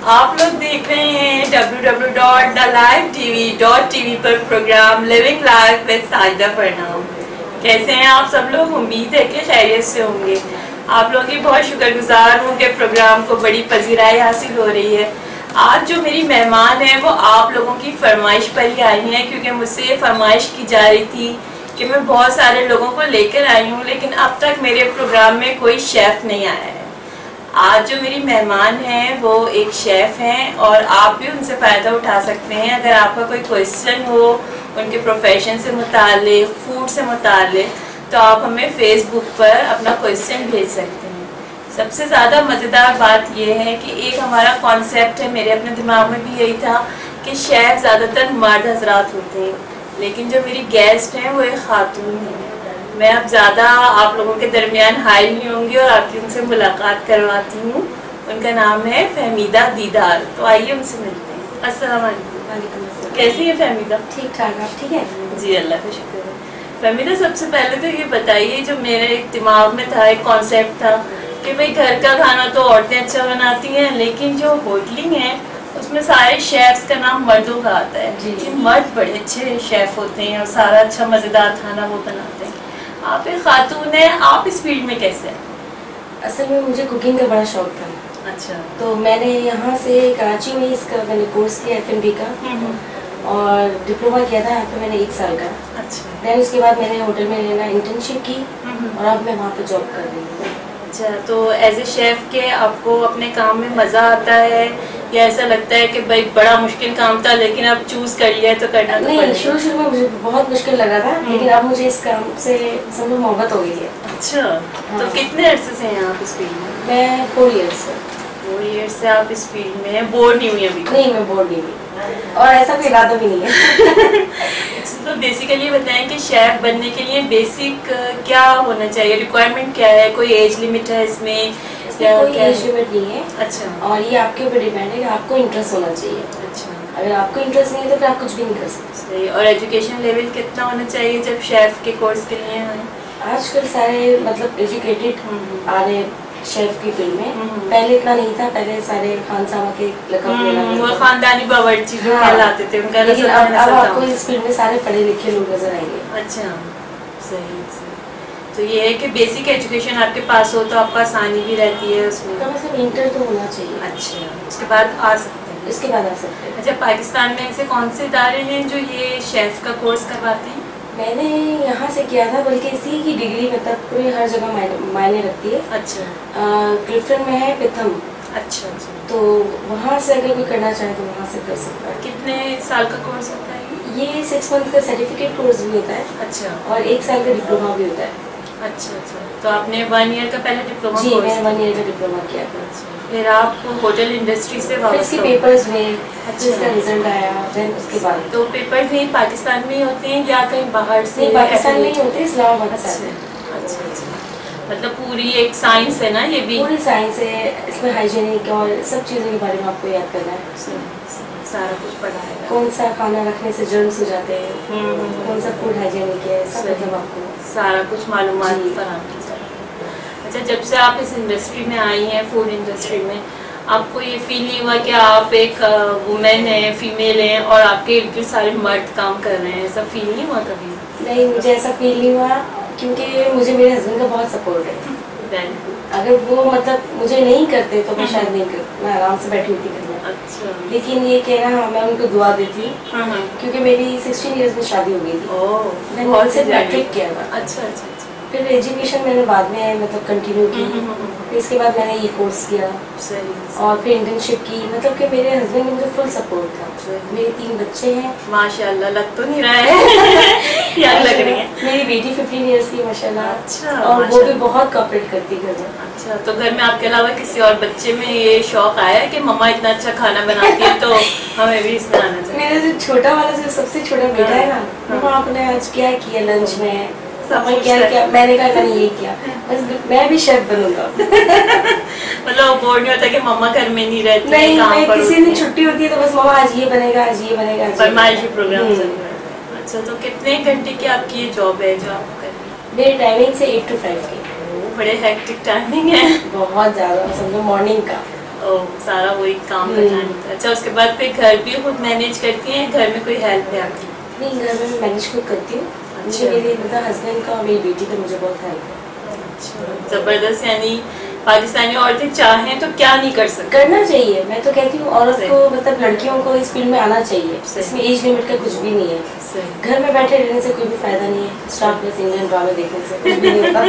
आप लोग देख रहे हैं www.thelivetv.tv पर programme living life with Sajida Farnam. कैसे हैं आप सब लोग? उम्मीद है कि खैरियत से होंगे। आप लोगों की बहुत शुक्रगुजार हूँ कि प्रोग्राम को बड़ी पजीराई हासिल हो रही है। आज जो मेरी मेहमान है वो आप लोगों की फरमाइश पर ही आई हैं, क्योंकि मुझसे ये फरमाइश की जा रही थी कि मैं बहुत सारे लोगों को लेकर आई हूँ, लेकिन अब तक मेरे प्रोग्राम में कोई शेफ़ नहीं आया है। आज जो मेरी मेहमान हैं वो एक शेफ़ हैं और आप भी उनसे फ़ायदा उठा सकते हैं। अगर आपका कोई क्वेश्चन हो उनके प्रोफेशन से मुताल्लिक़, फूड से मुताल्लिक़, तो आप हमें फ़ेसबुक पर अपना क्वेश्चन भेज सकते हैं। सबसे ज़्यादा मज़ेदार बात यह है कि एक हमारा कॉन्सेप्ट है, मेरे अपने दिमाग में भी यही था कि शेफ़ ज़्यादातर मर्द हजरात होते हैं, लेकिन जो मेरी गेस्ट हैं वो एक खातून है। मैं अब ज़्यादा आप लोगों के दरमियान हाइल नहीं होंगी और आपकी उनसे मुलाकात करवाती हूँ। उनका नाम है फहमीदा दीदार। तो आइए उनसे मिलते हैं। अस्सलाम वालेकुम। कैसी है फहमीदा? ठीक ठाक। आप ठीक है? जी अल्लाह का शुक्र है। फहमीदा, सबसे पहले तो ये बताइए, जो मेरे दिमाग में था एक कॉन्सेप्ट था कि भाई घर का खाना तो औरतें अच्छा बनाती हैं, लेकिन जो होटलिंग है उसमें सारे शेफ्स का नाम मर्दों का आता है कि मर्द बड़े अच्छे शेफ़ होते हैं और सारा अच्छा मज़ेदार खाना वो बनाते हैं। आप एक खातून हैं, आप इस फील्ड में कैसे हैं? असल में मुझे कुकिंग का बड़ा शौक था। अच्छा। तो मैंने यहाँ से कराची में इसका मैंने कोर्स किया F&B का और डिप्लोमा किया था यहाँ पे मैंने 1 साल का। अच्छा। देन उसके बाद मैंने होटल में रहना इंटर्नशिप की और अब मैं वहाँ पे जॉब कर रही हूँ। अच्छा, तो एज ए शेफ़ के आपको अपने काम में मज़ा आता है या ऐसा लगता है कि भाई बड़ा मुश्किल काम था लेकिन अब चूज़ कर लिया तो करना तो नहीं, शुरू में मुझे बहुत मुश्किल लगा था, लेकिन अब मुझे इस काम से समझो मोहब्बत हो गई है। अच्छा। हाँ। तो कितने अरसे से हैं आप इस फील्ड में? मैं 4 ईयर्स से। 4 ईयर्स से आप इस फील्ड में हैं। बोर नहीं हुई अभी? नहीं, मैं बोर नहीं हुई और ऐसा कोई इरादा भी नहीं है। तो बेसिकली बताएं कि शेफ़ बनने के लिए बेसिक क्या होना चाहिए, रिक्वायरमेंट क्या है? कोई एज लिमिट है इसमें? कोई एज लिमिट नहीं है। अच्छा। और ये आपके ऊपर डिपेंड है कि आपको इंटरेस्ट होना चाहिए। अच्छा। अगर आपको इंटरेस्ट नहीं है तो फिर आप कुछ भी नहीं कर सकते। सही। और एजुकेशन लेवल कितना होना चाहिए जब शेफ़ के कोर्स के लिए आए? आजकल सारे मतलब एजुकेटेड आ रहे शेफ की फील्ड में। पहले इतना नहीं था, पहले सारे खानसामा के लकब वो खानदानी बावर्ची जो कहलाते थे उनका। लेकिन अब आपको इस फील्ड में सारे पढ़े लिखे लोग नजर आएंगे। अच्छा, सही। तो ये है कि बेसिक एजुकेशन आपके पास हो तो आपको आसानी भी रहती है उसमें। कम से कम इंटर तो होना चाहिए। अच्छा, उसके बाद आ सकते हैं? इसके बाद आ सकते हैं। अच्छा, पाकिस्तान में ऐसे कौन से इदारे हैं जो ये शेफ़ का कोर्स करवाते हैं? मैंने यहाँ से किया था, बल्कि इसी की डिग्री मतलब पूरी हर जगह मायने रखती है। अच्छा। क्लिफ्टन में है पिथम। अच्छा। तो वहाँ से अगर कोई करना चाहे तो वहाँ से कर सकता है। कितने साल का कोर्स होता है ये 6 मंथ का सर्टिफिकेट कोर्स भी होता है। अच्छा। और 1 साल का डिप्लोमा भी होता है। अच्छा। तो आपने 1 ईयर का पहले डिप्लोमा? जी, मैंने 1 ईयर का डिप्लोमा किया था। फिर आप होटल इंडस्ट्री से वापस? इसके पेपर्स में इसका रिजल्ट आया, देन उसके बाद। तो पेपर्स नहीं पाकिस्तान में ही होते हैं या कहीं बाहर से? नहीं, पाकिस्तान में ही होते हैं, इस्लामाबाद से। अच्छा। मतलब पूरी एक साइंस है ना ये भी? पूरी साइंस है, इसमें हाइजीनिक और सब चीज़ों के बारे में आपको याद करना है। सारा कुछ पढ़ा है। कौन सा खाना रखने से जर्म्स हो जाते हैं, कौन सा फूड हाइजीनिक है, सब मतलब आपको सारा कुछ मालूमात फराहम की जाती है। अच्छा, जब से आप इस इंडस्ट्री में आई हैं, फूड इंडस्ट्री में, आपको ये फील नहीं हुआ कि आप एक वुमेन हैं, फीमेल हैं और आपके इर्द सारे मर्द काम कर रहे हैं? ऐसा फील नहीं हुआ कभी? नहीं, मुझे ऐसा फील नहीं हुआ, क्योंकि मुझे मेरे हस्बैंड का बहुत सपोर्ट है। अगर वो मतलब मुझे नहीं करते तो मैं शायद नहीं करती, मैं आराम से बैठी होती करना। अच्छा। लेकिन ये कहना मैं उनको दुआ देती हूँ, क्योंकि मेरी 16 ईयर्स में शादी हो गई थी। मैंने उनसे मैट्रिक किया था। अच्छा। फिर एजुकेशन मैंने बाद में मतलब कंटिन्यू की। फिर इसके बाद मैंने ये कोर्स किया। सही। और फिर इंटर्नशिप की। मतलब कि मेरे हस्बैंड ने मुझे फुल सपोर्ट था। मेरे 3 बच्चे हैं माशाल्लाह। लग तो नहीं रहा है यार लग रही है। मेरी बेटी 15 ईयर्स की माशाल्लाह। अच्छा। और वो भी बहुत कोऑपरेट करती है घर में। अच्छा, तो घर में आपके अलावा किसी और बच्चे में ये शौक आया है कि मम्मा इतना अच्छा खाना बनाती है तो हमें भी इसमें आना चाहिए? मेरा जो छोटा वाला, जो सबसे छोटा बेटा है ना, मम्मा आपने आज क्या किया लंच में? क्या मैंने कहा नहीं ये किया, बस मैं भी शेफ बनूंगा। मतलब बोर्ड नहीं होता कि मम्मा घर में नहीं रहती? नहीं, किसी दिन छुट्टी होती है तो बस मम्मा आज ये बनेगा, आज ये बनेगा, फरमाइशी प्रोग्राम। अच्छा, तो कितने घंटे की आपकी ये जॉब है जो आप कर रही हैं? मेरी टाइमिंग से 8 to 5 की। बड़े हेक्टिक टाइमिंग है। बहुत ज़्यादा, समझो मॉर्निंग का सारा वही काम करना है। अच्छा, उसके बाद फिर घर भी खुद मैनेज करती हैं, घर में कोई हेल्प है आपकी? नहीं, घर में मैं मैनेज खुद करती हूँ। अच्छा। मेरे मतलब हस्बैंड का, मेरी बेटी का मुझे बहुत हेल्प है। अच्छा, जबरदस्त। यानी पाकिस्तानी औरतें चाहें तो क्या नहीं कर सकती? करना चाहिए। मैं तो कहती हूँ औरत को, मतलब लड़कियों को इस फील्ड में आना चाहिए। इसमें एज लिमिट का कुछ भी नहीं है। घर में बैठे रहने से कोई भी फायदा नहीं है, स्टार प्लस इंडियन ड्रामे देखने से कुछ भी नहीं होता।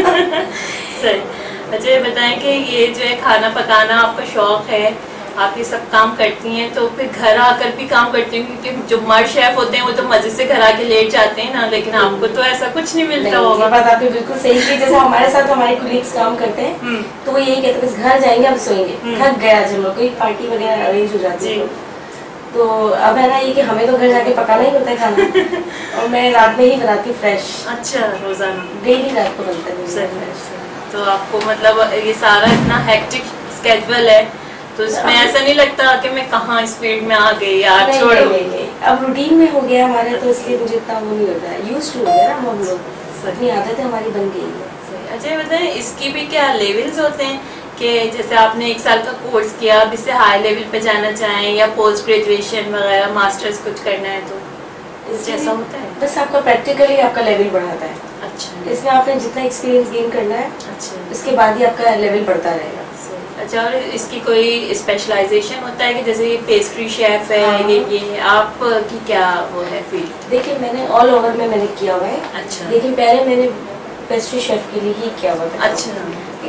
सही। अच्छा, ये बताएं कि ये जो है खाना पकाना आपका शौक है, आप ये सब काम करती हैं, तो फिर घर आकर भी काम करती हैं? क्योंकि जो मर्द शेफ होते हैं वो तो मजे से घर आके लेट जाते हैं ना, लेकिन आपको तो ऐसा कुछ नहीं मिलता होगा। ये बात आपने बिल्कुल सही की। जैसे हमारे साथ हमारे कुलीग्स काम करते हैं तो वो यही कहते हैं बस घर जाएंगे अब सोएंगे, थक गया जब लोग, कोई पार्टी वगैरह अरेंज हो जाती है तो अब है ना ये कि हमें तो घर जाके पकाना ही होता है खाना। और मैं रात में ही बनाती हूँ फ्रेश। अच्छा, रोजाना? डेली रात को बनता है फ्रेश। तो आपको मतलब ये सारा इतना हेक्टिक स्केड्यूल है तो इसमें ऐसा नहीं लगता कि मैं कहाँ इस फील्ड में आ गई यार, छोड़ो? अब रूटीन में हो गया हमारे, तो इसलिए मुझे इतना वो नहीं होता है, यूज्ड टू हो गया ना हम लोग, अपनी आदतें हमारी बन गई है। अच्छा, बताएं इसकी भी क्या लेवल्स होते हैं कि जैसे आपने 1 साल का कोर्स किया, अब इससे हाई लेवल पे जाना चाहें या पोस्ट ग्रेजुएशन वगैरह मास्टर्स कुछ करना है तो जैसा होता है? बस आपका प्रैक्टिकली आपका लेवल बढ़ाता है। अच्छा, इसमें आपने जितना एक्सपीरियंस गेन करना है, अच्छा, उसके बाद ही आपका लेवल बढ़ता रहेगा। अच्छा, और इसकी कोई स्पेशलाइजेशन होता है कि जैसे ये पेस्ट्री शेफ है? हाँ। ये आपकी क्या वो है फील्ड? देखिए मैंने ऑल ओवर में मैंने किया हुआ है। अच्छा। लेकिन पहले मैंने पेस्ट्री शेफ के लिए ही किया हुआ था। अच्छा।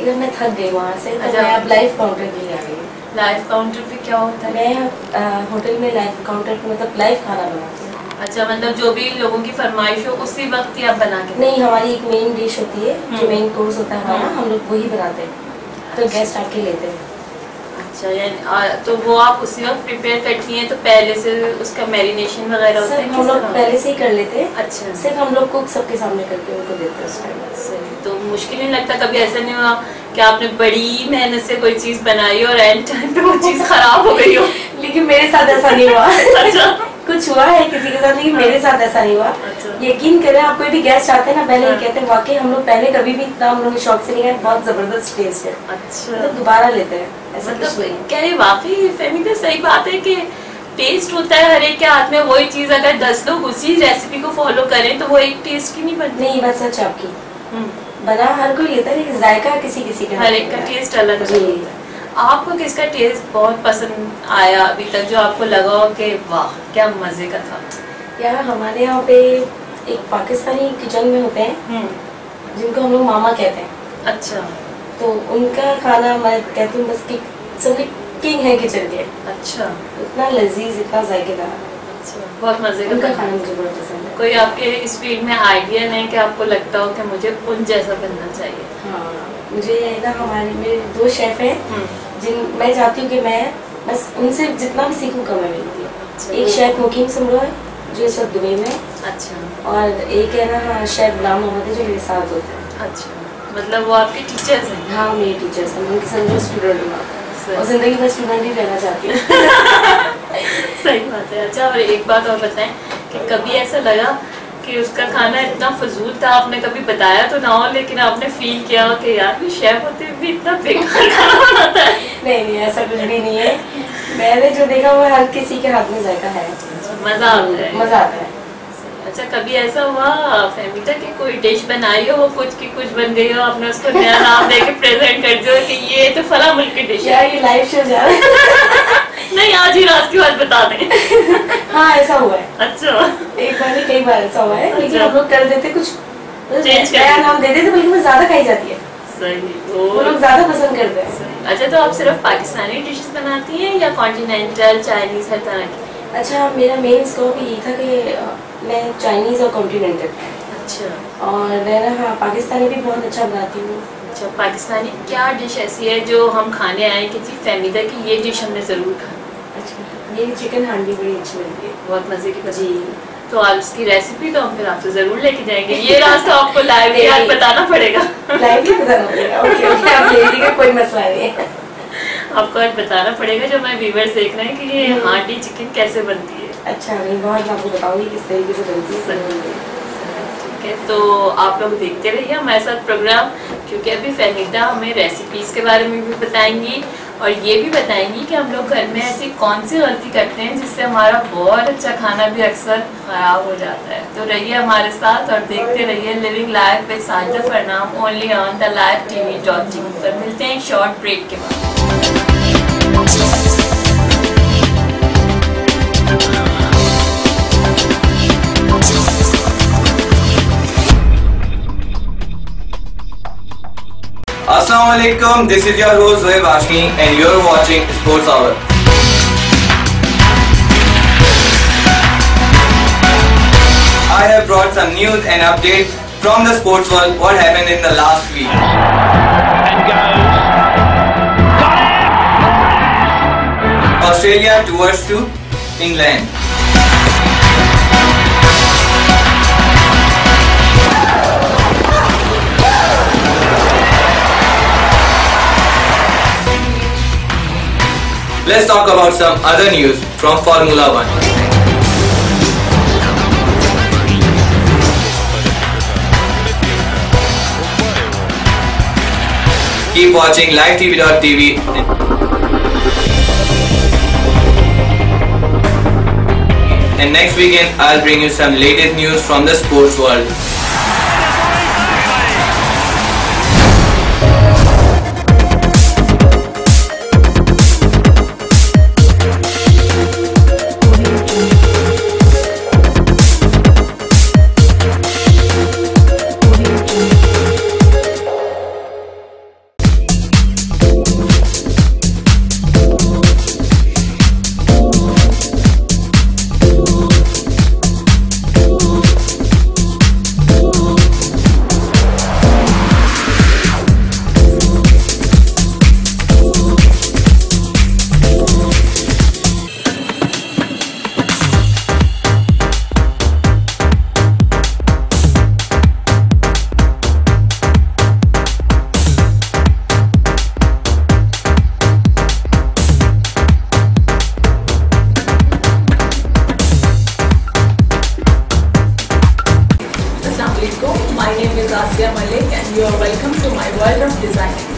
इधर मैं थक गई वहाँ से, तो मैं अब लाइव काउंटर के लिए आ गई। लाइव काउंटर पे क्या होता है? मैं होटल में लाइव काउंटर पे मतलब लाइव खाना बनाती हूँ। अच्छा, मतलब जो भी लोगों की फरमाइश हो उसी वक्त ही आप बना के? नहीं, हमारी एक मेन डिश होती है जो मेन कोर्स होता है हमारा, हम लोग वही बनाते हैं तो गेस्ट आके लेते हैं। अच्छा, तो वो आप उसी वक्त प्रिपेयर करती हैं? तो पहले से उसका मैरिनेशन वगैरह होता है? हम लोग पहले से ही कर लेते हैं। अच्छा, सिर्फ हम लोग कुक सबके सामने करके उनको देते हैं उस टाइम। तो मुश्किल नहीं लगता? कभी ऐसा नहीं हुआ कि आपने बड़ी मेहनत से कोई चीज बनाई और एंड टाइम पे वो चीज खराब हो गई हो? लेकिन मेरे साथ ऐसा नहीं हुआ। अच्छा, कुछ हुआ है किसी के साथ, लेकिन मेरे साथ ऐसा नहीं हुआ। अच्छा। यकीन करें, आप कोई भी गेस्ट आते हैं ना, पहले ही कहते हैं वाकई हम लोग पहले कभी भी इतना हम लोग शौक से नहीं गए, बहुत जबरदस्त टेस्ट है। अच्छा, तो दोबारा लेते हैं। मतलब क्या ये वाकई फहमी सही बात है कि टेस्ट होता है हर एक के हाथ में? वही चीज अगर 10 लोग उसी रेसिपी को फॉलो करें तो वो एक टेस्ट की नहीं बनती? नहीं, बस सच आपकी बना हर कोई लेता है, लेकिन जायका किसी किसी का, हर एक का टेस्ट अलग होता है। आपको किसका टेस्ट बहुत पसंद आया अभी तक, जो आपको लगा हो कि वाह क्या मजे का था? यार हमारे यहाँ पे एक पाकिस्तानी किचन में होते हैं जिनको हम लोग मामा कहते हैं। अच्छा, तो उनका खाना मैं कहती हूँ बस सबके किंग है किचन के। अच्छा, इतना लजीज, इतना जायकेदार। अच्छा, बहुत मजे का उनका खाना मुझे बहुत पसंद है। कोई आपके इस फील्ड में आइडिया नहीं कि आपको लगता हो कि मुझे उन जैसा बनना चाहिए? हाँ, मुझे ना हमारे मेरे 2 शेफ हैं जिन मैं चाहती हूँ कि मैं बस उनसे जितना भी सीखूँ कम है मेरे। अच्छा, एक शेफ मुकीम सुमरो है जो इस वक्त दुबई में। अच्छा। और एक है ना शेफ गुलाम मोहम्मद है जो मेरे साथ होते हैं। अच्छा, मतलब वो आपके टीचर्स हैं? हाँ, मेरे टीचर्स हैं, उनके साथ स्टूडेंट हूँ और जिंदगी में स्टूडेंट ही रहना चाहती हूँ। सही बात है। अच्छा, और एक बात और बताएं कि कभी ऐसा लगा कि उसका खाना इतना फजूल था, आपने कभी बताया तो ना हो, लेकिन आपने फील किया हो कि यार शेफ होते भी इतना बेकार खाना बनाता है? नहीं, ऐसा कुछ भी नहीं है। मैंने जो देखा वो हर किसी के हाथ में जायका है, मजा आता है। मजा आता है। अच्छा, कभी ऐसा हुआ फहमीदा कि कोई डिश बनाई हो, कुछ की कुछ बन गई हो, आपने उसको नया नाम देके प्रेजेंट कर दिया कि ये तो फला मुल्क की डिश है? ये लाइव शो जा रहा है। नहीं, आज ही रात की बात बता दें। हाँ, ऐसा हुआ है। अच्छा, एक बार नहीं कई बार ऐसा हुआ है। लेकिन हम लोग कर देते कुछ नया नाम दे देते, बल्कि वो ज्यादा खाई जाती है। सही, वो लोग ज्यादा पसंद करते हैं। अच्छा, तो आप सिर्फ पाकिस्तानी डिशेस बनाती हैं या कॉन्टिनेंटल, चाइनीज, हर तरह की? अच्छा, मेरा मेन स्कोप यही था कि मैं चाइनीज और कॉन्टिनेंटल। अच्छा, और मैं ना हाँ पाकिस्तानी भी बहुत अच्छा बनाती हूँ। अच्छा, पाकिस्तानी क्या डिश ऐसी है जो हम खाने आए कि जी फहमीदा की ये डिश हमने जरूर खाई? अच्छा, मेरी चिकन हांडी बड़ी अच्छी बनती है, बहुत मजे की जी। तो आप उसकी रेसिपी तो हम फिर आपसे जरूर लेके जाएंगे। ये रात तो आपको लाइव ही आज बताना पड़ेगा। लाइव ही बताना पड़ेगा? ओके ओके, आप ले लीजिए, कोई मसला नहीं है। आपको आज बताना पड़ेगा जो हमारे व्यूअर्स देख रहे हैं कि ये हांडी चिकन कैसे बनती है। अच्छा, नहीं बहुत आपको बताऊंगी किस तरीके से बनती है। ठीक है, तो आप लोग देखते रहिए हमारे साथ प्रोग्राम, क्योंकि अभी फहमीदा हमें रेसिपीज के बारे में भी बताएंगी और ये भी बताएंगी कि हम लोग घर में ऐसी कौन सी गलती करते हैं जिससे हमारा बहुत अच्छा खाना भी अक्सर ख़राब हो जाता है। तो रहिए हमारे साथ और देखते रहिए living life with Sajida Farnam only on the live TV.tv पर। मिलते हैं शॉर्ट ब्रेक के बाद। Assalamualaikum, this is your host Zohaib Hashmi and you're watching Sports Hour. I have brought some news and updates from the sports world, what happened in the last week. And goes. Australia tours to England. Let's talk about some other news from Formula 1. Keep watching livetv.tv and next weekend I'll bring you some latest news from the sports world. My name is Asya Malik and you are welcome to my world of designing.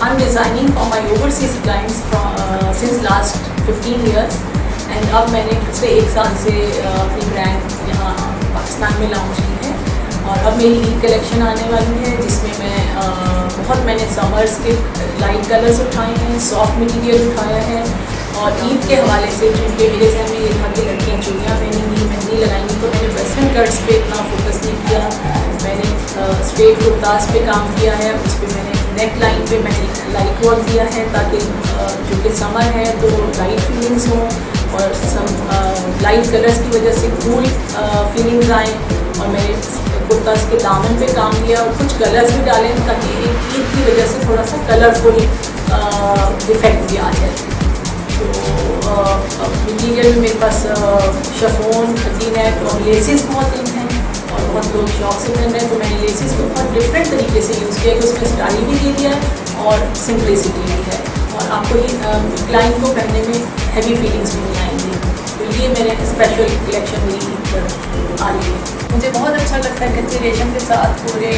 I'm designing for my overseas clients since last 15 years and अब मैंने पिछले 1 साल से अपनी brand यहाँ पाकिस्तान में launch की है और अब मेरी ईद कलेक्शन आने वाली है जिसमें मैंने समर्स के लाइट कलर्स उठाए हैं, सॉफ्ट मटेरियल उठाया है और ईद के हवाले से चूँकि मेरे घर में ये था कि लड़कियाँ चूड़ियाँ पहनेंगी, मेहंदी लगाएंगी, तो मैंने वेस्टर्न कट्स पे इतना फोकस नहीं किया। मैंने स्ट्रेट कुर्तास पे काम किया है, उस पर मैंने नेक लाइन पे मैंने लाइट वर्क दिया है ताकि जो कि समर है तो लाइट फीलिंग्स हों और सम लाइट कलर्स की वजह से कूल फीलिंग्स आएँ। और मैंने कुर्तास के दामन पे काम किया और कुछ कलर्स भी डाले ताकि ईद की वजह से थोड़ा सा कलरफुल इफेक्ट भी आ जाए। तो मटीरियल में मेरे पास शिफॉन, नेट और लेसेस बहुत इन हैं और बहुत लोग शौक से पहन रहे हैं, तो मैंने लेसेस को बहुत डिफरेंट तरीके से यूज़ किया कि उसमें स्टाइल भी दे दिया है और सिंपलिसिटी भी है और आपको ये क्लाइंट को पहनने में हैवी फीलिंग्स भी नहीं आएंगी। तो ये मेरे स्पेशल कलेक्शन मेरी पर आ रही है। मुझे बहुत अच्छा लगता है कच्चे रेशम के साथ पूरे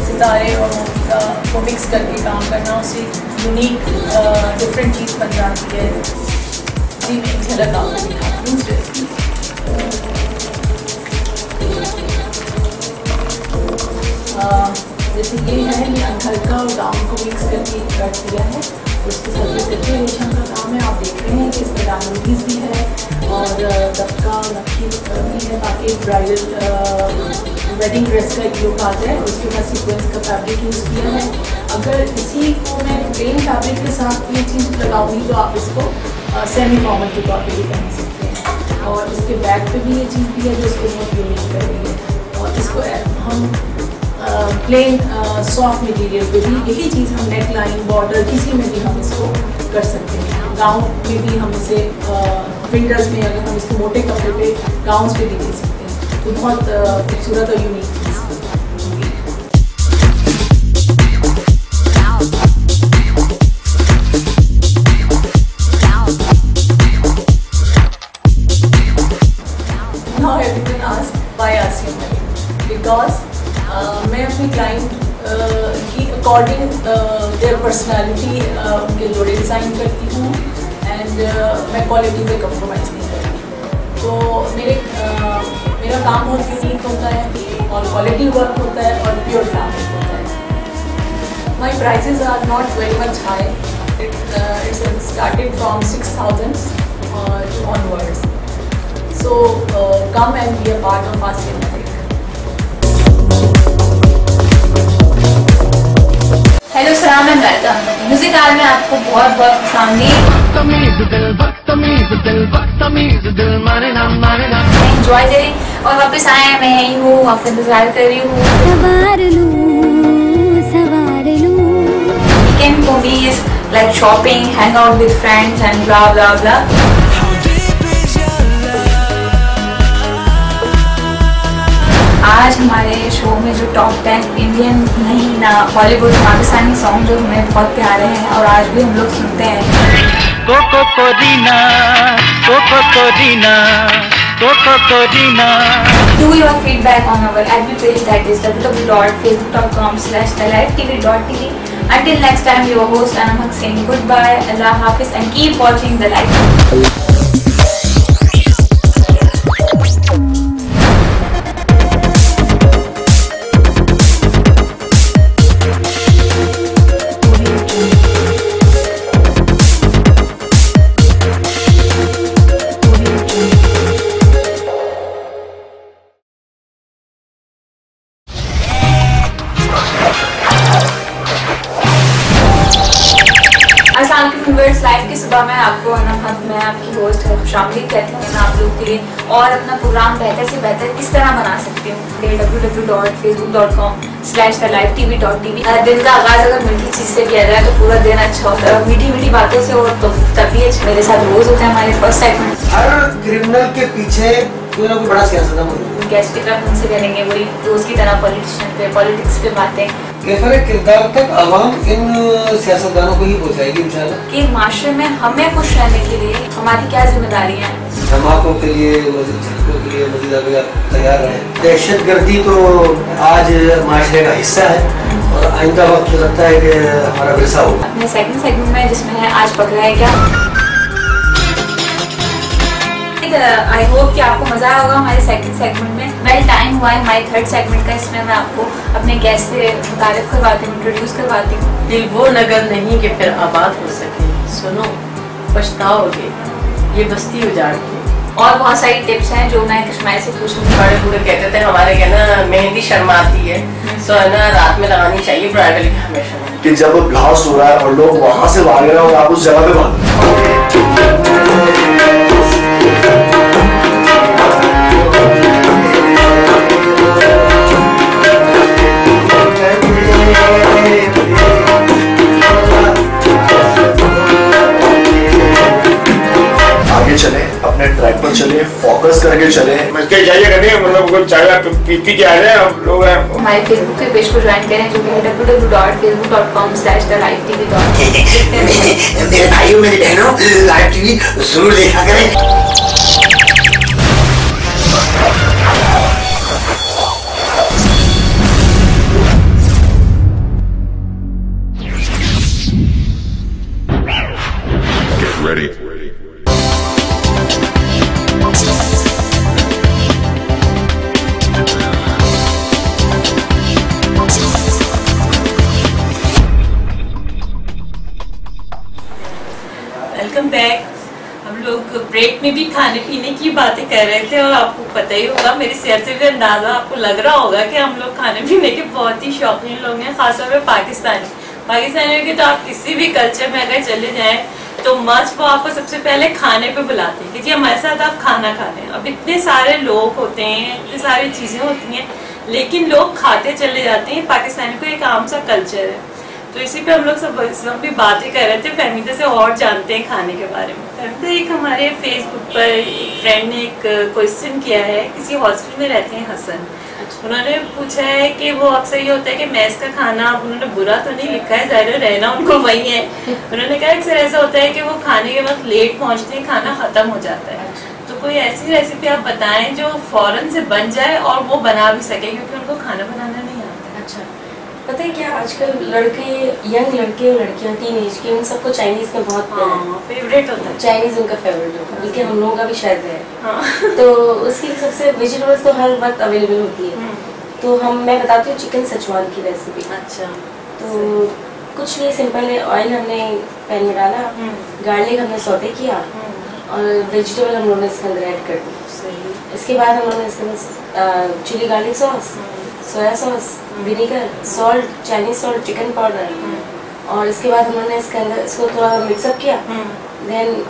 सितारे और को मिक्स करके काम करना, उससे यूनिक डिफरेंट चीज़ बन जाती है। जी मैं एक झलक आपको दिखाती हूँ ड्रेस की। जैसे ये है, ये हल्का और गाउन को मिक्स करके कट दिया है, उसके साथ ये कच्चे रेशम का काम है। आप देख रहे हैं कि इसमें डायमंडीज भी है और दबका नक्की भी है ताकि ब्राइडल वेडिंग ड्रेस का एक लुक आ जाए। उसके बाद सीक्वेंस का फैब्रिक यूज़ किया है। अगर इसी को मैं प्लेन फैब्रिक के साथ ये चीज़ लगाऊंगी तो आप इसको सेमी फॉर्मल के तौर पे भी पहन सकते हैं। और इसके बैक पे भी ये चीज़ दी है जो इसको बहुत यूनिक कर रही है। और इसको हम प्लेन सॉफ्ट मटेरियल पे भी यही चीज़ हम नेक लाइन बॉर्डर किसी में भी हम इसको कर सकते हैं। गाउन में भी हम इसे विंटर्स में अगर हम इसको मोटे कपड़े पे गाउन्स पे भी दे सकते हैं, तो बहुत खूबसूरत और यूनिक चीज़ है। Now everyone asks why Asya Malik? Because मैं अपनी क्लाइंट की अकॉर्डिंग देयर पर्सनालिटी उनके जोड़े डिज़ाइन करती हूँ एंड मैं क्वालिटी पे कम्प्रोमाइज़ नहीं करती। तो मेरा काम बहुत यूनिक होता है और क्वालिटी वर्क होता है और प्योर फैब्रिक होता है। My prices are not very much high, it's started from 6,000 onwards. So come and be a part of Asya Malik. Hello सलाम एंड वेलकम। म्यूजिक आर में आपको बहुत बहुत खुशामदीद। एंजॉय करें और वापस आए, मैं यही हूँ, आपका इंतजार कर रही हूँ। Weekend movies like shopping, hang out with friends and blah blah blah. आज हमारे शो में जो टॉप 10 इंडियन नहीं ना बॉलीवुड पाकिस्तानी सॉन्ग जो हमें बहुत प्यारे हैं और आज भी हम लोग सुनते हैं। Koko Korina, Koko Korina, Koko Korina. Do your feedback on our FB page, that is www.facebook.com/thelifetv.tv. Until next time, your host Anamak saying goodbye, Allah Hafiz, and keep watching The Life. Live की सुबह में आपको मैं आपकी होस्ट खुशामदीद कहती हूँ। मैं आप लोग के लिए और अपना प्रोग्राम बेहतर से बेहतर किस तरह बना सकती हूँ www.facebook.com/thelifetv.tv। दिन का आगाज अगर मीठी चीज से किया जाए तो पूरा दिन अच्छा होता है, मीठी मीठी बातों से और तबीयत मेरे साथ रोज होता है हमारे फर्स्ट सेगमेंट। हर क्रिमिनल के पीछे कोई ना कोई बड़ा सियासतदान मौजूद है। गेस्ट की तरफ उनसे करेंगे वही रोज की तरह पॉलिटिशियन पे, पॉलिटिक्स पे बातें। कैफर किरदार तक आवाम इन सियासतदानों को ही पहुँचाएगी इंशाल्लाह। कि माशरे में हमें खुश रहने के लिए हमारी क्या जिम्मेदारियाँ हैं। धमाकों के लिए, झटकों के लिए मज़ीद आगे तैयार रहें। दहशतगर्दी तो आज माशरे का हिस्सा है और आइंदा वक्त लगता है कि हमारा विरसा होगा। अपने सेकंड सेगमेंट में जिसमें है आज पकड़ा है क्या। आई होप कि आपको मजा आया होगा हमारे सेकंड सेगमेंट में। वेल टाइम हुआ है हमारे थर्ड सेगमेंट का, इसमें मैं आपको अपने गेस्ट से मुतारिफ करवाती हूँ, इंट्रोड्यूस करवाती हूँ। दिल वो नगर नहीं कि फिर आबाद हो सके, सुनो पछताओगे ये बस्ती उजाड़ के। और बहुत सारी टिप्स हैं जो मैं कश्मीर से पूछूंगी। बड़े बूढ़े कहते थे हमारे कहना मेहंदी शर्माती है, तो है ना रात में लगानी चाहिए ब्राइडल की हमेशा। कि जब ब्लास्ट हो रहा है और लोग वहां से भाग रहे हैं और आप उस जगह पे भाग चले, अपने ट्रैक पर चले, फोकस करके चले। मस्ती चाहिए करनी मतलब कुछ चाय पी के आ रहे हैं हम लोग। हमारे फेसबुक के पेज को ज्वाइन करें जो कि है www.facebook.com/thelifetv.tv। मेरे भाइयों मेरी बहनों, लाइव टीवी जरूर देखा करें। Get ready. Welcome back. हम लोग ब्रेक में भी खाने पीने की बातें कर रहे थे और आपको पता ही होगा, मेरी सेहत से भी अंदाजा आपको लग रहा होगा कि हम लोग खाने पीने के बहुत ही शौकीन लोग हैं, खासतौर पे पाकिस्तानियों के। तो आप किसी भी कल्चर में अगर चले जाएं तो मस्ट वो आपको सबसे पहले खाने पे बुलाते हैं कि जी हमारे साथ आप खाना खा लें। अब इतने सारे लोग होते हैं, इतनी सारी चीज़ें होती हैं, लेकिन लोग खाते चले जाते हैं। पाकिस्तानी को एक आम सा कल्चर है। तो इसी पे हम लोग सब इस वक्त भी बातें कर रहे थे, फहमीदा से और जानते हैं खाने के बारे में। फहमीदा, एक हमारे फेसबुक पर एक फ्रेंड ने एक क्वेश्चन किया है, किसी हॉस्टल में रहते हैं हसन, उन्होंने पूछा है कि वो अक्सर ये होता है कि मैस का खाना, उन्होंने बुरा तो नहीं लिखा है, ज़ाहिर रहना उनको वही है। उन्होंने कहा अक्सर ऐसा होता है कि वो खाने के वक्त लेट पहुँचते हैं, खाना ख़त्म हो जाता है। तो कोई ऐसी रेसिपी आप बताएं जो फ़ौरन से बन जाए और वो बना भी सके, क्योंकि उनको खाना बनाना नहीं आता। अच्छा, पता है क्या, आजकल लड़के, यंग लड़के और लड़कियां, टीन एज के, उन सबको चाइनीज में बहुत फेवरेट होता है। चाइनीज उनका फेवरेट होता है, बल्कि हम लोगों का भी शायद है। तो उसके लिए सबसे वेजिटेबल्स तो हर वक्त अवेलेबल होती है। तो मैं बताती हूँ चिकन सचवान की रेसिपी। अच्छा। तो कुछ नहीं, सिंपल है। ऑयल हमने पैन में डाला, गार्लिक हमने सौटे किया और वेजिटेबल हम लोगों ने इसके अंदर ऐड कर दी। इसके बाद हम लोगों ने इसके अंदर chilli garlic sauce, soya sauce, vinegar, salt, Chinese salt, chicken powder, और इसके बाद हम लोगों ने इसके अंदर इसको थोड़ा मिक्सअप किया। देन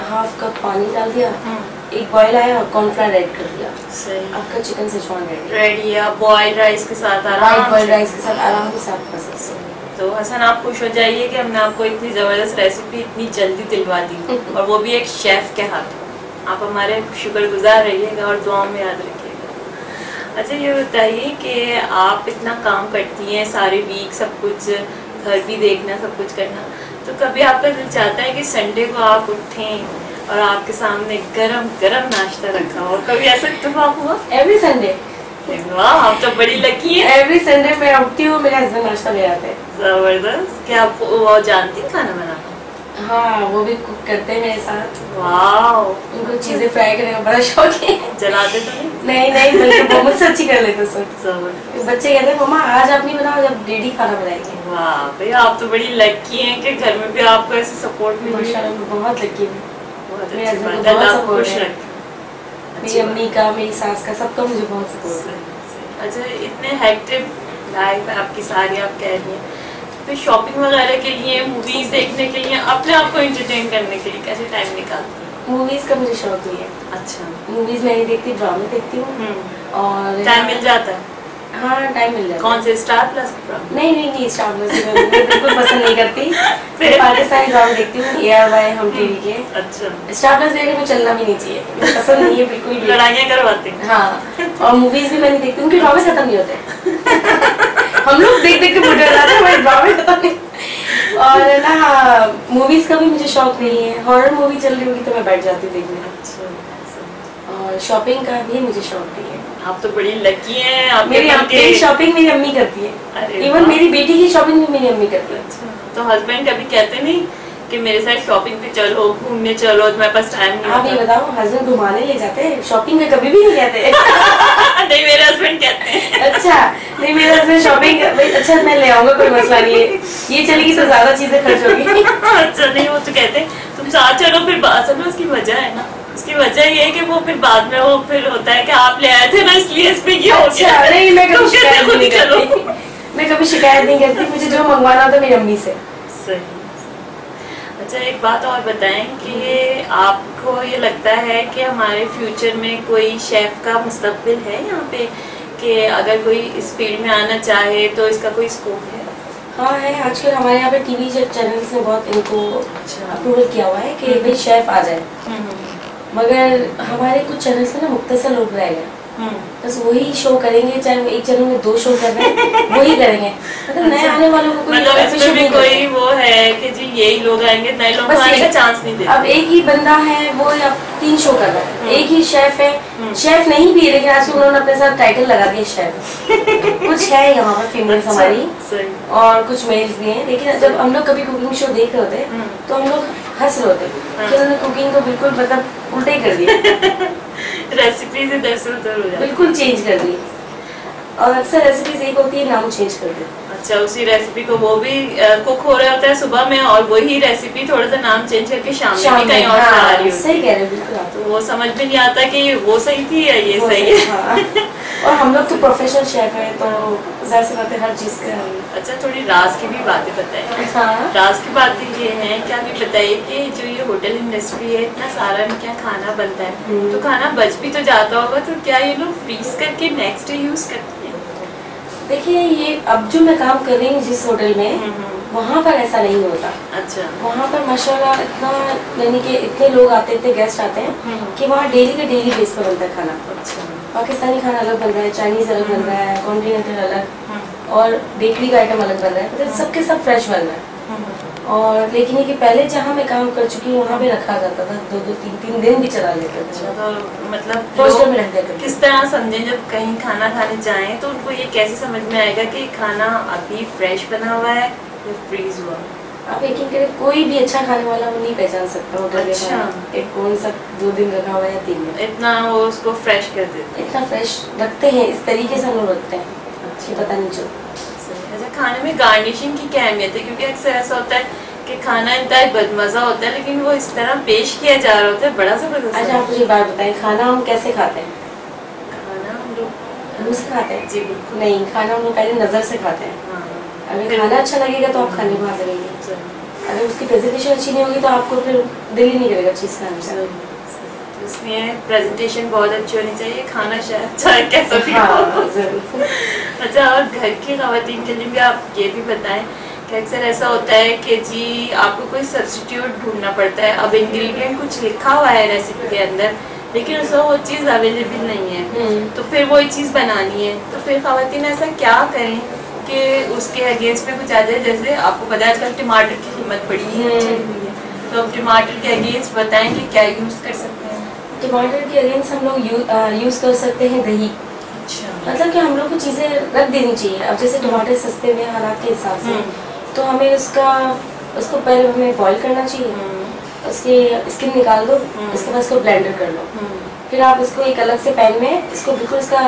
हाफ कप पानी डाल दिया, एक बॉयल आया और कॉर्नफ्लावर ऐड कर दिया। सही। आपका चिकन सेजवान रेडी है। बॉइल्ड राइस के साथ बॉइल्ड राइस के साथ आराम के साथ खा सकते हैं। तो हसन, आप खुश हो जाइए कि हमने आपको इतनी ज़बरदस्त रेसिपी इतनी जल्दी दिलवा दी, और वो भी एक शेफ़ के हाथों। आप हमारे शुक्रगुजार रहिएगा और दुआओं में याद रखिएगा। अच्छा, ये बताइए कि आप इतना काम करती हैं सारे वीक, सब कुछ घर भी देखना, सब कुछ करना, तो कभी आपका दिल चाहता है कि संडे को आप उठें और आपके सामने गरम गरम नाश्ता रखा हो? कभी ऐसा इत्तेफाक हुआ? Every Sunday. वाह, आप तो बड़ी लकी हैं। एवरी संडे मैं उठती हूँ, मेरे हस्बैंड नाश्ता ले आते हैं। जबरदस्त। क्या आप वो जानती हैं खाना बनाना? हाँ, वो भी कुक करते हैं मेरे साथ। वाह, उनको चीजें फ्राई करने का बड़ा शौक है। जलाते तो नहीं? नहीं, बल्कि वो मुझसे अच्छी कर लेते सब। बच्चे कहते हैं मम्मा आज आप नहीं बनाओ, जब डैडी खाना बनाएंगे। वाह भैया, आप तो बड़ी लकी हैं कि घर में भी आपको ऐसे सपोर्ट मिल रहा है। बहुत लकी हूँ, मेरे हस्बैंड को बहुत सपोर्ट है। मेरी अम्मी का, मेरी सास का, सबका मुझे बहुत सपोर्ट है। अच्छा, इतने हेक्टिक लाइफ है आपकी सारी, आप कह रही हैं, तो शॉपिंग वगैरह के लिए, मूवीज देखने के लिए, अपने आप को एंटरटेन करने के लिए कैसे टाइम निकालती हैं? मूवीज का मुझे शौक नहीं है। अच्छा। मूवीज मैं नहीं देखती, ड्रामे देखती हूँ। और टाइम मिल जाता है? हाँ, टाइम मिल जाता है। कौन से, स्टार प्लस? नहीं, स्टार प्लस मैं बिल्कुल पसंद नहीं करती। मैं पाकिस्तानी ड्रामा देखती हूँ, ARY हम टीवी के। अच्छा। स्टार प्लस देखने में चलना भी नहीं चाहिए, पसंद नहीं है बिल्कुल भी। लड़ाइयाँ करवाते हैं। हाँ, और मूवीज भी मैं नहीं देखती, उनके ड्रामे खत्म नहीं होते। हम लोग देख के बुढ़े हो जाते हैं, हमारे ड्रामे खत्म नहीं। और ना, मूवीज का भी मुझे शौक नहीं है। हॉरर मूवी चल रही होगी तो मैं बैठ जाती हूँ देखने। और शॉपिंग का भी मुझे शौक नहीं है। आप तो बड़ी लकी हैं। मेरी शॉपिंग मेरी अम्मी करती है। इवन मेरी बेटी की शॉपिंग भी मेरी अम्मी करती है। तो हस्बैंड कभी कहते नहीं कि मेरे साथ शॉपिंग पे चलो, घूमने चलो, तुम्हारे पास टाइम नहीं? आप ये बताओ, हस्बैंड घुमाने ले जाते हैं, शॉपिंग में कभी भी नहीं कहते? नहीं, मेरे हस्बैंड कहते हैं। अच्छा, नहीं मेरे हस्बैंड शॉपिंग, अच्छा मैं ले आऊंगा, कोई मसला नहीं है, ये चलेगी तो ज्यादा चीजें खर्च होगी। अच्छा, नहीं, वो तो कहते हैं तुम साथ चलो, फिर असल में उसकी वजह है ना, उसकी वजह ये है कि वो फिर बाद में वो फिर होता है कि आप ले आए थे ना, इसलिए इसमें ये हो गया। नहीं, मैं कभी शिकायत नहीं करती, मैं कभी शिकायत नहीं करती, मुझे जो मंगवाना था मेरी अम्मी से। सही। अच्छा, एक बात और बताएं कि आपको ये लगता है कि हमारे फ्यूचर में कोई शेफ का मुस्तकबिल है यहाँ पे, कि अगर कोई इस फील्ड में आना चाहे तो इसका कोई स्कोप है? हाँ है, आजकल हमारे यहाँ पे टीवी चैनल्स ने बहुत इनको अप्रूवल किया हुआ है कि भाई शेफ आ जाए। मगर हमारे कुछ चैनल्स में ना मुख्तसर लोग रह गए, बस वही शो करेंगे, चाहे वो एक चैनल में 2 शो कर रहे हैं, वही करेंगे। मतलब नए आने वालों को कोई मतलब भी कोई वो है कि जी यही लोग आएंगे, नए लोग आने का चांस नहीं देते। अब एक ही बंदा है, वो अब 3 शो कर रहा है, एक ही शेफ है, शेफ नहीं भी है, लेकिन आज उन्होंने अपने साथ टाइटल लगा दिया शेफ। कुछ है यहाँ पर फीमेल्स हमारी और कुछ मेल्स भी हैं, लेकिन जब हम लोग कभी कुकिंग शो देख रहे होते तो हम लोग हंस रहे होते कि उन्होंने कुकिंग को बिल्कुल मतलब उल्टे ही कर दिया। रेसिपीज इधर से उधर हो जाती, बिल्कुल चेंज कर दी, और अक्सर रेसिपीज एक होती है, नाम चेंज कर देते। अच्छा, उसी रेसिपी को वो भी कुक हो रहा होता है सुबह में, और वही रेसिपी थोड़ा सा नाम चेंज करके शाम में कहीं और आ रही होती है। सही कह रहे हैं, बिल्कुल। तो वो समझ में नहीं आता कि वो सही थी या ये सही है। हाँ। और हम लोग तो प्रोफेशनल शेफ है, तो ज़ाहिर सी बात है हर चीज़ का। अच्छा, थोड़ी राज की भी बातें बताएं। हाँ। राज की बातें ये हैं, क्या भी बताइए कि जो ये होटल इंडस्ट्री है, इतना सारा इनका खाना बनता है, तो खाना बच भी तो जाता होगा, तो क्या ये लोग फ्रीज करके नेक्स्ट डे यूज करते हैं? देखिए, ये अब जो मैं काम कर रही हूँ जिस होटल में, वहाँ पर ऐसा नहीं होता। अच्छा। वहाँ पर माशाल्लाह इतना, यानी कि इतने लोग आते हैं, इतने गेस्ट आते हैं कि वहाँ डेली के डेली बेस पर बनता है खाना। अच्छा। पाकिस्तानी खाना अलग बन रहा है, चाइनीज अलग बन रहा है, कॉन्टिनेंटल अलग, और बेकरी का आइटम अलग बन रहा है, मतलब सबके सब फ्रेश बन रहा है। और लेकिन ये कि पहले जहाँ मैं काम कर चुकी हूँ वहाँ पे रखा जाता था, 2-3 दिन भी चला लेता था। तो मतलब फर्स्ट में रख दिया किस तरह समझें जब कहीं खाना खाने जाएं तो उनको ये कैसे समझ में आएगा कि खाना अभी फ्रेश बना हुआ है या फ्रीज हुआ? आप यकीन करें कोई भी अच्छा खाने वाला वो नहीं पहचान सकता होटल में खाना एक कौन सा 2 दिन रखा हुआ है या 3 दिन, इतना वो उसको फ्रेश कर देते हैं, इतना फ्रेश रखते हैं, इस तरीके से हम लोग रखते हैं कि पता नहीं चलता। अच्छा, खाने में गार्निशिंग की क्या अहमियत है? क्योंकि अक्सर ऐसा होता है कि खाना इतना बदमजा होता है लेकिन वो इस तरह पेश किया जा रहा होता है, बड़ा जबरदस्त। अच्छा, आप मुझे बात बताएं, खाना हम कैसे खाते हैं? खाना हम लोग मुझसे खाते हैं? जी बिल्कुल नहीं, खाना हम लोग पहले नज़र से खाते हैं। अगर खाना अच्छा लगेगा तो आप खाने को हाथ लगेंगे, अगर उसकी प्रेजेंटेशन अच्छी नहीं होगी तो आपको फिर दिल ही नहीं करेगा चीज़ खाने से। इसलिए प्रेजेंटेशन बहुत अच्छी होनी चाहिए, खाना शायद चाहे कैसा भी हो। जरूर। अच्छा, और घर की ख़वातीन के लिए भी आप ये भी बताएं कि अक्सर ऐसा होता है कि जी आपको कोई सब्स्टिट्यूट ढूंढना पड़ता है, अब इंग्रेडिएंट कुछ लिखा हुआ है रेसिपी के अंदर लेकिन उसमें वो चीज़ अवेलेबल नहीं है, तो फिर वही चीज़ बनानी है, तो फिर ख़वातीन ऐसा क्या करें कि उसके अगेंस्ट में कुछ आ जाए? जैसे आपको पता है आजकल टमाटर की कीमत बढ़ी है, तो अब टमाटर के अगेंस्ट बताएं कि क्या यूज़ कर सकते हैं? टमाटर के अगेंस्ट हम लोग यूज़ कर सकते हैं दही। अच्छा, मतलब कि हम लोग को चीज़ें रख देनी चाहिए। अब जैसे टमाटर सस्ते में हालात के हिसाब से तो हमें उसको पहले हमें बॉईल करना चाहिए, उसकी स्किन निकाल दो, उसके बाद उसको ब्लेंडर कर लो, फिर आप उसको एक अलग से पैन में इसको बिल्कुल इसका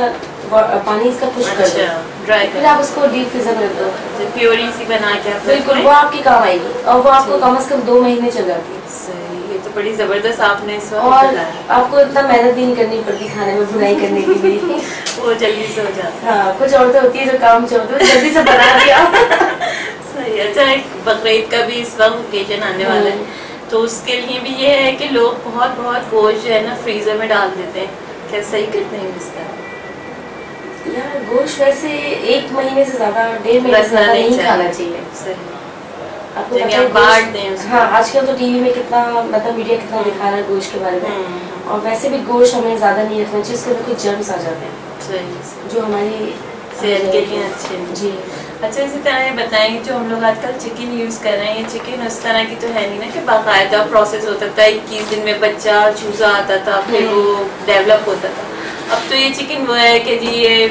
पानी इसका खुश कर दो, ड्राई फिर आप उसको डीप फ्रीजर में रख दो, प्योरी सी बना के आप बिल्कुल वो आपकी काम आएगी और वो आपको कम से कम 2 महीने चल जाती है। सही, ये तो बड़ी जबरदस्त आपने इस वक्त और बताया। आपको इतना मेहनत भी नहीं करनी पड़ती खाने में भुनाई करने के लिए। वो जल्दी से हो जाता है। हाँ, कुछ औरतें होती है जो काम चलते हैं जल्दी से बना दिया। सही। अच्छा, एक बकरीद का भी इस वक्त ओकेजन आने वाला है, तो उसके लिए भी ये है कि लोग बहुत गोश्त जो है ना फ्रीजर में डाल देते हैं, क्या सही करते हैं इस तरह? यार गोश्त वैसे 1 महीने से ज्यादा 1.5 महीने से ज्यादा नहीं खाना चाहिए। सही। आपको पता है बांट दें उसको। हाँ, आजकल तो टीवी में कितना मतलब मीडिया कितना दिखा रहा है गोश्त के बारे में, और वैसे भी गोश्त हमें ज्यादा नहीं रखना चाहिए, इसके अंदर कुछ जर्म्स आ जाते हैं जो हमारी सेहत के लिए अच्छे नहीं। जी। अच्छा, इसी तरह ये बताएंगे जो हम लोग आजकल चिकन यूज़ कर रहे हैं, ये चिकन उस तरह की तो है नहीं ना कि बाकायदा प्रोसेस होता था, 21 दिन में बच्चा चूजा आता था फिर वो डेवलप होता था। अब तो ये चिकन वो है कि जी ये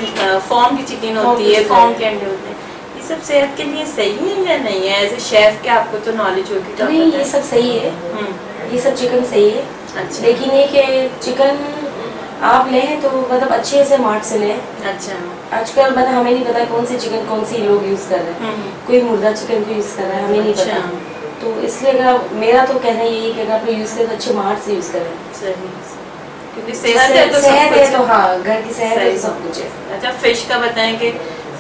फॉर्म की चिकन होती है, फॉर्म के अंडे होते हैं। ये सब सेहत के लिए सही है या नहीं है? एज ए शेफ के आपको तो नॉलेज होगी। नहीं, ये सब सही है, ये सब चिकन सही है। अच्छा। लेकिन ये कि चिकन आप लें तो मतलब अच्छे से मार्ट से लें। अच्छा। आजकल मतलब हमें नहीं पता कौन सी चिकन कौन सी लोग यूज कर रहे हैं, कोई मुर्दा चिकन को यूज कर रहा है, हमें नहीं पता, तो इसलिए अगर मेरा तो कहना यही कि अगर आप यूज करें तो अच्छे मार्ट से यूज करें। सही, क्योंकि सेहत है तो हाँ, घर की सेहत है तो सब कुछ है। अच्छा, फिश का बताएं कि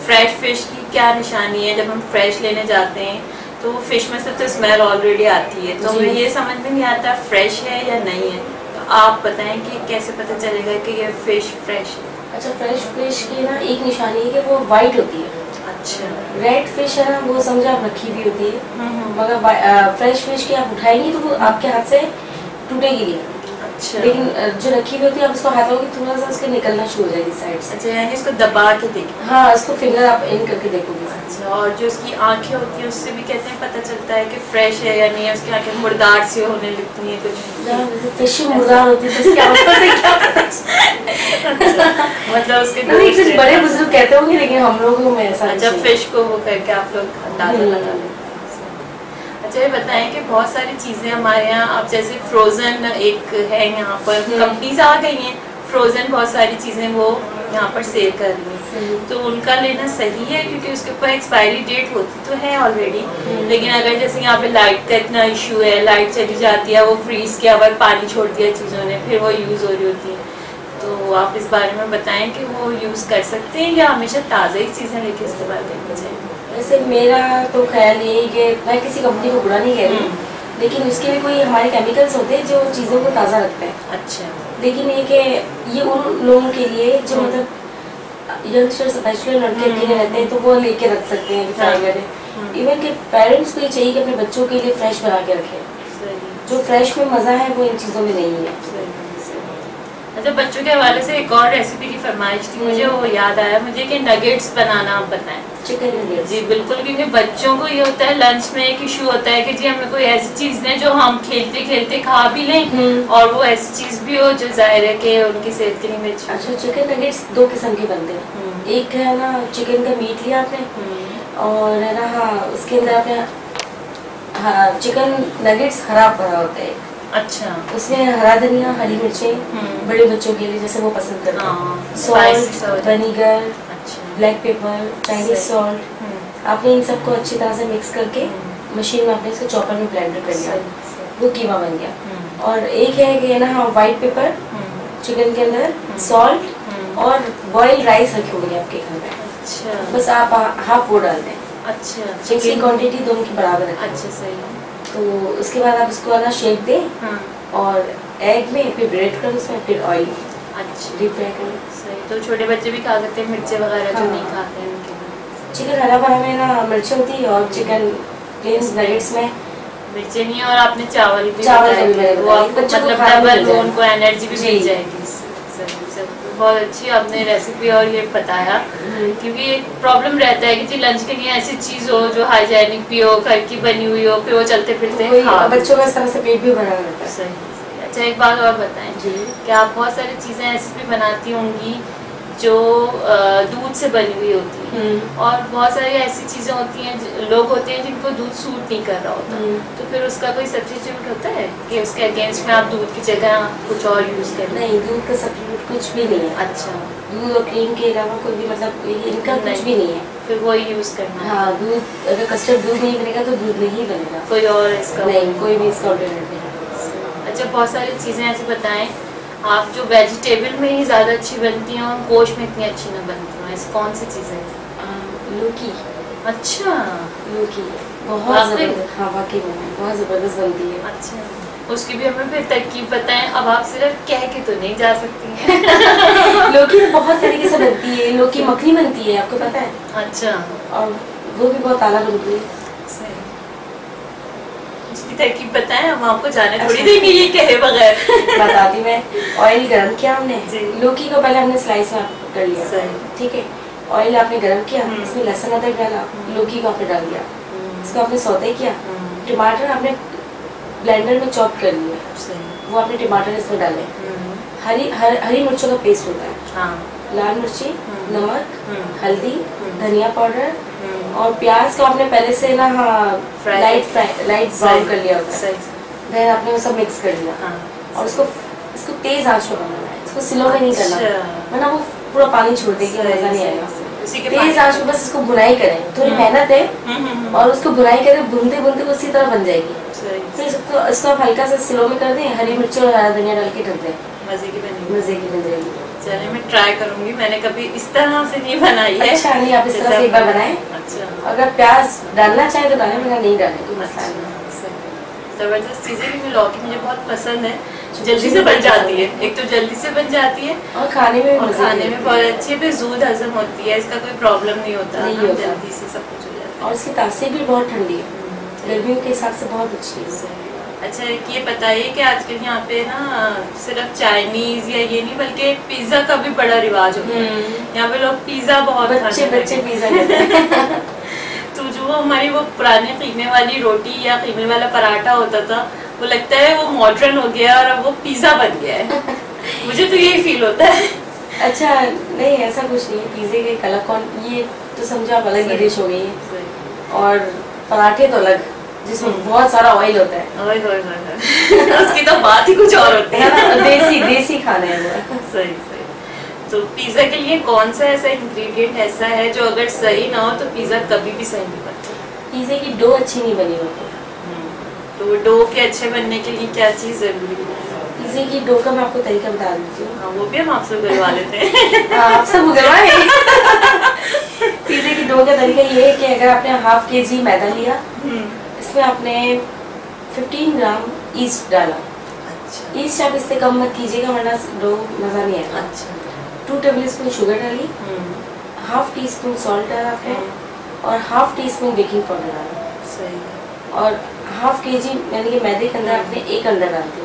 फ्रेश फिश की क्या निशानी है? जब हम फ्रेश लेने जाते हैं तो फिश में से तो स्मेल ऑलरेडी आती है, तो हमें ये समझ में नहीं आता फ्रेश है या नहीं है, तो आप बताएं कि कैसे पता चलेगा कि ये फिश फ्रेश है? अच्छा, फ्रेश फिश की ना एक निशानी है कि वो वाइट होती है। अच्छा। रेड फिश है ना वो समझो आप रखी हुई होती है, मगर फ्रेश फिश की आप उठाएंगी तो वो आपके हाथ से टूटेगी नहीं। अच्छा। लेकिन जो रखी हुई होती है आप उसको हाथ लगाओगे थोड़ा सा उसके निकलना शुरू हो जाएगी साइड से। अच्छा, यानी इसको दबा के देखिए। हाँ, इसको फिंगर आप इन करके देखोगे। अच्छा, और जो उसकी आंखें होती है उससे भी कहते हैं पता चलता है कि फ्रेश है या नहीं है? उसकी आंखें मुर्दार सी होने लगती हैं कुछ, फिश मुर्दार होती है तो उसकी आंखों से क्या पता? मतलब उसके कुछ बड़े बुजुर्ग कहते होंगे लेकिन हम लोगों में ऐसा। अच्छा, फिश को वो करके आप लोग अंदाजा लगा लेते। अच्छा, ये बताएं कि बहुत सारी चीज़ें हमारे यहाँ अब जैसे फ्रोज़न एक है यहाँ पर, कंपनीज आ गई हैं फ्रोज़न, बहुत सारी चीज़ें वो यहाँ पर सेल कर रही हैं, तो उनका लेना सही है? क्योंकि उसके ऊपर एक्सपायरी डेट होती तो है ऑलरेडी, लेकिन अगर जैसे यहाँ पे लाइट का इतना इशू है, लाइट चली जाती है, वो फ्रीज किया हुआ पानी छोड़ दिया चीज़ों ने, फिर वो यूज़ हो रही होती है, तो आप इस बारे में बताएं कि वो यूज़ कर सकते हैं या हमेशा ताज़ा ही चीज़ें लेके इस्तेमाल करनी चाहिए? वैसे मेरा तो ख्याल यही कि मैं किसी कंपनी को बुरा नहीं कह रही, लेकिन उसके भी कोई हमारे केमिकल्स होते हैं जो चीज़ों को ताज़ा रखते हैं। अच्छा। लेकिन ये कि ये उन लोगों के लिए जो मतलब यंगस्टर्स बैचलर लड़के के लिए रहते हैं तो वो लेके रख सकते हैं रिफाइनड। इवन के पेरेंट्स को ये चाहिए कि अपने बच्चों के लिए फ्रेश बना के रखें, जो फ्रेश में मज़ा है वो इन चीज़ों में नहीं है। अच्छा, बच्चों के हवाले से एक और रेसिपी की फरमाइश थी मुझे, वो याद आया मुझे कि नगेट्स बनाना आप बताएं। Chicken nuggets. जी बिल्कुल, क्योंकि बच्चों को ये होता है लंच में एक इशू होता है कि जी हमें कोई ऐसी चीज दें जो हम खेलते खेलते खा भी लें और वो ऐसी चीज भी हो जो जाहिर है कि उनकी सेहत के लिए भी अच्छी। अच्छा, चिकन नगेट्स 2 किस्म के बनते हैं। एक है ना चिकन का मीट लिया आपने और है ना, हाँ उसके अंदर आपने चिकन नगेट्स खराब भरा होता है। अच्छा, उसमें हरा धनिया, हरी मिर्चें बड़े बच्चों के लिए जैसे वो पसंद करते हैं, salt, vinegar, black pepper, Chinese salt, आपने इन सबको अच्छी तरह से मिक्स करके मशीन में आपने इसको चॉपर में ब्लेंडर कर लिया, वो कीमा बन गया। और एक है कि ना हाँ वाइट पेपर चिकन के अंदर, सॉल्ट और बॉइल्ड राइस रखी होगी आपके घर में। अच्छा, बस आप हाफ वो डाल दें। अच्छा, चिकन की क्वांटिटी दोनों की बराबर है। अच्छा सही है। तो उसके बाद आप उसको ना शेक दें और एग में फिर ब्रेड कर उसमें फिर ऑयल डीप फ्राई करें। सही, तो छोटे बच्चे भी खा सकते हैं मिर्चे वगैरह जो नहीं खाते हैं उनके लिए। चिकन हरा भरा में ना मिर्चें होती है और चिकन प्लेन नगेट्स में मिर्चे नहीं है। और आपने चावल भी वो आपको मतलब डबल वो उनको एनर्जी भी मिल जाएगी। बहुत अच्छी आपने रेसिपी और ये बताया, क्योंकि एक प्रॉब्लम रहता है कि जी लंच के लिए ऐसी चीज हो जो हाइजेनिक भी हो, घर की बनी हुई हो, फिर वो चलते फिरते बच्चों का इस तरह से पेट भी भरा रहता है। सही। अच्छा, एक बात और बताएं कि आप बहुत सारी चीजें ऐसी भी बनाती होंगी जो दूध से बनी हुई होती है और बहुत सारी ऐसी चीजें होती हैं, लोग होते हैं जिनको दूध सूट नहीं कर रहा होता, तो फिर उसका कोई सब्स्टिट्यूट होता है कि उसके अगेंस्ट में आप दूध की जगह कुछ और यूज करें? नहीं, दूध का सब्स्टिट्यूट कुछ भी नहीं है। अच्छा, दूध और क्रीम के अलावा कोई भी मतलब इनका कुछ भी नहीं है, फिर वही यूज करना है। हाँ, दूध अगर कस्टर्ड दूध नहीं बनेगा तो दूध नहीं बनेगा, कोई और इसका नहीं, कोई भी इसका ऑल्टरनेटिव नहीं। अच्छा, बहुत सारी चीजें ऐसी बताएं आप जो वेजिटेबल में ही ज़्यादा अच्छी बनती हैं और गोश्त में इतनी अच्छी ना बनती हैं, ऐसी कौन सी चीज़ है? लौकी। अच्छा, लौकी बहुत ज़बरदस्त, हाँ वाकई में बहुत ज़बरदस्त बनती है। अच्छा, उसकी भी हमें फिर तरकीब बताएं। अब आप सिर्फ कह के तो नहीं जा सकती हैं। लौकी तो बहुत तरीके से बनती है, लौकी मखनी बनती है, आपको पता है? अच्छा, और वो भी बहुत आला बनती है। उसकी तरकीब बताएं, हम आपको जाने थोड़ी देंगे ये कहे बगैर। बताती मैं। ऑयल गरम किया हमने, लौकी को पहले हमने स्लाइस में कर लिया, ठीक है। ऑयल आपने गरम किया, इसमें लहसुन अदरक डाला, लौकी को आपने डाल दिया, इसको आपने सौते किया। टमाटर आपने ब्लेंडर में चॉप कर लिया, वो आपने टमाटर इसमें डाले। हरी मिर्चों का पेस्ट होता है, लाल मिर्ची, नमक, हल्दी, धनिया पाउडर और प्याज को आपने पहले से ना लाइट ब्राउन कर लिया होता है, फिर आपने वो सब मिक्स कर लिया और इसको तेज आंच पे बनाना है, इसको स्लो में नहीं करना, वरना वो पूरा पानी छोड़ देगी और मजा नहीं आएगा। तेज आंच पे बस इसको भुनाई करें, थोड़ी मेहनत है और उसको भुनाई करें, भूनते भूनते वो उसी तरह बन जाएगी। फिर इसको आप हल्का सा स्लो में कर दें, हरी मिर्ची और हरा धनिया डाल के ढक दें, मजे की बन जाएगी। चलिए मैं ट्राई करूंगी, मैंने कभी इस तरह से नहीं बनाई है। अच्छा, नहीं आप इस तरह से एक बार बनाएं। अच्छा, अगर प्याज डालना चाहे तो डालें, वरना नहीं डालें, कोई मसला नहीं। जबरदस्त चीज़ें क्योंकि लौकी मुझे बहुत पसंद है, जल्दी से बन जाती है, एक तो जल्दी से बन जाती है और खाने में बहुत अच्छी है, फिर जूद हजम होती है, इसका कोई प्रॉब्लम नहीं होता, जल्दी से सब कुछ हो जाता है और इसकी तासीर भी बहुत ठंडी है, गर्मियों के हिसाब से बहुत अच्छी है। अच्छा, ये बताइए कि आजकल यहाँ पे ना सिर्फ चाइनीज या ये नहीं बल्कि पिज्जा का भी बड़ा रिवाज होता है, यहाँ पे लोग पिज्जा बहुत बच्चे पिज्जा खाते हैं। तो जो हमारी वो पुरानी कीमे वाली रोटी या कीमे वाला पराठा होता था, वो लगता है वो मॉडर्न हो गया और अब वो पिज्जा बन गया है। मुझे तो यही फील होता है। अच्छा, नहीं ऐसा कुछ नहीं है, पिज्जे के अलग कौन, ये तो समझो आप अलग ही डिश हो गई है और पराठे तो अलग जिसमें बहुत सारा ऑयल होता है। उसकी तो बात ही कुछ और होती है। देसी खाना है वो। सही। तो पिज्जा के लिए कौन सा ऐसा इंग्रेडिएंट ऐसा है जो अगर सही ना हो तो पिज्जा कभी भी सही नहीं बनता? पिज्जे की डो अच्छी नहीं बनी होती। तो डो के अच्छे बनने के लिए क्या चीज जरूरी है? पिज्जे की डो का मैं आपको तरीका बता देती हूँ। वो भी हम आपसे उगलवा लेते हैं। आपसे उगलवाए। पिज्जे की डो का तरीका ये है कि अगर आपने ½ kg मैदा लिया, इसमें आपने 15 ग्राम ईस्ट डाला। ईस्ट आप इससे कम मत कीजिएगा वरना डो मजा नहीं आएगा। 2 टेबलस्पून शुगर डाली, ½ टीस्पून सॉल्ट डाला आपने और ½ टीस्पून बेकिंग पाउडर डाला और ½ kg यानी कि मैदे के अंदर आपने 1 अंडा डाल दिया।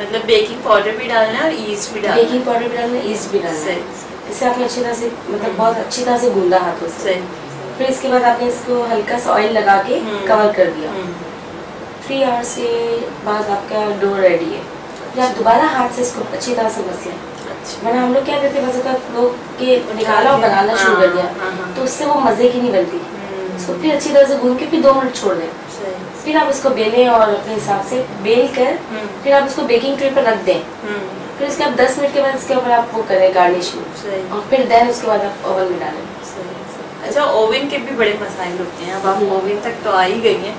मतलब बेकिंग पाउडर भी डालना है और ईस्ट भी डालना है। बेकिंग पाउडर भी डालना है, ईस्ट भी डालना है। इससे आपने अच्छी तरह से मतलब बहुत अच्छी तरह से गूंदा हाथों से। फिर इसके बाद आपने इसको हल्का सा ऑयल लगा के कवर कर दिया। 3 आवर्स के बाद आपका डो रेडी है। फिर आप दोबारा हाथ से इसको अच्छी तरह से मस लें। वरना हम लोग क्या करते हैं, बस लोग के निकाला और बनाना शुरू कर दिया तो उससे वो मजे की नहीं बनती। इसको फिर अच्छी तरह से भून के फिर 2 मिनट छोड़ दें। फिर आप इसको बेलें और अपने हिसाब से बेल कर फिर आप इसको बेकिंग ट्रे पर रख दें। फिर उसके आप 10 मिनट के बाद इसके ऊपर आप वो करें गार्निशिंग और फिर देन उसके बाद आप ओवन में डालें। अच्छा, ओवन के भी बड़े मसाइल होते हैं। अब आप ओवन तक तो आ ही गई हैं।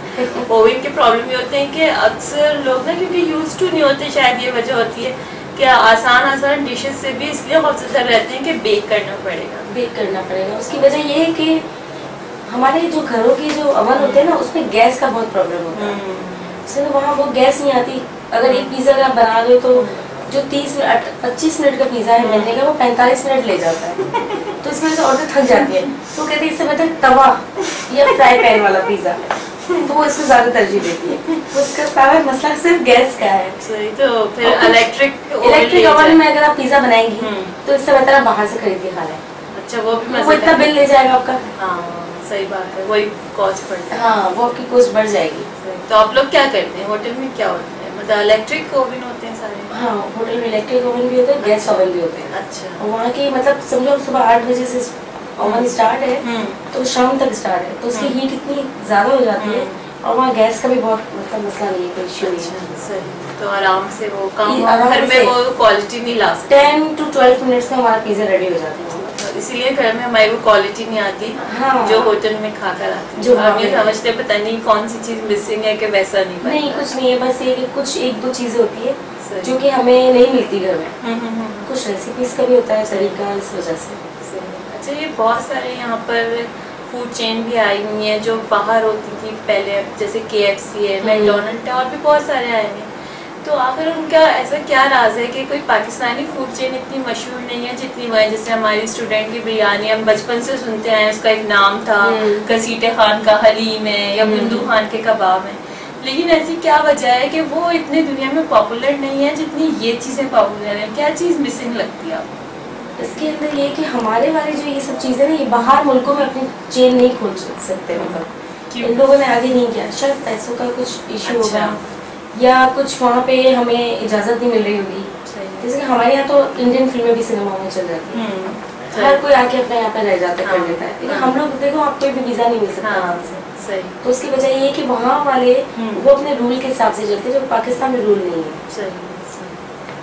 ओवन के प्रॉब्लम ये होते हैं कि अक्सर लोग ना क्योंकि यूज टू नहीं होते, शायद ये वजह होती है कि आसान डिशेस से भी इसलिए खौफजदा रहते हैं कि बेक करना पड़ेगा। उसकी वजह ये है कि हमारे जो घरों के जो ओवन होते हैं ना उसमें गैस का बहुत प्रॉब्लम होता है। उससे तो वहाँ वो गैस नहीं आती। अगर एक पिज़्ज़ा अगर आप बना दो तो जो 25 मिनट का पिज़्ज़ा है बनने का वो 45 मिनट ले जाता है। तो इसमें से औरतें थक जाती है तो कहते हैं इससे बेहतर तवा या फ्राई पैन वाला पिज़्ज़ा, तो वो इसको ज़्यादा तरजीह देती है। उसका सारा मसला सिर्फ गैस का है। सही, तो फिर इलेक्ट्रिक ओवन में अगर आप पिज़्ज़ा बनाएंगी तो इससे बेहतर आप बाहर से खरीद के खा लें। अच्छा, वो इतना बिल ले जाएगा आपका। सही बात है, वही कॉस्ट बढ़ जाएगी। हाँ, वो आपकी कॉस्ट बढ़ जाएगी। तो आप लोग क्या करते हैं होटल में? क्या होता है, मतलब इलेक्ट्रिक ओवन होते हैं सारे? हाँ, होटल में इलेक्ट्रिक ओवन भी होते हैं, गैस ओवन भी होते हैं। अच्छा, और वहाँ की मतलब समझो सुबह 8 बजे से ओवन स्टार्ट है तो शाम तक स्टार्ट है, तो उसकी हीट इतनी ज़्यादा हो जाती है और वहाँ गैस का भी बहुत मतलब मसला नहीं है, कोई इश्यू नहीं है। तो आराम से वो काम घर में वो क्वालिटी नहीं ला सकते। 10 to 12 मिनट्स में हमारा पिज़्ज़ा रेडी हो जाता है। इसीलिए घर में हमारी वो क्वालिटी नहीं आती जो होटल में खाकर आती है। हम ये समझते पता नहीं कौन सी चीज मिसिंग है कि वैसा नहीं बनता। नहीं, कुछ नहीं है, बस ये कि कुछ 1-2 चीजें होती है जो कि हमें नहीं मिलती घर में। कुछ रेसिपीज का भी होता है तरीका, इस वजह से। अच्छा, ये बहुत सारे यहाँ पर फूड चेन भी आई हुई है जो बाहर होती थी पहले, जैसे KFC है, मैकडोनल्ड है और भी बहुत सारे आए हैं। तो आखिर उनका ऐसा क्या राज है कि कोई पाकिस्तानी फूड चेन इतनी मशहूर नहीं है जितनी वो है? जैसे हमारी स्टूडेंट की बिरयानी हम बचपन से सुनते हैं, उसका एक नाम था, घसीटे खान का हलीम है या बिंदु खान के कबाब है, लेकिन ऐसी क्या वजह है कि वो इतने दुनिया में पॉपुलर नहीं है जितनी ये चीज़ें पॉपुलर हैं? क्या चीज़ मिसिंग लगती है आपको? इसके अंदर ये कि हमारे वाले जो ये सब चीज़ें ना ये बाहर मुल्कों में अपनी चेन नहीं खोल सकते, मतलब इन लोगों ने आगे नहीं किया। शायद पैसों का कुछ इशू होगा या कुछ वहाँ पे हमें इजाज़त नहीं मिल रही होगी। जैसे कि हमारे यहाँ तो इंडियन फिल्में भी सिनेमा में चल जाती हैं, हर कोई आके अपने यहाँ पे रह जाता है, कर लेता है। लेकिन हम लोग देखो आपको भी वीज़ा नहीं मिल सकता। तो उसकी वजह ये है कि वहाँ वाले वो अपने रूल के हिसाब से चलते हैं, जो पाकिस्तान में रूल नहीं है।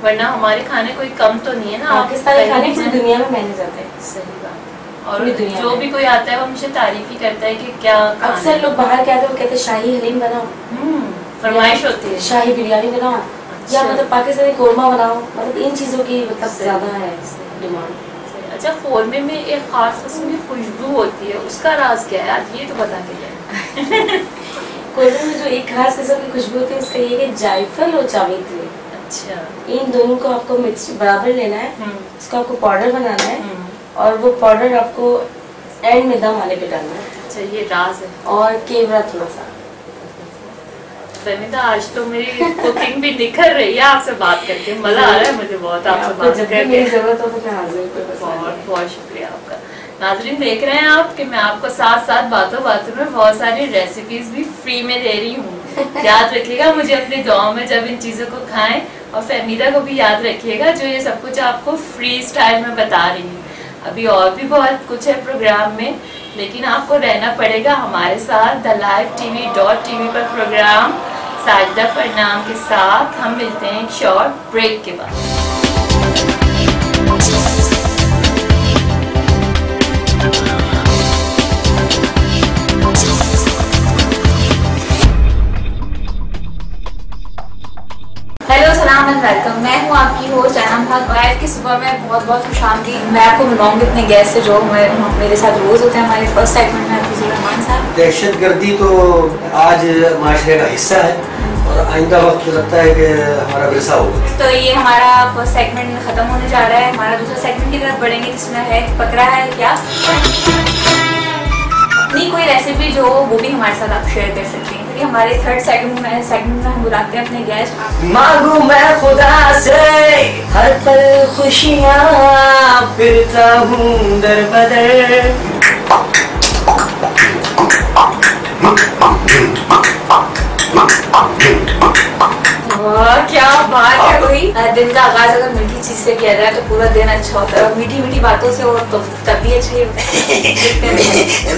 वरना हमारे खाने कोई कम तो नहीं है ना, पाकिस्तानी खाने पूरी दुनिया में मैंने जाते हैं। सही बात। और जो भी कोई आता है वो मुझे तारीफ ही करता है कि क्या। अक्सर लोग बाहर के आते हैं वो कहते हैं शाही हलीम बनाओ, फरमाइश होती है, शाही बिरयानी बनाओ या मतलब पाकिस्तानी कोरमा बनाओ, मतलब इन चीज़ों की मतलब ज़्यादा है डिमांड। अच्छा, कोरमे में एक खास किस्म की खुशबू होती है, उसका राज क्या है आज ये तो बता के जाए। कोरमे में जो एक खास किस्म की खुशबू होती है उसका ये कि जायफल और जावित्री, अच्छा, इन दोनों को आपको मिक्स बराबर लेना है, उसका आपको पाउडर बनाना है और वो पाउडर आपको एंड में दम आने पे डालना है। अच्छा, ये राज है। और केवड़ा थोड़ा सा। फहमीदा, आज तो मेरी कुकिंग भी निखर रही है आपसे बात करके, मजा आ रहा है मुझे बहुत आपसे बात करके। मेरी जरूरत हो तो मैं हाजिर हूं। बहुत बहुत शुक्रिया आपका। नाज़रीन, देख रहे हैं आप कि मैं आपको साथ साथ बातों बातों में बहुत सारी रेसिपीज भी फ्री में दे रही हूँ। याद रखिएगा मुझे अपनी दुआओं में जब इन चीज़ों को खाएं, और फहमीदा को भी याद रखिएगा जो ये सब कुछ आपको फ्री स्टाइल में बता रही हूँ। अभी और भी बहुत कुछ है प्रोग्राम में, लेकिन आपको रहना पड़ेगा हमारे साथ। thelifetv.tv पर प्रोग्राम साजिदा फरनाम के साथ हम मिलते हैं एक शॉर्ट ब्रेक के बाद। हेलो, सलाम एंड वेलकम। मैं हूँ आपकी होस्ट अनम हक। आज की सुबह में बहुत बहुत खुशामदीद। मैं आपको मिलाऊंगी अपने गेस्ट से जो मेरे साथ रोज होते हैं। हमारे फर्स्ट सेगमेंट में हफीजुर रहमान साहब। दहशतगर्दी तो आज माशरे का हिस्सा है और आइंदा वक्त लगता है कि हमारा विरसा होगा। तो ये हमारा फर्स्ट सेगमेंट खत्म होने जा रहा है। हमारा दूसरा सेगमेंट की तरफ बढ़ेंगे जिसमें है पकड़ा है क्या। अपनी कोई रेसिपी जो वो भी हमारे साथ आप शेयर कर सकते हैं। हमारे थर्ड सेगमेंट में हम बुलाते हैं अपने गेस्ट। मांगू मैं खुदा से हर पल खुशियाँ, फिरता हूँ दर बदर। बात है कोई दिन का आगाज अगर मीठी चीज से किया जाए तो पूरा दिन अच्छा होता है, और मीठी मीठी बातों से और तब भी अच्छा ही होता है।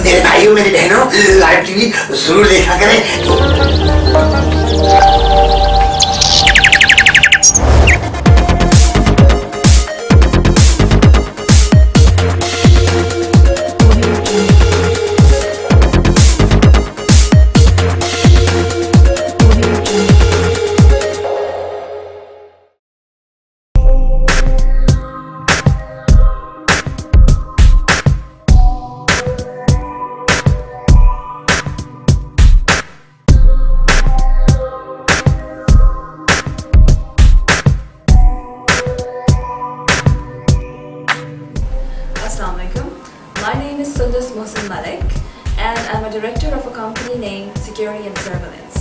मेरे भाइयों मेरी बहनों, लाइव टीवी जरूर देखा करें। Assalamualaikum. My name is Sundus Mohsin Malik and I'm a director of a company named Security and Surveillance.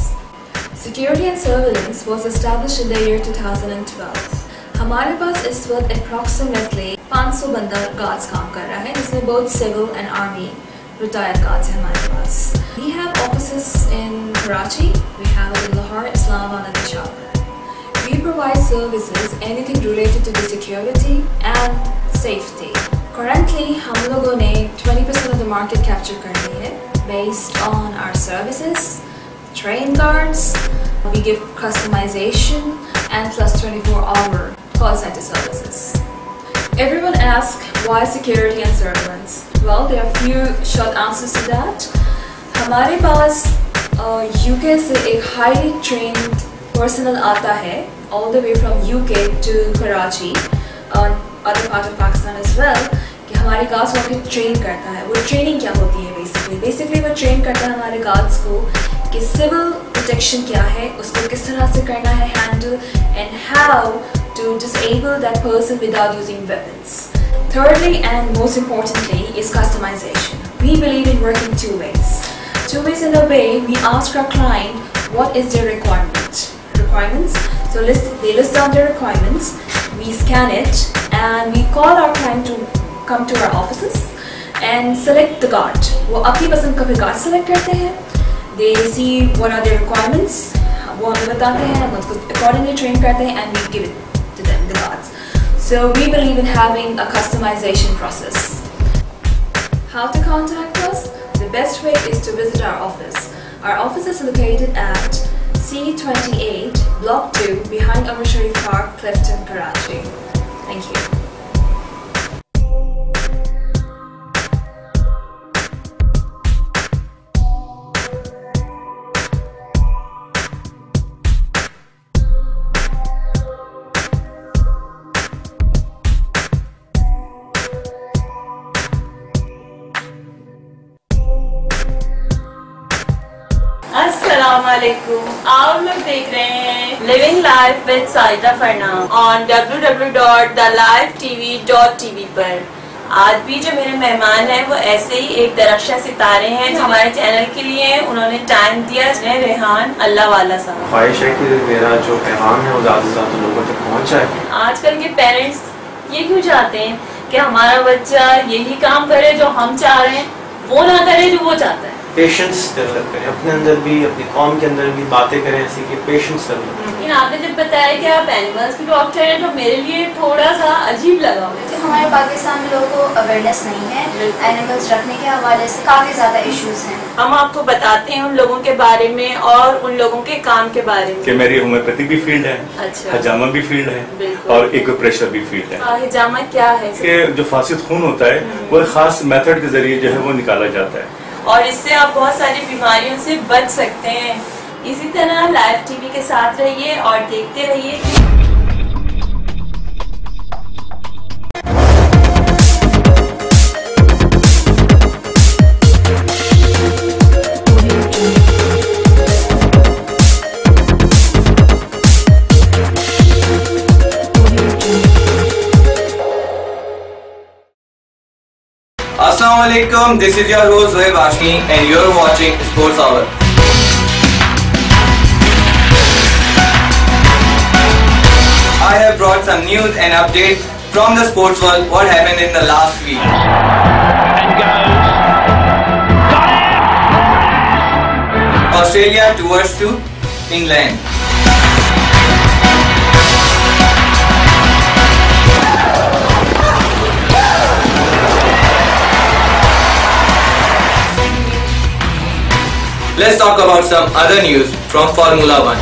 Security and Surveillance was established in the year 2012. हमारे पास इस वक्त approximately 500 बंदा guards काम कर रहा है, जिसमें both civil and army retired guards हैं हमारे पास. We have offices in Karachi, we have it in Lahore, Islamabad and Peshawar. We provide services anything related to the security and safety. Currently, हम लोगों ने 20% of the market capture कर ली है based on our services, train guards, we give customization and plus 24-hour call center services. Everyone asks why security and surveillance? Well, there are few short answers to that. हमारे पास UK से एक highly trained personnel आता है all the way from UK to Karachi और other part of Pakistan as well, कि हमारे guards को train करता है। वो ट्रेनिंग क्या होती है बेसिकली वो ट्रेन करता है हमारे गार्ड्स को कि सिविल प्रोटेक्शन क्या है, उसको किस तरह से करना है handle, and how to disable that person without using weapons. Thirdly and most importantly is customization. We believe in working two ways. Two ways in a way, we ask our client what is their requirements. So they list down their requirements, we scan it and we call our client to come to our offices and select the guard. वो अपनी पसंद का भी guard select करते हैं. They see what are their requirements, वो हमें बताते हैं, हम उसको accordingly train करते हैं and we give it to them, the guards. So we believe in having a customization process. How to contact us? The best way is to visit our office. Our office is located at C28, Block 2, behind Umar Sharif Park, Clifton, Karachi. Thank you. अस्सलामुअलैकुम, आप लोग देख रहे हैं living life with Sajida Farnam on www.thelifetv.tv पर। आज भी जो मेरे मेहमान हैं वो ऐसे ही एक दरख्शा सितारे हैं जो हमारे चैनल के लिए उन्होंने टाइम दिया। रेहान अल्लाह वाला साहब, ख्वाहिश है कि मेरा जो पैगाम है वो ज़्यादा से ज़्यादा लोगों तक पहुँच जाए। आजकल के पेरेंट्स ये क्यों चाहते हैं कि हमारा बच्चा यही काम करे जो हम चाह रहे हैं, वो ना करे जो वो चाहता है। पेशेंस डेवलप करें अपने अंदर भी, अपनी कौम के अंदर भी बातें करें ऐसी कि पेशेंस डेवलप। लेकिन आपने जब बताया कि आप एनिमल्स के डॉक्टर हैं तो मेरे लिए थोड़ा सा अजीब लगा। हमारे पाकिस्तान में लोगों को अवेयरनेस नहीं है एनिमल्स रखने के हवाले से, काफ़ी ज़्यादा इश्यूज हैं। हम आपको बताते हैं उन लोगों के बारे में और उन लोगों के काम के बारे में। कि मेरी होम्योपैथी भी फील्ड है, अच्छा, हिजामा भी फील्ड है और एक्यूप्रेशर भी फील्ड है। हिजामा क्या है? कि जो फासिद खून होता है वो एक खास मेथड के जरिए जो है वो निकाला जाता है और इससे आप बहुत सारी बीमारियों से बच सकते हैं। इसी तरह लाइव टीवी के साथ रहिए और देखते रहिए। Assalamualaikum, this is your host Zohaib Hashmi and you're watching Sports Hour. I have brought some news and updates from the sports world, what happened in the last week. Australia tours to England. let's talk about some other news from Formula One.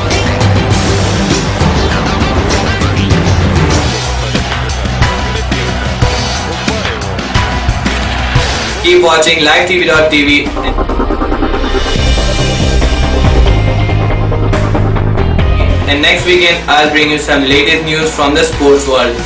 Keep watching LiveTV.tv. And next weekend, I'll bring you some latest news from the sports world.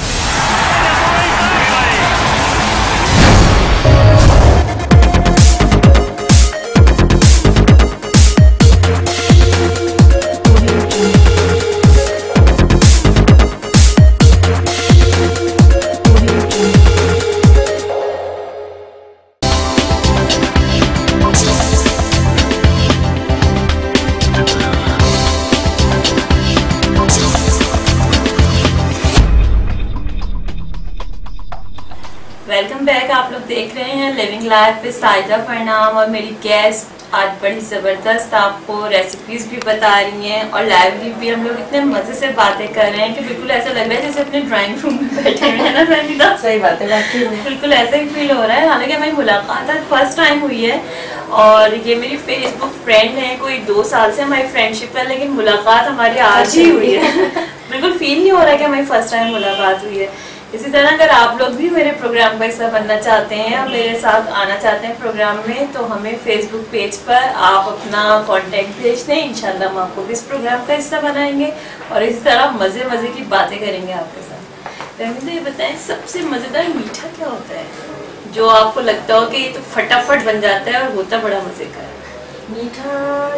Welcome back. आप लोग देख रहे हैं living life पे साइदा प्रणाम और मेरी guest आज बड़ी ज़बरदस्त आपको रेसिपीज भी बता रही हैं और लाइव भी हम लोग इतने मज़े से बातें कर रहे हैं कि बिल्कुल ऐसा लग रहा है जैसे अपने ड्राइंग रूम में बैठे हैं ना रंजीता। सही बात है, बाकी बिल्कुल ऐसा ही फील हो रहा है। हालांकि हमारी मुलाकात आज फर्स्ट टाइम हुई है और ये मेरी फेसबुक फ्रेंड है, कोई 2 साल से हमारी फ्रेंडशिप है, लेकिन मुलाकात हमारी आज ही हुई है। बिल्कुल फील नहीं हो रहा है कि हमारी फर्स्ट टाइम मुलाकात हुई है। इसी तरह अगर आप लोग भी मेरे प्रोग्राम का हिस्सा बनना चाहते हैं और मेरे साथ आना चाहते हैं प्रोग्राम में, तो हमें फेसबुक पेज पर आप अपना कांटेक्ट भेज दें। इंशाल्लाह हम आपको इस प्रोग्राम का हिस्सा बनाएंगे और इसी तरह मज़े मज़े की बातें करेंगे आपके साथ। तो ये बताएं, सबसे मज़ेदार मीठा क्या होता है जो आपको लगता हो कि ये तो फटाफट बन जाता है और होता बड़ा मज़े का है? मीठा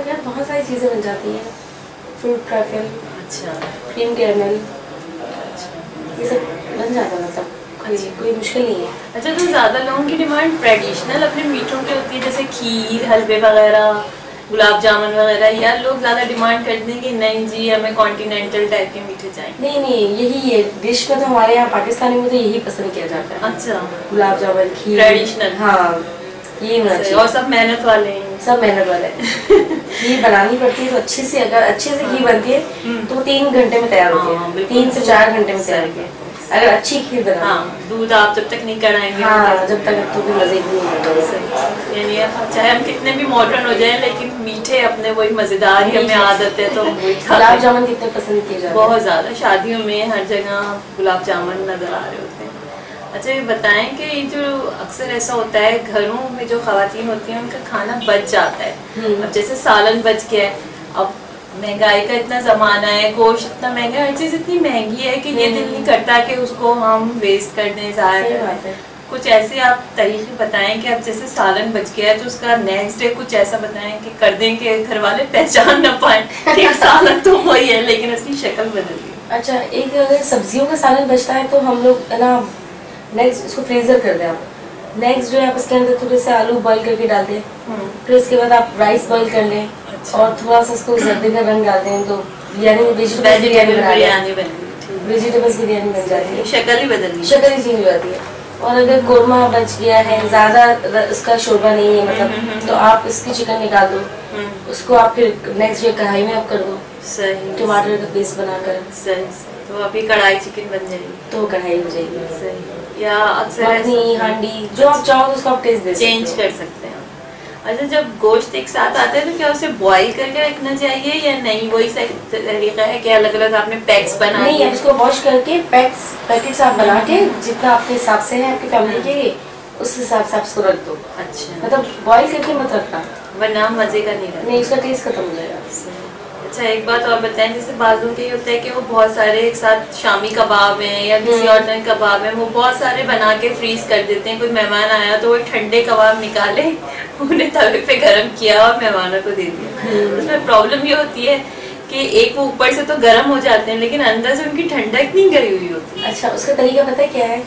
यार बहुत सारी चीज़ें बन जाती हैं। फ्रूट ट्रफल, अच्छा, क्रीम कैरमल, ये सब बन जाता है, मतलब कोई मुश्किल नहीं है। अच्छा, तो ज़्यादा लोगों की डिमांड ट्रेडिशनल अपने मीठों की होती है, जैसे खीर, हलवे वगैरह, गुलाब जामुन वगैरह, या लोग ज़्यादा डिमांड करते हैं कि नहीं जी हमें कॉन्टिनेंटल टाइप के मीठे चाहिए? नहीं, यही है डिश में, तो हमारे यहाँ पाकिस्तानी में तो यही पसंद किया जाता है। अच्छा, गुलाब जामुन, खीर, ट्रेडिशनल। हाँ, ये होना चाहिए। और सब मेहनत वाले हैं, सब मेहनत वाले हैं। खीर बनानी पड़ती है तो अच्छे से, अगर अच्छे से घी बनती है तो 3 घंटे में तैयार होती है, 3 से 4 घंटे में तैयार होती है अगर अच्छी खीर बना। दूध आप जब तक नहीं कराएंगे, हाँ, जब तक तो भी मजे नहीं होता। यानी चाहे हम कितने भी मॉडर्न हो जाएं, लेकिन मीठे अपने वही मजेदार ही हमें आदत है, तो गुलाब जामुन कितने पसंद किए जाते हैं? बहुत ज्यादा, शादियों में हर जगह गुलाब जामुन नजर आ रहे होते हैं। अच्छा, ये बताएं कि जो अक्सर ऐसा होता है घरों में जो खवातीन होती हैं उनका खाना बच जाता है। अब जैसे सालन बच गया है, अब महंगाई का इतना ज़माना है, गोश्त इतना महंगा है, हर चीज़ इतनी महंगी है कि ये दिल नहीं करता कि उसको हम वेस्ट कर दें, ज़ाया कर दें। कुछ ऐसे आप तरीके बताएं कि अब जैसे सालन बच गया है तो उसका नेक्स्ट डे कुछ ऐसा बताएं कि कर दें कि घर वाले पहचान ना पाएं कि सालन तो वही है लेकिन उसकी शक्ल बदल गई। अच्छा, एक अगर सब्जियों का सालन बचता है तो हम लोग है ना नेक्स्ट उसको फ्रीजर कर दें आप, नेक्स्ट जो है आप इसके अंदर थोड़े से आलू बॉईल करके डाल दें, फिर उसके बाद आप राइस बॉईल कर लें और थोड़ा सा उसको जर्दे का रंग डाल दें तो बिरयानी, वेजिटेबल्स बिरयानी बन जाती है, शक्ल ही बदल गई, शक्ल ही चेंज हो जाती है। और अगर कोरमा बच गया है, ज्यादा उसका शोरबा नहीं है मतलब, तो आप इसकी चिकन निकाल दो, उसको आप फिर नेक्स्ट डे कढ़ाई में आप कर दो, सही, टमाटर का पेस्ट बनाकर, सही, तो अभी कढ़ाई चिकन बन जाएगी, तो कढ़ाई हो जाएगी। सही, या अक्सर हांडी जो आप चाहो उसका आप टेस्ट दे चेंज कर सकते हैं। अच्छा, जब गोश्त एक साथ आता है तो क्या उसे बॉईल करके रखना चाहिए या नहीं? वही सही तरीका है कि अलग अलग आपने पैक्स बना नहीं, उसको वॉश करके पैकेट्स आप बना के जितना आपके हिसाब से है आपकी फैमिली के उस हिसाब से आप उसको रख दो। अच्छा, मतलब बॉईल करके मत रखना वरना मजे का नहीं रहता, नहीं उसका टेस्ट खत्म हो जाएगा। अच्छा, एक बात और बताएं, जैसे बाजू के ये होता है कि वो बहुत सारे एक साथ शामी कबाब हैं या किसी और तरह कबाब हैं, वो बहुत सारे बना के फ्रीज कर देते हैं। कोई मेहमान आया तो वो ठंडे कबाब निकाले, उन्हें तवे पे गर्म किया और मेहमानों को दे दिया। उसमें प्रॉब्लम ये होती है कि एक वो ऊपर से तो गर्म हो जाते हैं लेकिन अंदर से उनकी ठंडक नहीं गई हुई होती। अच्छा, उसका तरीका पता है क्या है?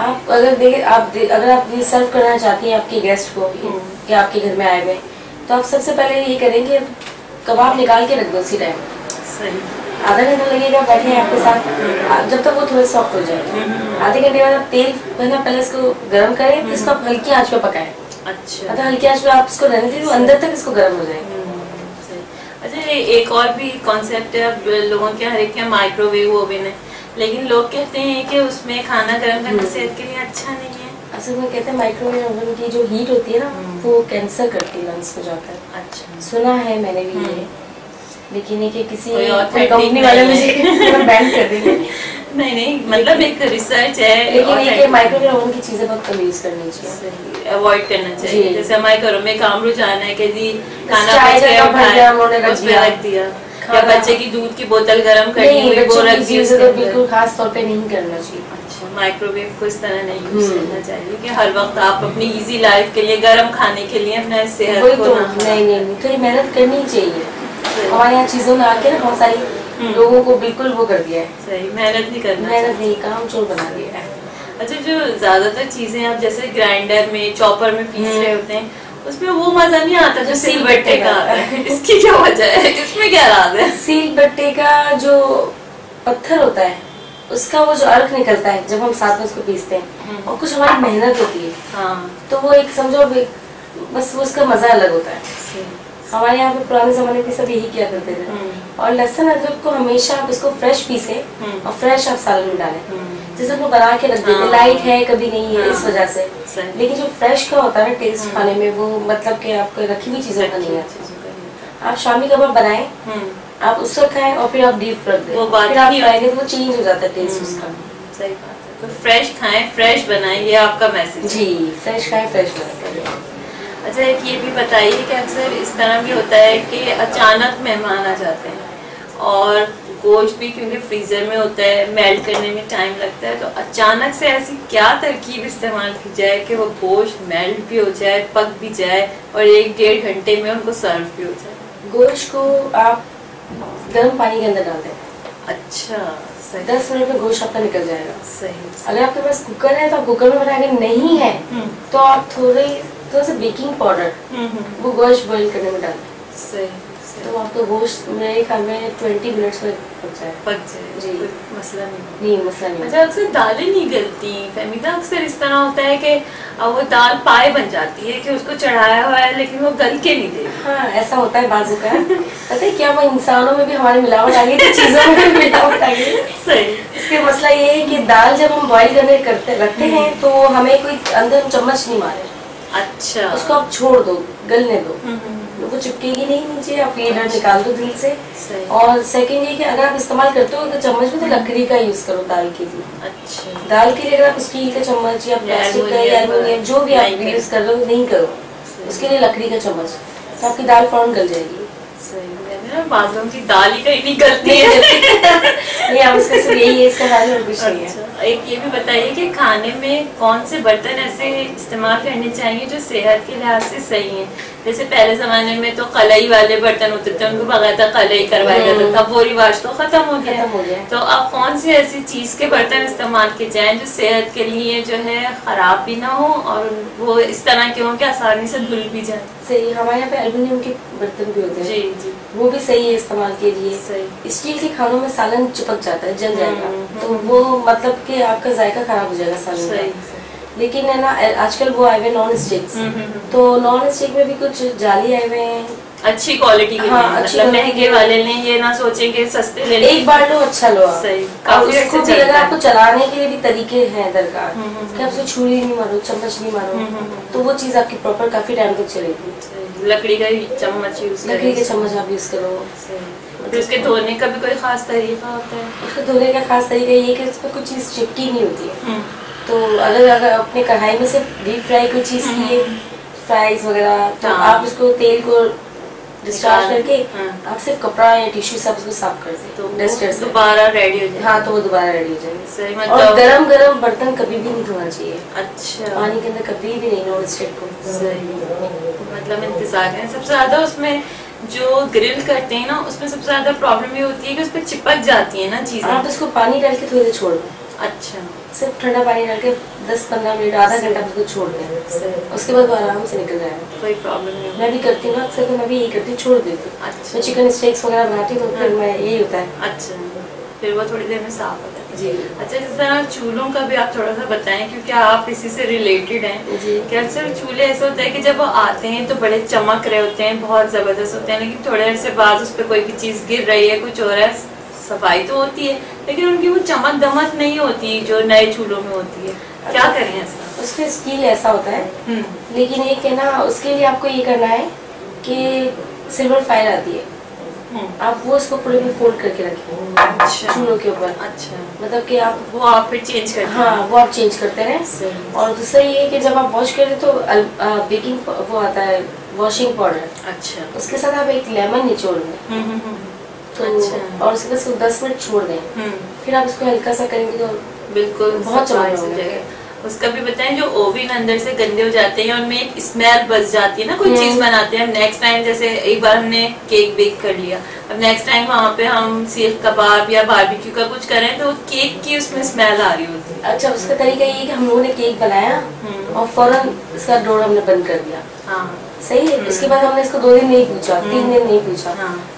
आप अगर आप ये सर्व करना चाहती हैं आपके गेस्ट को कि आपके घर में आए हुए, तो आप सबसे पहले ये करेंगे कबाब निकाल के रख दो उसी टाइम, सही, आधा घंटा लगेगा बैठे हैं आपके साथ जब तक वो थोड़े सॉफ्ट हो जाए। आधे घंटे बाद आप तेल पहले इसको गर्म करें, फिर इसको आप हल्की आंच पे पकाएं। अच्छा, मतलब हल्की आंच पे आप इसको रहने दीजिए, अंदर तक इसको गर्म हो जाए। अच्छा, एक और भी कॉन्सेप्ट है, अब लोगों के हर एक के माइक्रोवेव ओवन है, लेकिन लोग कहते हैं कि उसमें खाना गर्म करना सेहत के लिए अच्छा नहीं है। असल में कहते हैं माइक्रोवेव ओवन की जो हीट होती है ना वो कैंसर करती है लंग्स में जाकर। अच्छा, सुना है मैंने भी ये, लेकिन ये कि किसी कंपनी वाले मुझे बैन कर देंगे। नहीं, मतलब एक रिसर्च है, लेकिन ये कि माइक्रोवेव ओवन की चीजें बहुत कम यूज करनी चाहिए, अवॉइड करना चाहिए। जैसे हमारे घरों में काम रुझान है कि जी खाना उसमें रख दिया, या बच्चे की दूध की बोतल गर्म करनी हुई वो रख दी, तो बिल्कुल खास तौर पे नहीं करना चाहिए। अच्छा, माइक्रोवेव को इस तरह नहीं यूज करना चाहिए कि हर वक्त आप अपनी इजी लाइफ के लिए गर्म खाने के लिए अपना सेहत को नहीं, थोड़ी मेहनत करनी चाहिए। हमारे यहाँ चीजों में आके ना बहुत सारी लोगों को बिल्कुल वो कर दिया है, सही मेहनत नहीं करना, मेहनत नहीं, काम चोर बना दिया है। अच्छा, जो ज्यादातर चीजें आप जैसे ग्राइंडर में चॉपर में पीस रहे होते हैं उसमें वो मजा नहीं आता जो सील बट्टे का आता है, इसकी क्या वजह है, इसमें क्या राज है? सील बट्टे का जो पत्थर होता है उसका वो जो अर्क निकलता है जब हम साथ में उसको पीसते हैं और कुछ हमारी मेहनत होती है, तो वो एक समझो बस वो उसका मजा अलग होता है। हमारे यहाँ पे पुराने जमाने पे सब यही किया करते थे। और लहसुन अदरक को हमेशा आप इसको फ्रेश पीसे और फ्रेश आप सालन में डालें, जैसे वो बना के रख देते, लाइट है कभी नहीं है इस वजह से। लेकिन जो फ्रेश का होता है ना टेस्ट खाने में, वो मतलब कि आपको रखी हुई चीजों का नहीं है। आप शामी कबाब बनाएं, आप उसको खाएं और फिर आप डीप रख दें, फिर आप खाएंगे तो वो चेंज हो जाता है टेस्ट उसका। सही बात है, तो फ्रेश खाएं, फ्रेश बनाएं, ये आपका मैसेज। जी, फ्रेश खाएं, फ्रेश बनाएं। अच्छा, एक ये भी बताइए कि अक्सर इस तरह भी होता है कि अचानक मेहमान आ जाते हैं और गोश्त भी क्योंकि फ्रीजर में होता है, मेल्ट करने में टाइम लगता है, तो अचानक से ऐसी क्या तरकीब इस्तेमाल की जाए कि वो गोश्त मेल्ट भी हो जाए, पक भी जाए और 1-1.5 घंटे में उनको सर्व भी हो जाए? गोश्त को आप गर्म पानी के अंदर डाल दें। अच्छा, 10 मिनट में गोश्त आपका निकल जाएगा। सही। अगर आपके पास कुकर है तो आप कुकर में बनाएंगे, नहीं है तो आप थोड़ा सा बेकिंग पाउडर वो गोश्त बॉईल करने में डालें। सही। तो आपका गोश्त मेरे ख्याल में 20 मिनट्स में पक जाए। जी, मसला नहीं, मसला नहीं। अच्छा, अक्सर दालें नहीं गलती फहमीदा, अक्सर इस तरह होता है कि वो दाल पाए बन जाती है कि उसको चढ़ाया हुआ है लेकिन वो गल के नहीं दे। हाँ, ऐसा होता है बाजू का। पता है क्या, वो इंसानों में भी हमारे मिलावट आ गई थी, चीजों में भी मिलावट आ गई। सही। इसके मसला ये है कि दाल जब हम बॉईल करने रखते हैं तो हमें कोई अंदर चम्मच नहीं मारे। अच्छा, उसको आप छोड़ दो, गलने दो, वो चिपकेगी नहीं नीचे, आप ये डर निकाल दो दिल से। और सेकंड ये कि अगर आप इस्तेमाल करते हो तो चम्मच में तो लकड़ी का यूज करो दाल के लिए। अच्छा, दाल के लिए अगर आप स्टील का चम्मच या प्लास्टिक का या एल्युमिनियम जो भी आप यूज कर रहे हो नहीं करो, उसके लिए लकड़ी का चम्मच, तो आपकी दाल फौरन गल जाएगी। बाजों की दाल ही कहीं नहीं गलती है। ये आप उसका सिर्फ यही है, इसका दाल और कुछ नहीं है। एक ये भी बताइए कि खाने में कौन से बर्तन ऐसे इस्तेमाल करने चाहिए जो सेहत के लिहाज से सही हैं? जैसे पहले जमाने में तो कलई वाले बर्तन होते थे, उनको बगैर कलई करवाया जाता था, वो रिवाज तो खत्म हो गया। तो अब कौन सी ऐसी चीज के बर्तन इस्तेमाल किए जाएं जो सेहत के लिए जो है खराब भी ना हो और वो इस तरह के हों कि आसानी से धुल भी जाए? सही, हमारे यहाँ पे एल्युमिनियम के बर्तन भी होते हैं। जी जी, वो भी सही है इस्तेमाल के लिए। सही। स्टील के खानों में सालन चिपक जाता है, जल जाएगा, तो वो मतलब कि आपका जायका खराब हो जाएगा सालन का। लेकिन है ना आजकल वो आए हुए नॉन स्टिक्स, तो नॉन स्टिक में भी कुछ जाली आए हुए हैं अच्छी क्वालिटी के। हाँ, मतलब महंगे वाले नहीं, ये ना सोचेंगे सस्ते ले, एक बार लो अच्छा लो। सही, काफी उसको भी अगर आपको चलाने के लिए भी तरीके हैं दरकार कि आप उसको छुरी नहीं मारो, चम्मच नहीं मारो, तो वो चीज आपकी प्रॉपर काफी टाइम तक चलेगी। लकड़ी का चम्मच यूज, लकड़ी के चम्मच आप यूज करो। फिर उसके धोने का भी कोई खास तरीका होता है? उसको धोने का खास तरीका ये कि उसमें कुछ चीज चिपकी नहीं होती है। तो अगर अपने कढ़ाई में सिर्फ डीप फ्राई कोई चीज की है, फ्राइज वगैरह, तो आप उसको तेल को डिस्चार्ज करके आप सिर्फ कपड़ा या टिश्यू सब उसको साफ कर दें, तो डस्टर से दोबारा रेडी हो जाए। हाँ, तो वो दोबारा रेडी हो जाएंगे। सही। और गरम गरम बर्तन कभी भी नहीं धोना चाहिए। अच्छा, पानी के अंदर कभी भी नहीं, नॉन स्टिक को। मतलब इंतजार करें। सबसे ज्यादा उसमें जो ग्रिल करते हैं ना, उसमें सबसे ज्यादा प्रॉब्लम ये होती है कि उस पर चिपक जाती है ना चीजें। आप उसको पानी डाल के थोड़ी देर छोड़ दो। अच्छा, सिर्फ ठंडा पानी डाल के 10-15 मिनट, आधा घंटा उसको छोड़ दें, उसके बाद वो आराम से निकल जाएगा, कोई प्रॉब्लम नहीं। मैं भी करती हूँ अक्सर, तो मैं भी यही करती हूँ, छोड़ देती हूँ। अच्छा, मैं चिकन स्टेक्स वगैरह बनाती हूँ तो फिर मैं यही होता है। अच्छा, फिर वो थोड़ी देर में साफ हो जाता है। जी। अच्छा, जिस तरह चूल्हों का भी आप थोड़ा सा बताएं क्योंकि आप इसी से रिलेटेड हैं कि अक्सर चूल्हे ऐसे होता है कि जब वो आते हैं तो बड़े चमक रहे होते हैं, बहुत जबरदस्त होते हैं, लेकिन थोड़े देर से बाद उस पर कोई भी चीज गिर रही है, कुछ हो रहा है, सफाई तो होती है लेकिन उनकी वो चमक दमक नहीं होती जो नए चूल्हों में होती है। क्या करें ऐसा? उसका स्टील ऐसा होता है, लेकिन एक है ना, उसके लिए आपको ये करना है कि सिल्वर फाइल आती है, आप वो उसको पूरे में फोल्ड करके रखें। अच्छा। चूल्हों के ऊपर। अच्छा। मतलब कि आप वो आप फिर चेंज करते हैं? हाँ, वो आप चेंज करते रहें। और दूसरा ये है कि जब आप वॉश करें तो बेकिंग वो आता है वॉशिंग पाउडर। अच्छा। उसके साथ आप एक लेमन निचोड़ दें तो और उसके बाद 10 मिनट छोड़ दें, फिर आप इसको हल्का सा करेंगे तो बिल्कुल बहुत चमक हो जाएगा। उसका भी बताएं, जो ओवन अंदर से गंदे हो जाते हैं उनमें एक स्मेल बच जाती है ना, कोई चीज बनाते हैं, नेक्स्ट टाइम जैसे एक बार हमने केक बेक कर लिया, अब नेक्स्ट टाइम वहाँ पे हम सीख कबाब या बारबेक्यू का कुछ करें तो केक की उसमें स्मेल आ रही होती है। अच्छा, उसका तरीका ये है कि हम लोगों ने केक बनाया और फौरन इसका डोर हमने बंद कर दिया। हाँ। सही है। उसके बाद हमने इसको 2 दिन नहीं पूछा, 3 दिन नहीं पूछा,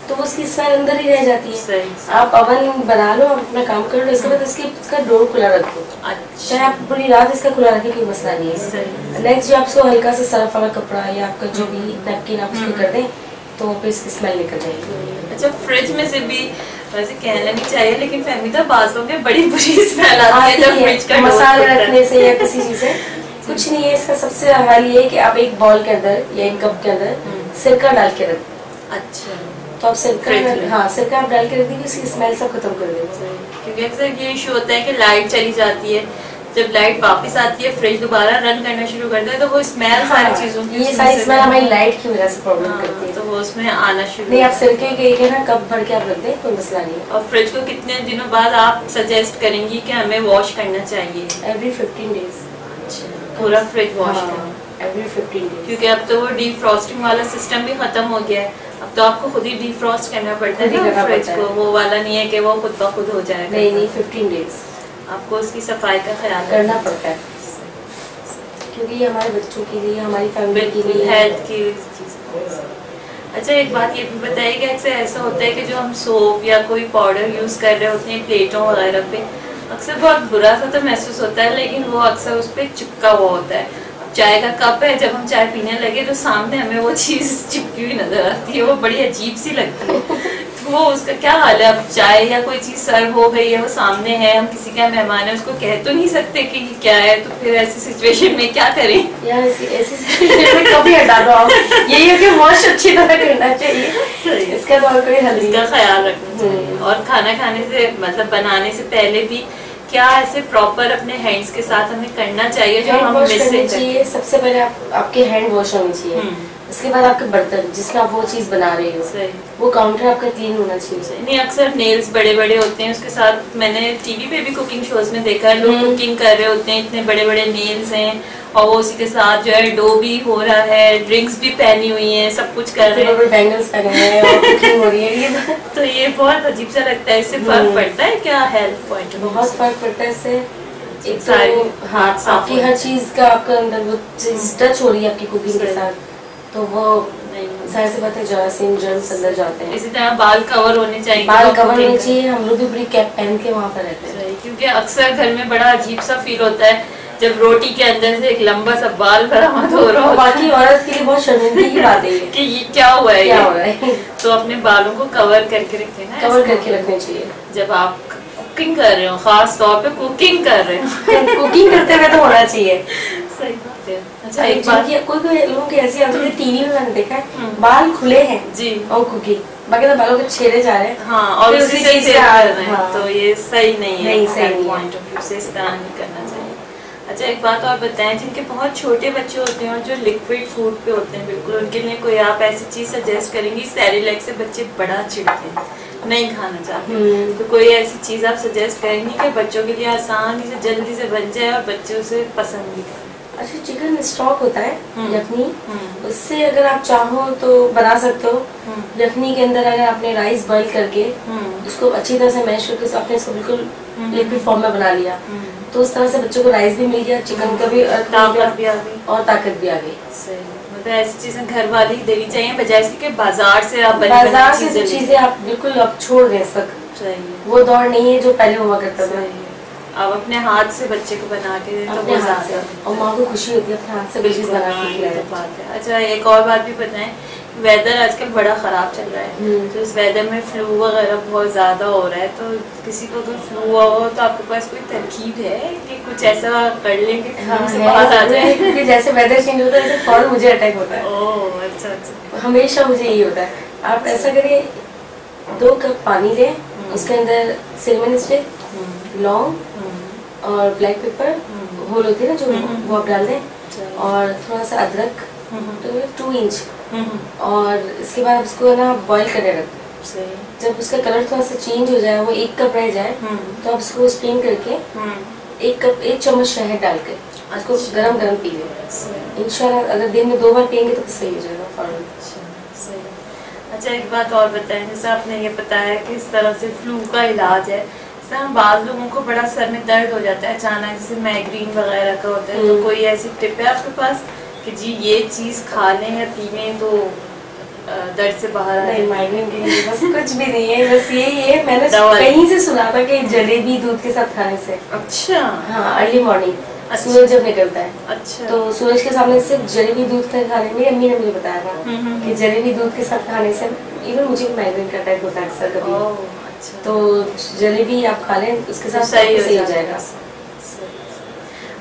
तो उसकी स्मेल अंदर ही रह जाती है। आप अवन बना लो, आप अपना काम कर लो, इसके बाद इसका डोर खुला रख दो। चाहे आप पूरी रात इसका खुला रखें, कोई मसला नहीं है। नेक्स्ट जो आप इसको हल्का सा सरफ वाला कपड़ा या आपका जो भी नैपकिन आप उसको कर दें तो फिर इसकी स्मेल निकल जाएगी। अच्छा, फ्रिज में से भी वैसे कहना नहीं चाहिए, लेकिन फहमीदा बाजों में बड़ी बुरी स्मेल आती है जब फ्रिज का मसाले रखने से या किसी चीज से। कुछ नहीं है, इसका सबसे हल ये है कि आप एक बॉल के अंदर या एक कप के अंदर सिरका डाल के रखें। अच्छा। तो आप सिरका, हाँ, सिरका आप डाल के रख दीजिए, उसकी स्मेल सब खत्म कर देंगे। क्योंकि अक्सर ये इशू होता है कि लाइट चली जाती है, जब लाइट वापस आती है फ्रिज दोबारा रन करना शुरू करता है तो वो स्मेल सारी चीजों की, ये सारी स्मेल हमारी लाइट की वजह से प्रॉब्लम करती है, तो वो उसमें आना शुरू। नहीं, आप सिरके के ना कप भर के आप रख दें, कोई मसला नहीं। और फ्रिज को कितने दिनों बाद आप सजेस्ट करेंगी कि हमें वॉश करना चाहिए? Every 15 days. अच्छा, पूरा फ्रिज वॉश करना एवरी 15 डेज, क्योंकि अब तो वो डीफ्रॉस्टिंग वाला सिस्टम भी खत्म हो गया है, अब तो आपको खुद ही डीफ्रॉस्ट करना पड़ता है ना फ्रिज को, वो वाला नहीं है कि वो खुद ब खुद हो जाएगा। नहीं, 15 डेज आपको उसकी सफाई का ख्याल करना पड़ता है, क्योंकि ये हमारे बच्चों के लिए, हमारी फैमिली के लिए, हेल्थ की चीज़। अच्छा, एक बात ये भी बताइए कि अक्सर ऐसा होता है कि जो हम सोप या कोई पाउडर यूज़ कर रहे होते हैं प्लेटों वगैरह पे, अक्सर बहुत बुरा सा तो महसूस होता है, लेकिन वो अक्सर उस पर चिपका हुआ होता है। चाय का कप है, जब हम चाय पीने लगे तो सामने हमें वो चीज़ चिपकी हुई नजर आती है, वो बड़ी अजीब सी लगती है, तो वो उसका क्या हाल है? अब चाय या कोई चीज़ सर्व हो गई है, वो सामने है, हम किसी का मेहमान है, उसको कह तो नहीं सकते कि ये क्या है, तो फिर ऐसी सिचुएशन में क्या करें? यार ऐसी सिचुएशन में कभी हटा दो आप, यही है कि वॉश अच्छी तरह करना चाहिए, इसका तो कोई हल नहीं, इसका ख्याल रखना चाहिए। और खाना खाने से मतलब बनाने से पहले भी क्या ऐसे प्रॉपर अपने हैंड्स के साथ हमें करना चाहिए जो हम मिस नहीं चाहिए? सबसे पहले आपके हैंड वॉश होने चाहिए, उसके बाद आपके बर्तन जिसमें आप वो चीज बना रहे हो, वो काउंटर आपका क्लीन होना चाहिए। नहीं, अक्सर नेल्स बड़े बड़े होते हैं, उसके साथ मैंने टीवी पे भी कुकिंग शोज में देखा है, लोग कुकिंग कर रहे होते हैं, इतने बड़े बड़े नेल्स हैं, और वो उसी के साथ जो है डो भी हो रहा है, ड्रिंक्स भी पहनी हुई हैं, सब कुछ कर रहे हैं, बैंगल्स पहने हैं और कुकिंग हो रही है, तो ये बहुत अजीब सा लगता है। इससे फर्क पड़ता है क्या हेल्थ पॉइंट? बहुत फर्क पड़ता है इससे। एक तो हाथ आपकी हर चीज का आपका अंदर वो चीज टच हो रही है आपकी कुकिंग के साथ, तो वो जाहिर सी बात है जरासीम जर्म्स अंदर जाते हैं। इसी तरह बाल कवर होने चाहिए, बाल कवर होने चाहिए, हम लोग भी बड़ी कैप पहन के वहाँ पर रहते हैं, क्योंकि अक्सर घर में बड़ा अजीब सा फील होता है जब रोटी के अंदर से एक लंबा सा बाल बरामद हो रहा हो। बाकी औरत के लिए बहुत शर्मिंदगी की बात है कि ये क्या हुआ है, क्या हो रहा है, तो अपने बालों को कवर करके रखें ना, कवर करके रखने चाहिए जब आप कुकिंग कर रहे हो, खास तौर पे कुकिंग कर रहे हो कुकिंग करते हुए तो होना चाहिए। सही बात है। अच्छा, एक बात, कोई लोगों की ऐसी आदत है, टीवी में मैंने देखा है बाल खुले हैं जी और कुकिंग, बाकी तो बालों के छेड़े जा रहे हैं, हाँ, और उसी चीज से आ रहे हैं, तो ये सही नहीं है, पॉइंट ऑफ व्यू से इस तरह नहीं करना चाहिए। अच्छा, एक बात और बताएं, जिनके बहुत छोटे बच्चे होते हैं और जो लिक्विड फूड पे होते हैं बिल्कुल, उनके लिए कोई आप ऐसी चीज सजेस्ट करेंगी? सेरेलैक से बच्चे बड़ा चिढ़ते हैं, नहीं खाना चाहते, तो कोई ऐसी चीज आप सजेस्ट करेंगी कि बच्चों के लिए आसानी से जल्दी से बन जाए और बच्चे उसे पसंद भी करें? अच्छा, चिकन स्टॉक होता है यखनी, उससे अगर आप चाहो तो बना सकते हो। यखनी के अंदर अगर आपने राइस बॉईल करके उसको अच्छी तरह से मैश करके आपने इसको बिल्कुल लिक्विड फॉर्म में बना लिया, तो उस तरह से बच्चों को राइस भी मिल गया, चिकन का भी ताकत भी आ गई और ताकत भी आ गई। सही, मतलब ऐसी चीजें घर वाली देनी चाहिए बजाय इसके बाजार से आप बाजार से चीजें आप बिल्कुल आप छोड़ दें सकते, वो दौर नहीं है जो पहले हुआ करता था। आप अपने हाथ से बच्चे को बना के दें तो वो ज्यादा, और माँ को खुशी होती है अपने हाथ से चीज बना के खिलाए। बात है। अच्छा, एक और बात भी बताएं वेदर आजकल बड़ा ख़राब चल रहा है, तो इस वेदर में फ्लू वगैरह बहुत ज़्यादा हो रहा है, तो किसी को अगर फ्लू हुआ हो तो आपके पास कोई तरकीब है कि कुछ ऐसा कर लें कि फ्लू से बाहर आ जाए? क्योंकि जैसे वेदर चेंज होता है फौरन मुझे अटैक होता है। ओह अच्छा अच्छा। हमेशा मुझे यही होता है। आप ऐसा करिए, 2 कप पानी लें, उसके अंदर सिनेमन स्टिक, लौंग और ब्लैक पेपर होल होती है ना जो, वो आप डाल दें, और थोड़ा सा अदरक 2 इंच, और इसके बाद उसको ना बॉईल करने रख दें। जब उसका कलर थोड़ा सा चेंज हो जाए, वो 1 कप रह जाए, तो आप उसको स्टीम करके 1 चम्मच शहद डाल के उसको गरम गरम पी लें। इंशाल्लाह अगर दिन में 2 बार पियेंगे तो सही हो जाएगा फौरन। अच्छा एक बात और बताएं, जैसे आपने ये बताया कि इस तरह से फ्लू का इलाज है, इस तरह बाद लोगों को बड़ा सर में दर्द हो जाता है अचानक, जैसे माइग्रेन वगैरह का होता है, तो कोई ऐसी टिप है आपके पास कि जी ये चीज़ खा लें या पी लें तो दर्द से बाहर आ जाए? नहीं, माइग्रेन के लिए बस कुछ भी नहीं है, बस यही है, मैंने कहीं से सुना था कि जलेबी दूध के साथ खाने से। अच्छा। हाँ, अर्ली मॉर्निंग सूरज जब निकलता है, अच्छा, तो सूरज के सामने सिर्फ जलेबी दूध का खाने, मेरी अम्मी ने मुझे बताया था कि जलेबी दूध के साथ खाने से, इवन मुझे माइग्रेन का अटैक होता है अक्सर कभी, तो जलेबी आप खा लें, उसके साथ सही हो जाएगा।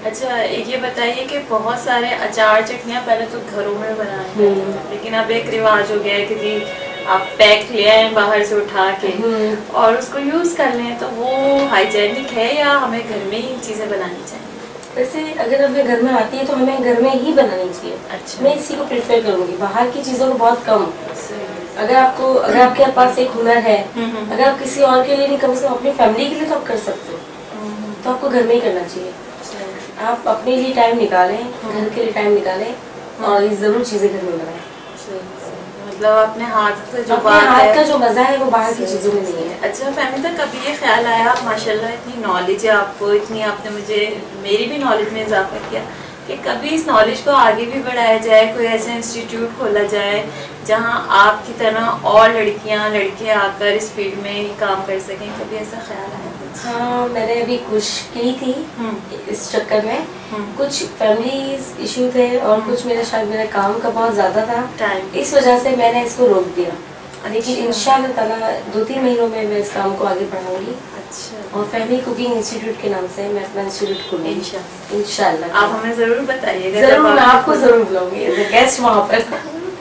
अच्छा एक ये बताइए कि बहुत सारे अचार चटनियाँ पहले तो घरों में बनाए, लेकिन अब एक रिवाज हो गया है कि जी आप पैक ले आए बाहर से उठा के और उसको यूज़ कर लें, तो वो हाइजेनिक है या हमें घर में ही चीज़ें बनानी चाहिए? वैसे अगर हमें घर में आती है तो हमें घर में ही बनानी चाहिए। अच्छा। मैं इसी को प्रेफर करूँगी, बाहर की चीज़ों को बहुत कम। अगर आपके पास एक हुनर है, अगर आप किसी और के लिए नहीं, कम से कम अपनी फैमिली के लिए तो आप कर सकते हो, तो आपको घर में ही करना चाहिए। आप अपने लिए टाइम निकालें, घर के लिए टाइम निकालें, और ये जरूर चीज़ें घर में बनाएं। मतलब अपने हाथ से जो हाथ का जो मजा है वो बाहर की चीज़ों में नहीं है। अच्छा फहमीदा, कभी ये ख्याल आया, माशाल्लाह इतनी नॉलेज है आपको, इतनी आपने मेरी भी नॉलेज में इजाफा किया, कि कभी इस नॉलेज को आगे भी बढ़ाया जाए, कोई ऐसा इंस्टीट्यूट खोला जाए जहां आपकी तरह और लड़कियां लड़के आकर इस फील्ड में काम कर सकें, कभी ऐसा ख्याल आया? हाँ, मैंने अभी कोशिश की थी इस चक्कर में, कुछ फैमिली इशू थे और कुछ मेरा काम का बहुत ज़्यादा था, इस वजह से मैंने इसको रोक दिया। लेकिन इंशाल्लाह ताला 2-3 महीनों में मैं इस काम को आगे बढ़ाऊंगी। अच्छा। और फैमिली कुकिंग इंस्टीट्यूट के नाम से मैं अपना इंस्टीट्यूट खोलूंगी इंशाल्लाह। आप हमें ज़रूर बताइएगा। ज़रूर, मैं आपको ज़रूर बुलाऊंगी एज अ गेस्ट वहाँ पर।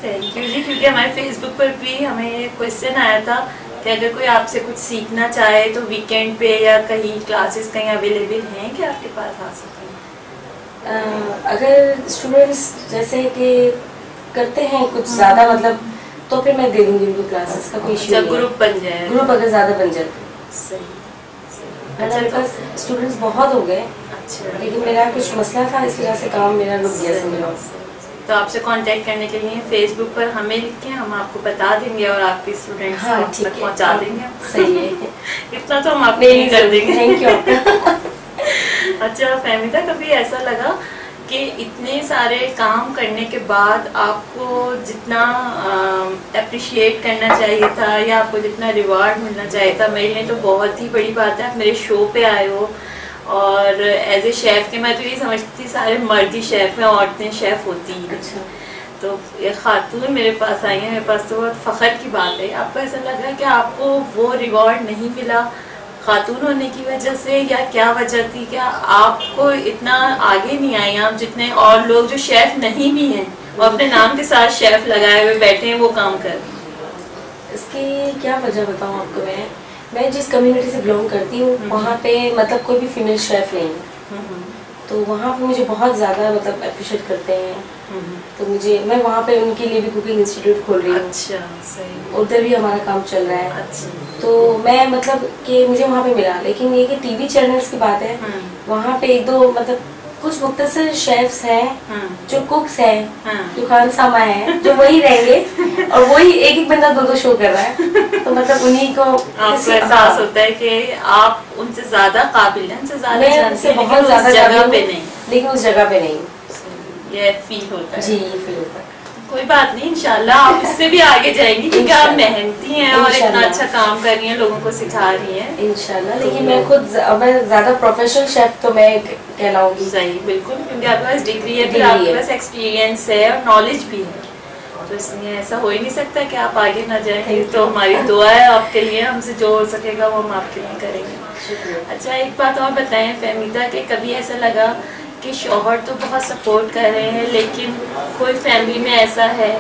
थैंक यू जी, क्योंकि हमारे फेसबुक पर भी हमें क्वेश्चन आया था कि अगर कोई आपसे कुछ सीखना चाहे तो वीकेंड पे या कहीं क्लासेस कहीं अवेलेबल हैं कि आपके पास आ सकें? अगर स्टूडेंट्स जैसे कि करते हैं कुछ ज़्यादा, मतलब तो फिर मैं दे दूंगी उनको क्लासेस का, कोई इशू नहीं। ग्रुप बन जाए, ग्रुप अगर ज़्यादा बन जाए। सही। अच्छा, मेरे पास स्टूडेंट्स बहुत हो गए। अच्छा। लेकिन मेरा कुछ मसला था, इस वजह से काम मेरा रुक गया समझो। तो आपसे कांटेक्ट करने के लिए फेसबुक पर हमें लिखें, हम आपको बता देंगे और आपके स्टूडेंट्स तक पहुंचा देंगे। सही है। इतना तो हम आपको नहीं कर देंगे। Thank you. अच्छा फहमीदा, कभी ऐसा लगा कि इतने सारे काम करने के बाद आपको जितना अप्रिशिएट करना चाहिए था या आपको जितना रिवार्ड मिलना चाहिए था, मेरे लिए तो बहुत ही बड़ी बात है आप मेरे शो पे आए हो, और एज ए शेफ़ के मैं तो ये समझती थी सारे मर्द ही शेफ़ हैं, औरतें शेफ़ होती हैं। अच्छा। तो ये खातून मेरे पास आई हैं, मेरे पास तो बहुत फ़ख्र की बात है। आपको ऐसा लगा कि आपको वो रिवॉर्ड नहीं मिला खातून होने की वजह से, या क्या वजह थी? क्या आपको इतना आगे नहीं आए आप जितने और लोग जो शेफ़ नहीं भी हैं और अपने नाम के साथ शेफ़ लगाए हुए बैठे हैं वो काम कर? इसकी क्या वजह बताऊँ आपको? मैं जिस कम्युनिटी से बिलोंग करती हूँ वहाँ पे मतलब कोई भी फीमेल शेफ़ नहीं है, तो वहाँ पे मुझे बहुत ज़्यादा मतलब अप्रिशिएट करते हैं, तो मैं वहाँ पे उनके लिए भी कुकिंग इंस्टीट्यूट खोल रही हूँ। अच्छा, सही। उधर भी हमारा काम चल रहा है। अच्छा। तो मैं मतलब कि मुझे वहाँ पे मिला, लेकिन ये कि टीवी चैनल्स की बात है, वहाँ पे 1-2 मतलब कुछ मुख्तसर शेफ्स हैं जो कुक्स हैं, जो खान सामा है, जो वही रहेंगे और वही एक बंदा 2-2 शो कर रहा है, तो मतलब उन्हीं को आपको एहसास होता है कि आप उनसे ज्यादा काबिल हैं, उनसे ज्यादा जानते हैं, बहुत ज्यादा जगह पे नहीं, लेकिन उस जगह पे नहीं, ये फील होता है। जी, ये फील होता है। कोई बात नहीं, इंशाल्लाह आप इससे भी आगे जाएंगी क्योंकि आप मेहनती हैं और इतना अच्छा काम कर रही हैं, लोगों को सिखा रही हैं इंशाल्लाह। लेकिन मैं खुद ज्यादा प्रोफेशनल शेफ तो मैं कहलाऊंगी। सही, बिल्कुल, क्योंकि आपके पास डिग्री है, फिर आपके पास एक्सपीरियंस है और नॉलेज भी है, तो इसलिए ऐसा हो ही नहीं सकता कि आप आगे ना जाएंगे। तो हमारी दुआ है आपके लिए, हमसे जो हो सकेगा वो हम आपके लिए करेंगे। अच्छा, एक बात और बताएं फहमीदा, कि कभी ऐसा लगा कि शौहर तो बहुत सपोर्ट कर रहे हैं लेकिन कोई फैमिली में ऐसा है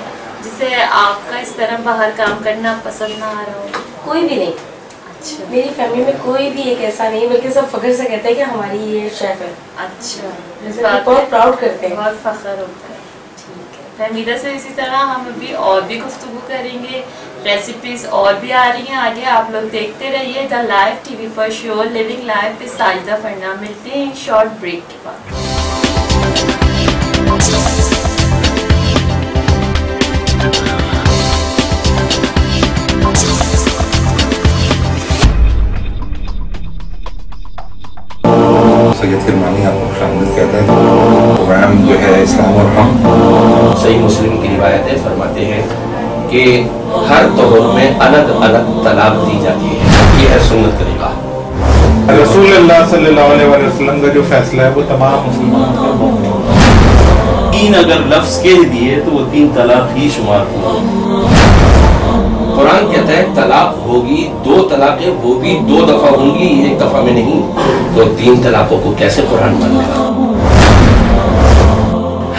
जिसे आपका इस तरह बाहर काम करना पसंद ना आ रहा हो? कोई भी नहीं। अच्छा, मेरी फैमिली में कोई भी एक ऐसा नहीं, बल्कि सब फख्र से कहते हैं कि हमारी ये शेफ है। अच्छा, बहुत प्राउड करते हैं, बहुत फख्र होता है। ठीक है, फहमीदा से इसी तरह हम अभी और भी गुफ्तगू करेंगे, रेसिपीज और भी आ रही हैं आगे, आप लोग देखते रहिए द लाइव टीवी पर show living life with Sajida Farnam. मिलते हैं शॉर्ट ब्रेक के बाद। सैयद किरमानी आपको खुशामदीद कहते हैं। प्रोग्राम जो है इस्लाम और हम, सही मुस्लिम की रिवायतें फरमाते हैं कि हर तौर में अलग अलग तलाक दी जाती है। ये है सुन्नत तरीका। रसूलुल्लाह सल्लल्लाहु अलैहि वसल्लम का जो फैसला है वो तमाम मुसलमानों का। 3 अगर लफ्ज कह दिए तो वो 3 तलाक ही शुमार हुआ। कुरान कहता है तलाक होगी, 2 तलाकें, वो भी 2 दफा होंगी, 1 दफा में नहीं। तो 3 तलाकों को कैसे कुरान मानेगा?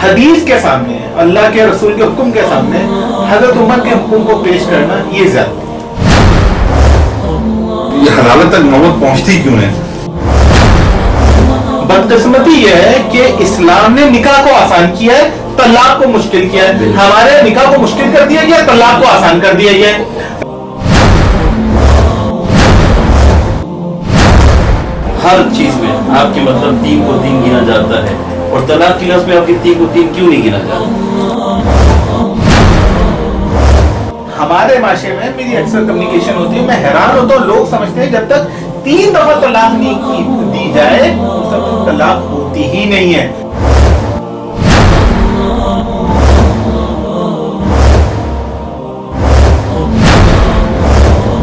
हदीस के सामने, अल्लाह के रसूल के हुक्म के सामने हजरत उमर के हुक्म को पेश करना ये ज्यादा। ये हलालत तक नौबत पहुंचती क्यों है? बदकिस्मती यह है कि इस्लाम ने निकाह को आसान किया है, तलाक को मुश्किल किया है। हमारे निकाह को मुश्किल कर दिया गया, तलाक को आसान कर दिया गया है। हर चीज में आपके मतलब 3 को 3 गिना जाता है, और तलाक की लफ्ज में आपके 3 को 3 क्यों नहीं गिना जाता? हमारे माशरे में मेरी अक्सर कम्युनिकेशन होती है, मैं हैरान होता हूँ, लोग समझते हैं जब तक 3 दफा तलाक नहीं दी जाए तब तक तलाक होती ही नहीं है।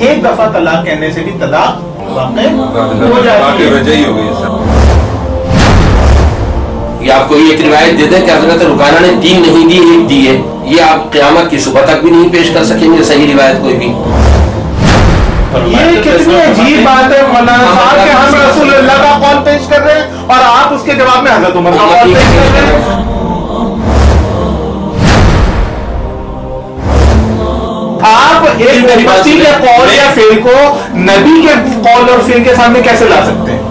एक दफा तलाक कहने से भी तलाक हो जाती है। ये आपको एक रिवायत दे दें कि हजरत रुकाना ने 3 नहीं दी, 1 दी है। ये आप क़यामत की सुबह तक भी नहीं पेश कर सकेंगे सही रिवायत कोई भी। ये कितनी अजीब बात है मौलाना साहब कि हम रसूलुल्लाह का कौल पेश कर रहे हैं और आप उसके जवाब में हजरत उमर का कौल पेश कर रहे हैं। आप एक नबी के कौल या फेल को नबी के कौल और फेल के सामने कैसे ला सकते हैं?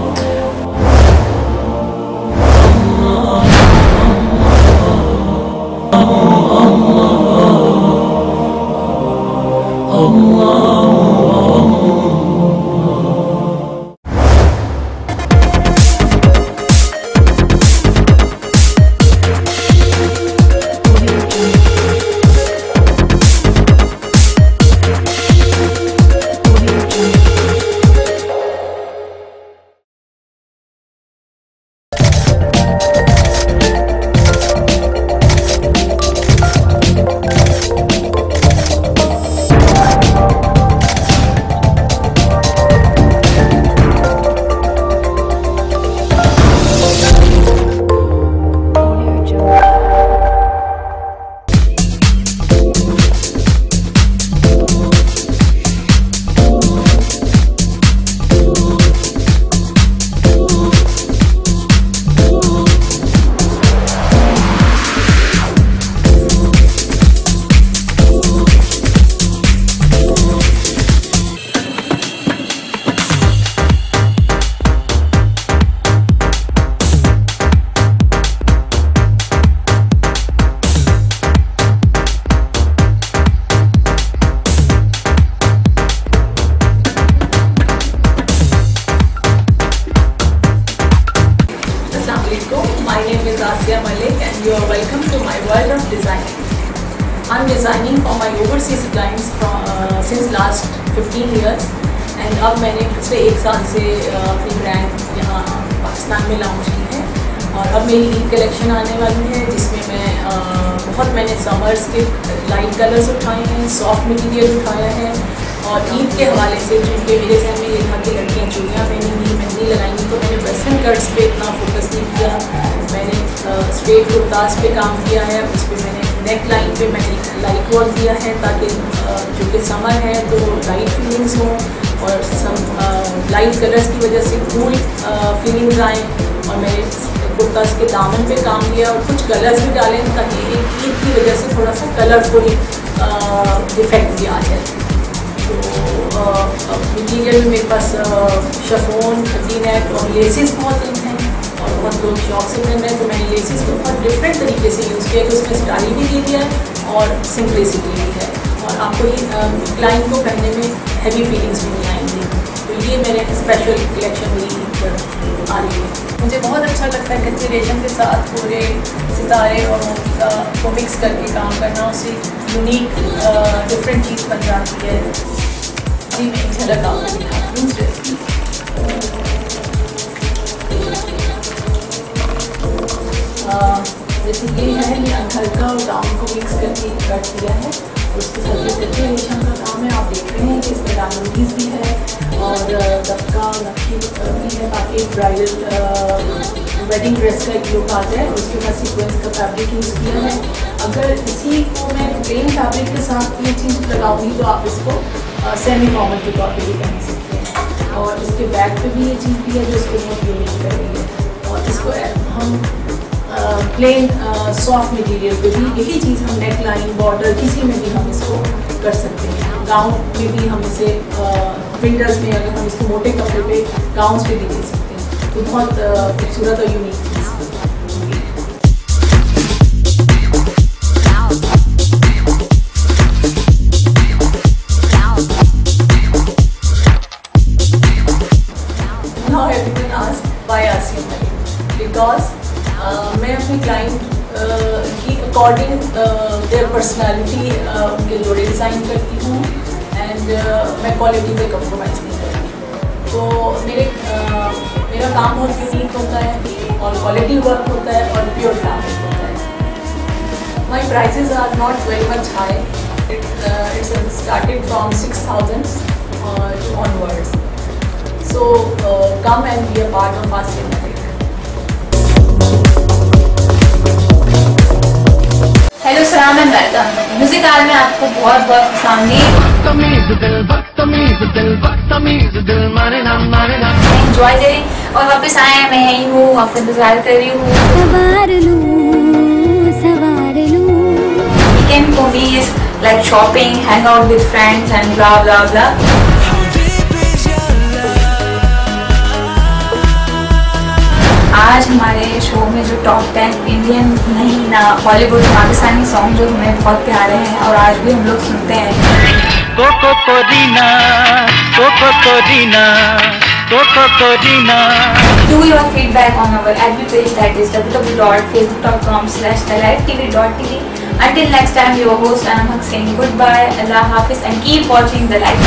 I'm designing for my overseas clients since last 15 years and अब मैंने पिछले 1 साल से अपनी ब्रांड यहाँ पाकिस्तान में लॉन्च की है और अब मेरी ईद कलेक्शन आने वाली है जिसमें मैं मैंने समर्स के लाइट कलर्स उठाए हैं, सॉफ्ट मटेरियल उठाया है और ईद के हवाले से क्योंकि मेरे जहन में ये था कि लड़कियाँ चूड़ियाँ पहनेंगी, मेहंदी लगाएंगी तो मैंने वेस्टर्न कट्स पे इतना फोकस नहीं किया। मैंने स्ट्रेट कुर्तास पे काम किया है, उस पर मैंने नेक लाइन पे मैंने लाइट वर्क दिया है ताकि जो कि समर है तो लाइट फीलिंग्स हों और सम लाइट कलर्स की वजह से कूल फीलिंग्स आएँ। और मैंने कुर्ता के दामन पे काम किया और कुछ कलर्स भी डाले ताकि ईद की वजह से थोड़ा सा कलरफुल इफेक्ट भी आ जाए। तो मटीरियल में मेरे पास शिफॉन, वी-नेक और लेसेस बहुत इन हैं और बहुत लोग शौक से पहन रहे हैं। तो मैंने लेसेस को बहुत डिफरेंट तरीके से यूज़ किया कि उसमें स्टाइल भी दे दिया है और सिंपलिसिटी भी है और आपको ये क्लाइंट को पहनने में हैवी फीलिंग्स भी नहीं आएंगी। तो ये मेरे स्पेशल कलेक्शन मेरी पर आ रही है। मुझे बहुत अच्छा लगता है कच्चे रेशम के साथ पूरे सितारे और मोती को मिक्स करके काम करना, उससे यूनिक डिफरेंट चीज़ बन जाती है। जी मैं एक झलक आपको दिखाती हूँ ड्रेस की। जैसे ये है, ये हल्का और गाउन को मिक्स करके कट दिया है। उसके साथ ये कच्चे रेशम का काम है, आप देख रहे हैं कि इसमें डायमंडीज भी है और दबका नक्की भी है ताकि ब्राइडल वेडिंग ड्रेस का एक लुक आ जाए। उसके बाद सीक्वेंस का फैब्रिक यूज़ किया है। अगर इसी को मैं प्लेन फैब्रिक के साथ ये चीज़ लगाऊंगी तो आप इसको सेमी फॉर्मल के तौर पर भी पहन सकते हैं। और इसके बैक पे भी ये चीज़ भी है जो इसको बहुत यूनिक कर रही है। और इसको हम प्लेन सॉफ्ट मटेरियल पे भी यही चीज़ हम नेक लाइन बॉर्डर किसी में भी हम इसको कर सकते हैं। गाउन में भी हम इसे विंटर्स में अगर हम इसको मोटे कपड़े पे गाउन्स पे भी दे सकते हैं। तो बहुत खूबसूरत और unique cheese Now everyone asks why Asia Malik? Because मैं अपने क्लाइंट की अकॉर्डिंग देयर पर्सनालिटी उनके जोड़े डिज़ाइन करती हूँ एंड मैं क्वालिटी पे कंप्रोमाइज़ नहीं करती। तो मेरा काम बहुत यूनिक होता है और क्वालिटी वर्क होता है और प्योर फैब्रिक होता है। My prices are not very much high, it's started from 6,000 onwards. So come and be a part of Asia Malik. Hello सलाम एंड वेलकम। म्यूजिक आल में आपको बहुत बहुत खुशामदीद। एंजॉय करें और वापस आए हैं, मैं यही हूँ, आपका इंतजार कर रही हूँ। Weekend for me is like shopping, hang out with friends and blah blah blah. आज हमारे शो में जो टॉप 10 इंडियन नहीं ना बॉलीवुड पाकिस्तानी सॉन्ग जो हमें बहुत प्यारे हैं और आज भी हम लोग सुनते हैं। Koko Korina, Koko Korina, Koko Korina. Do your feedback on our FB page that is www.facebook.com/thelifetv.tv. Until next time, your host Anam Haq saying goodbye, Allah Hafiz, and keep watching The Life.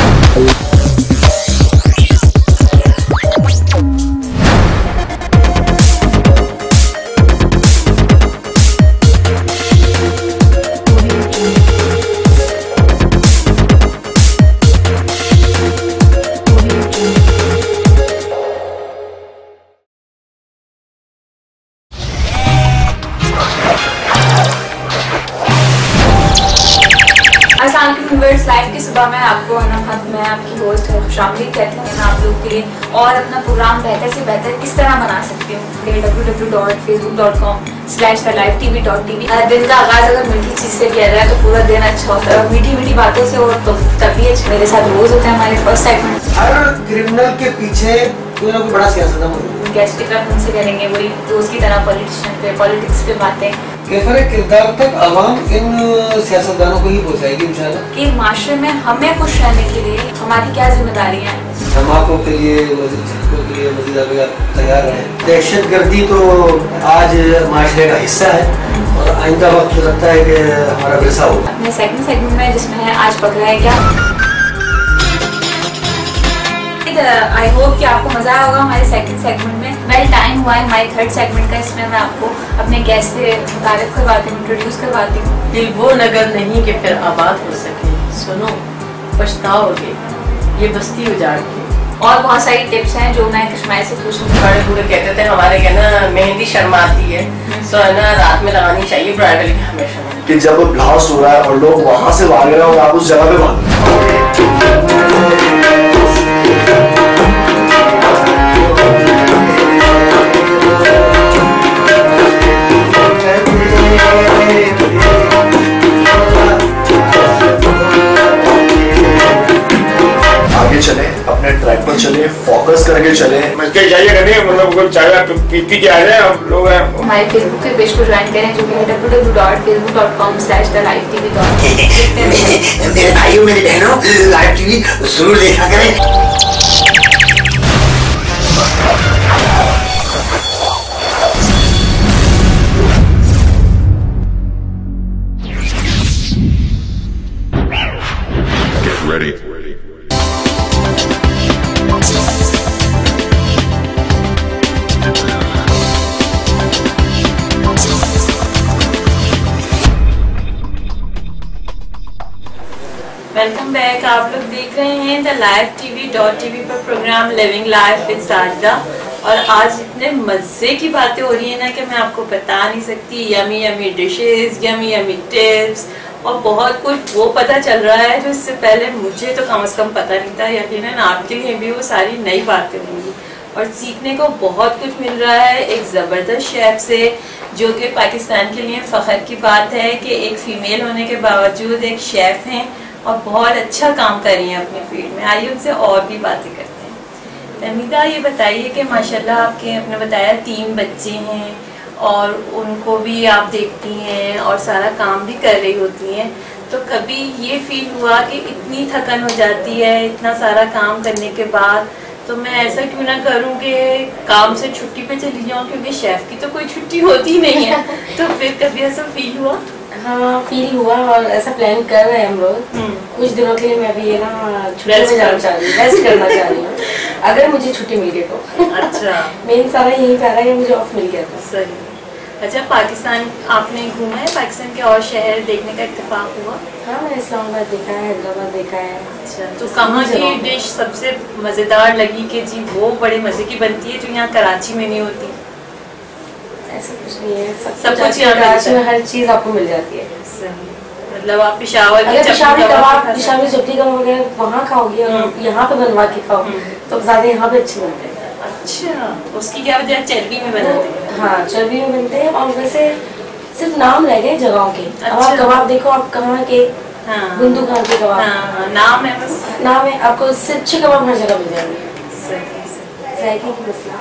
Life की सुबह में आपको मैं आपकी होस्ट है खुशामदीद कहती हूँ। मैं आप लोग के लिए और अपना प्रोग्राम बेहतर से बेहतर किस तरह बना सकती हूँ www.facebook.com/thelifetv.tv। दिन का आगाज अगर मीठी चीज़ से किया जाए तो पूरा दिन अच्छा होता है और मीठी मीठी बातों से और तो तभी मेरे साथ रोज होता है हमारे फर्स्ट सेगमेंट। हर क्रिमिनल के पीछे कोई ना कोई बड़ा सियासतदान होता है। गेस्ट क्लब उनसे करेंगे वही रोज की तरह पॉलिटिशियन पे पॉलिटिक्स पे बातें। कैफर किरदार तक आवाम इन सियासतदानों को ही पहुँचाएगी इंशाल्लाह। कि माशरे में हमें खुश रहने के लिए हमारी क्या जिम्मेदारियाँ हैं। धमाकों के लिए, मज़ीद झटकों के लिए मज़ीद आगे तैयार रहें। दहशतगर्दी तो आज माशरे का हिस्सा है और आइंदा वक्त लगता है कि हमारा विरसा होगा। अपने सेकंड सेगमेंट में जिसमें है आज पकड़ा है क्या। आई होप कि आपको मजा आया होगा हमारे सेकंड सेगमेंट में। वेल टाइम हुआ है हमारे थर्ड सेगमेंट का, इसमें मैं आपको अपने गेस्ट से मुतारिफ करवाती हूँ, इंट्रोड्यूस करवाती हूँ। दिल वो नगर नहीं कि फिर आबाद हो सके, सुनो पछताओगे ये बस्ती उजाड़ के। और बहुत सारी टिप्स हैं जो मैं कश्मीर से पूछूंगी। बड़े बूढ़े कहते थे हमारे क्या ना मेहंदी शर्माती है, तो है ना रात में लगानी चाहिए ब्राइडल की हमेशा, कि जब ब्लास्ट हो रहा है और लोग वहां से भाग रहे हो और आप उस जगह पे भाग आगे चले, अपने ट्रैक पर चले, फोकस करके चले। मुझे चाहिए नहीं, मतलब कोई चाय पीती क्या है, हम लोग हमारे फेसबुक के पेज को ज्वाइन करें जो कि है www.facebook.com/livetv। मेरे भाइयों मेरी बहनों, लाइव टीवी जरूर देखा करें। Ready. Welcome back. आप लोग देख रहे हैं द livetv.tv पर programme living life with Sajida, और आज इतने मज़े की बातें हो रही है ना कि मैं आपको बता नहीं सकती। Yummy yummy dishes, yummy yummy tips और बहुत कुछ वो पता चल रहा है जो इससे पहले मुझे तो कम से कम पता नहीं था। यकीनन आपके लिए भी वो सारी नई बातें होंगी और सीखने को बहुत कुछ मिल रहा है एक ज़बरदस्त शेफ़ से, जो कि पाकिस्तान के लिए फ़ख्र की बात है कि एक फ़ीमेल होने के बावजूद एक शेफ़ हैं और बहुत अच्छा काम कर रही हैं अपनी फील्ड में। आइए उनसे और भी बातें करते हैं। तहमीदा, ये बताइए कि माशाल्लाह आपके आपने बताया 3 बच्चे हैं और उनको भी आप देखती हैं और सारा काम भी कर रही होती हैं, तो कभी ये फील हुआ कि इतनी थकन हो जाती है इतना सारा काम करने के बाद, तो मैं ऐसा क्यों ना करूं कि काम से छुट्टी पे चली जाऊं, क्योंकि शेफ़ की तो कोई छुट्टी होती नहीं है। तो फिर कभी ऐसा फील हुआ? हाँ, फील हुआ और ऐसा प्लान कर रहे हैं हम लोग। कुछ दिनों के लिए मैं भी ये ना छुट्टी में जाना चाह रही हूँ, रेस्ट करना चाह रही हूँ, अगर मुझे छुट्टी मिल गई तो। अच्छा। मेन सारा यही चाह रहा है कि मुझे ऑफ मिल गया था। सही। अच्छा, पाकिस्तान आपने घूमा है? पाकिस्तान के और शहर देखने का इत्तेफाक हुआ? हाँ, मैंने इस्लामाबाद देखा है, हैदराबाद देखा है। अच्छा, तो कहाँ की डिश सबसे मज़ेदार लगी कि जी वो बड़े मज़े की बनती है जो यहाँ कराची में नहीं होती? ऐसा कुछ नहीं है, सब कुछ कराची में हर चीज़ आपको मिल जाती है। सही। मतलब आप पेशावर पेशावरी चपली कबाब वगैरह वहाँ खाओगे और यहाँ पे बनवा के खाओ तो ज़्यादा यहाँ पे अच्छे बनते हैं। अच्छा, उसकी क्या वजह? चर्बी में बनाते हैं? हाँ, चर्बी में बनते हैं और वैसे सिर्फ नाम रह गए जगहों के। अब आप कबाब देखो, आप कहाँ के गुंदू खान के कबाब, नाम है बस, नाम है, आपको इससे अच्छे कबाब हर जगह मिल जाएंगे। जायके की मसला।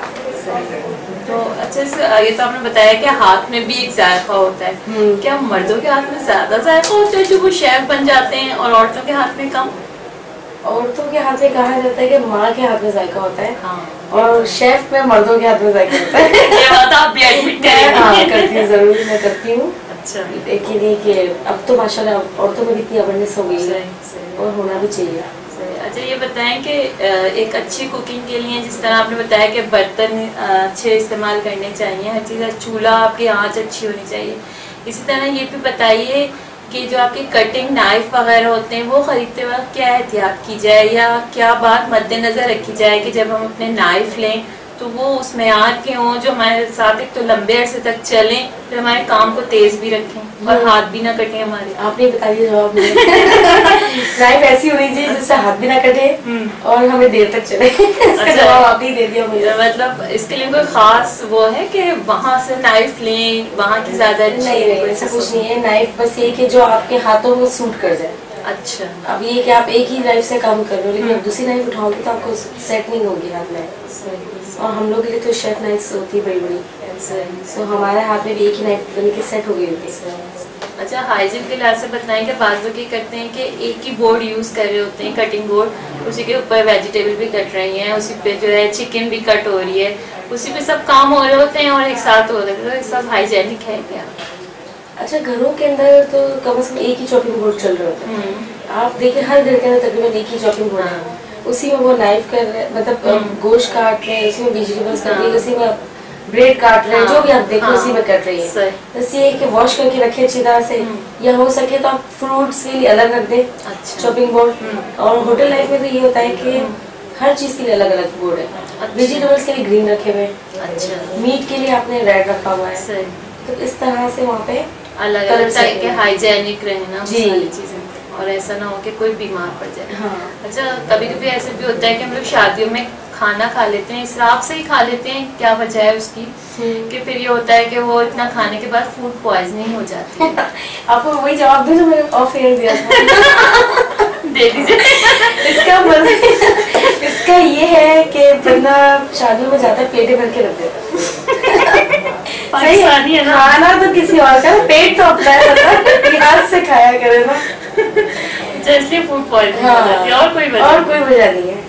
तो अच्छा, ये तो आपने बताया कि हाथ में भी एक जायका होता है। क्या मर्दों के हाथ में ज्यादा जायका होता है जो वो शेफ बन जाते हैं और औरतों के हाथ में कम? औरतों के हाथ में कहा जाता है कि माँ के हाथ में जायका होता है और शेफ में मर्दों के हाथ में जायका होता है। ये बात आप भी एडमिट करेंगे? हाँ, करती हूँ, जरूर मैं करती हूँ। अच्छा। लेकिन ये कि अब तो माशाल्लाह औरतों में भी इतनी अवेयरनेस हो गई है और होना भी चाहिए। अच्छा, ये बताएं कि एक अच्छी कुकिंग के लिए जिस तरह आपने बताया कि बर्तन अच्छे इस्तेमाल करने चाहिए, हर चीज़, चूल्हा आपकी आंच अच्छी होनी चाहिए, इसी तरह ये भी बताइए कि जो आपके कटिंग नाइफ वगैरह होते हैं वो ख़रीदते वक्त क्या एहतियात की जाए या क्या बात मद्देनज़र रखी जाए कि जब हम अपने नाइफ लें तो वो उस मेयार के हों जो हमारे साथ एक तो लंबे अरसे तक चलें, फिर हमारे काम को तेज़ भी रखें और हाथ भी ना कटे हमारे। आपने बता दिया जवाब। नाइफ ऐसी होनी चाहिए जिससे हाथ भी ना कटे और हमें देर तक चले। इसका जवाब आप ही दे दिया मुझे। मतलब इसके लिए कोई खास वो है कि वहाँ से नाइफ लें, वहाँ की ज़्यादा अच्छी? नहीं, ऐसा कुछ नहीं है। नाइफ बस ये कि जो आपके हाथों में सूट कर जाए। अच्छा। अब ये कि आप एक ही नाइफ से काम कर रहे हो लेकिन आप दूसरी नाइफ उठाओगे तो आपको सेट नहीं होगी हाथ में। और हम लोग के लिए तो शेफ नाइफ होती है बड़ी बड़ी, तो हमारे हाथ में भी एक ही नाइफ बन के सेट हो गई होती है। अच्छा, हाइजीन के लिहाज से बताएं कि बाज़ लोग ये करते हैं कि एक ही बोर्ड यूज़ कर रहे होते हैं, कटिंग बोर्ड, उसी के ऊपर वेजिटेबल भी कट रही हैं, उसी पे जो है चिकन भी कट हो रही है, उसी पे सब काम हो रहे होते हैं और एक साथ हो रहे हैं, सब हाइजीनिक है क्या? अच्छा, घरों के अंदर तो कम से कम एक ही चॉपिंग बोर्ड चल रहे होते हैं। आप देखिए हर घर के अंदर तकरीबन एक ही चॉपिंग बोर्ड है, उसी में वो नाइफ कर रहे, मतलब गोश्त काट रहे हैं, उसी में वेजिटेबल्स काट रहे हैं, उसी में ब्रेड काट रहे हैं, जो भी आप देखो उसी में कट रही है। बस ये कि वॉश करके रखे अच्छी तरह से, या हो सके तो आप फ्रूट्स के लिए अलग रख दें चॉपिंग बोर्ड। और होटल लाइफ में तो ये होता है कि हर चीज के लिए अलग अलग बोर्ड है। वेजिटेबल्स के लिए ग्रीन रखे हुए हैं, अच्छा, मीट के लिए आपने रेड रखा हुआ है। तो इस तरह से वहाँ पे अलग अलग तरह के हाइजेनिक रहना सारी चीजें, और ऐसा ना हो कि कोई बीमार पड़ जाए। हाँ। अच्छा, कभी कभी ऐसे भी होता है कि हम लोग शादियों में खाना खा लेते हैं, इसराफ से ही खा लेते हैं, क्या वजह है उसकी कि फिर ये होता है कि वो इतना खाने के बाद फूड पॉइजनिंग हो जाती है। आपको वही जवाब दो जो मैंने ऑफ एयर दिया था। दे दीजिए। इसका ये है कि बंदा शादियों में जाता है प्लेटें भर के रख देता पाकिस्तानी है ना, खाना तो किसी और का, पेट तो अपना है, हाथ से खाया करे ना, जैसे फूड पॉइजनिंग हो जाती है, और कोई वजह नहीं है।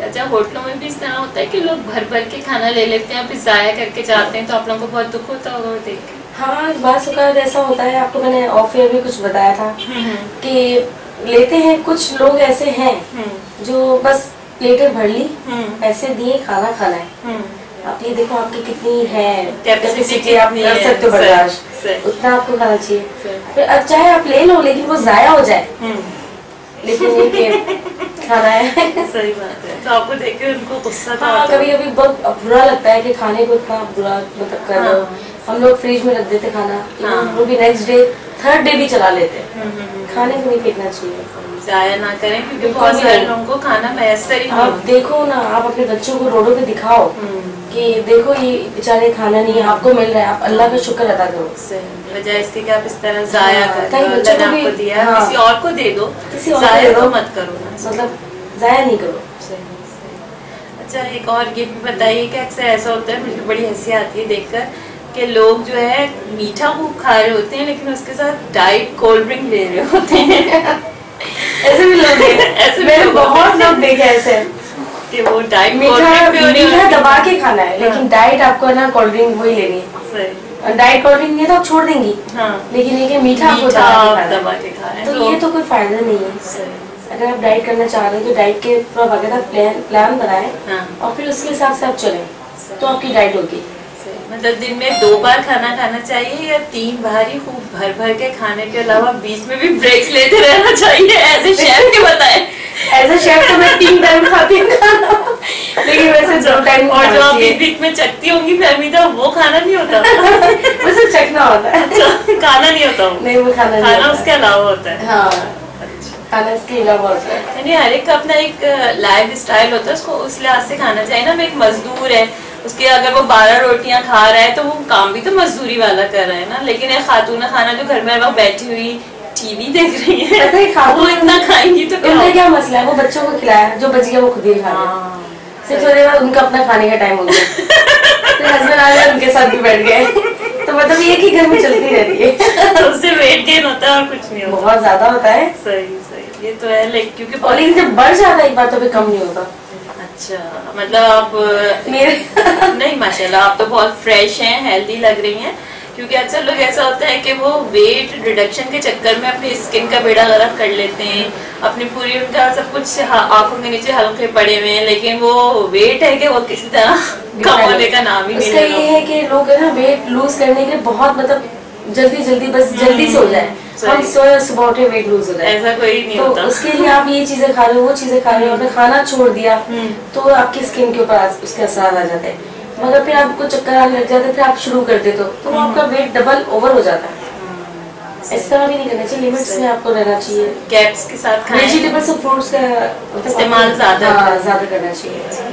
अच्छा, होटलों में भी इस तरह होता है कि लोग भर भर के खाना ले लेते हैं, फिर जाया करके जाते हैं, तो आप लोगों को बहुत दुख होता होगा देख के। हाँ, बात ऐसा होता है, आपको मैंने ऑफ एयर भी कुछ बताया था कि लेते हैं, कुछ लोग ऐसे हैं जो बस प्लेटें भर ली, पैसे दिए, खाना खाना है। आप ये देखो आपकी कितनी है कैपेसिटी, आप कर सकते हो बर्दाश्त, उतना आपको खाना चाहिए। फिर अब चाहे आप ले लो लेकिन वो जाया हो जाए, लेकिन ये खाना है। सही बात है। तो आपको देख के उनको गुस्सा था? हाँ, कभी कभी बहुत बुरा लगता है कि खाने को इतना बुरा मतलब कर रहे हो। हम लोग फ्रिज में रख देते खाना, वो भी नेक्स्ट डे थर्ड डे भी चला लेते। खाने को नहीं फेंकना चाहिए, जाया ना करें, क्योंकि बहुत सारे लोगों को खाना मैसर ही। आप देखो ना, आप अपने बच्चों को रोडों पे दिखाओ कि देखो ये बेचारे खाना नहीं है, आपको मिल रहा है, आप अल्लाह का शुक्र अदा करो। वजह इसके कि आप इस तरह जाया करो, अल्लाह ने आपको दिया, किसी और को दे दो, जाया तो मत करो, मतलब जाया नहीं करो। अच्छा, एक और ये भी बताइए कि अक्सर ऐसा होता है, मुझे बड़ी हंसी आती है देखकर कि लोग जो है मीठा खूब खा रहे होते हैं लेकिन उसके साथ डाइट कोल्ड ड्रिंक ले रहे होते हैं। ऐसे भी लोग हैं, ऐसे मैंने बहुत लोग देखे ऐसे कि वो डाइट मीठा दबा के खाना है, लेकिन डाइट आपको ना कोल्ड ड्रिंक वही लेनी है। डाइट कोल्ड ड्रिंक नहीं तो आप छोड़ देंगी, लेकिन ये मीठा आपको दबा के खाना है, तो ये तो कोई फायदा नहीं है। अगर आप डाइट करना चाह रहे हैं तो डाइट के पूरा बाकायदा प्लान बनाएं और फिर उसके हिसाब से आप चलें, तो आपकी डाइट होगी। मतलब दिन में 2 बार खाना खाना चाहिए या 3 बार ही खूब भर भर के खाने के अलावा बीच में भी ब्रेक्स लेते रहना चाहिए? एज ए शेफ के बताएं। एज ए शेफ तो मैं 3 टाइम खाती हूँ, लेकिन वैसे 2 टाइम। और जो आप बीच में चखती होंगी फहमीदा, वो खाना नहीं होता? वैसे चखना होता है, खाना नहीं होता? नहीं, वो खाना उसके अलावा होता है। हाँ, खाना इसके अलावा होता है। यानी हर एक का अपना एक लाइफ स्टाइल होता है, उसको उस लिहाज से खाना चाहिए ना। एक मजदूर है, उसके अगर वो 12 रोटियां खा रहा है तो वो काम भी तो मजदूरी वाला कर रहा है ना। लेकिन एक खातून खाना जो घर में बैठी हुई टीवी देख रही है, वो इतना खाएंगी तो क्या मसला है? वो बच्चों को खिलाया, जो बच गया वो खुद ही खा लिया, फिर थोड़ी बाद उनका अपना खाने का टाइम हो गया, फिर हस्बैंड आ गया, उनके साथ भी बैठ गए, तो मतलब एक ही घर में चलती रहती है। तो उससे वेट गेन होता है और कुछ नहीं होता। बहुत ज्यादा होता है। सही, ये तो है, लेकिन जब बढ़ जाता है एक बार तो फिर कम नहीं होता। अच्छा, मतलब आप नहीं, माशाल्लाह आप तो बहुत फ्रेश हैं, हेल्दी लग रही हैं। क्योंकि अक्सर लोग ऐसा होता है कि वो वेट रिडक्शन के चक्कर में अपनी स्किन का बेड़ा गर्क कर लेते हैं, अपनी पूरी उनका सब कुछ आंखों के नीचे हल्के पड़े हुए हैं, लेकिन वो वेट है कि वो किसी तरह कम होने का नाम ही नहीं ले रहा। ये है कि लोग है ना वेट लूज करने के लिए बहुत मतलब जल्दी बस जल्दी से हो जाए, हम सुबह उठे वेट लूज हो जाए, ऐसा कोई नहीं तो होता। उसके लिए आप ये चीजें खा रहे हो, वो चीजें खा रहे हो, आपने खाना छोड़ दिया तो आपकी स्किन के ऊपर उसके असर आ जाते हैं, मगर फिर आपको चक्कर आने लग जाते, फिर आप शुरू कर देते हो तो आपका वेट डबल ओवर हो जाता है। इस तरह भी नहीं करना चाहिए, लिमिट्स में आपको रहना चाहिए। कैप्स के साथ वेजिटेबल्स और फ्रूट्स का इस्तेमाल ज्यादा करना चाहिए।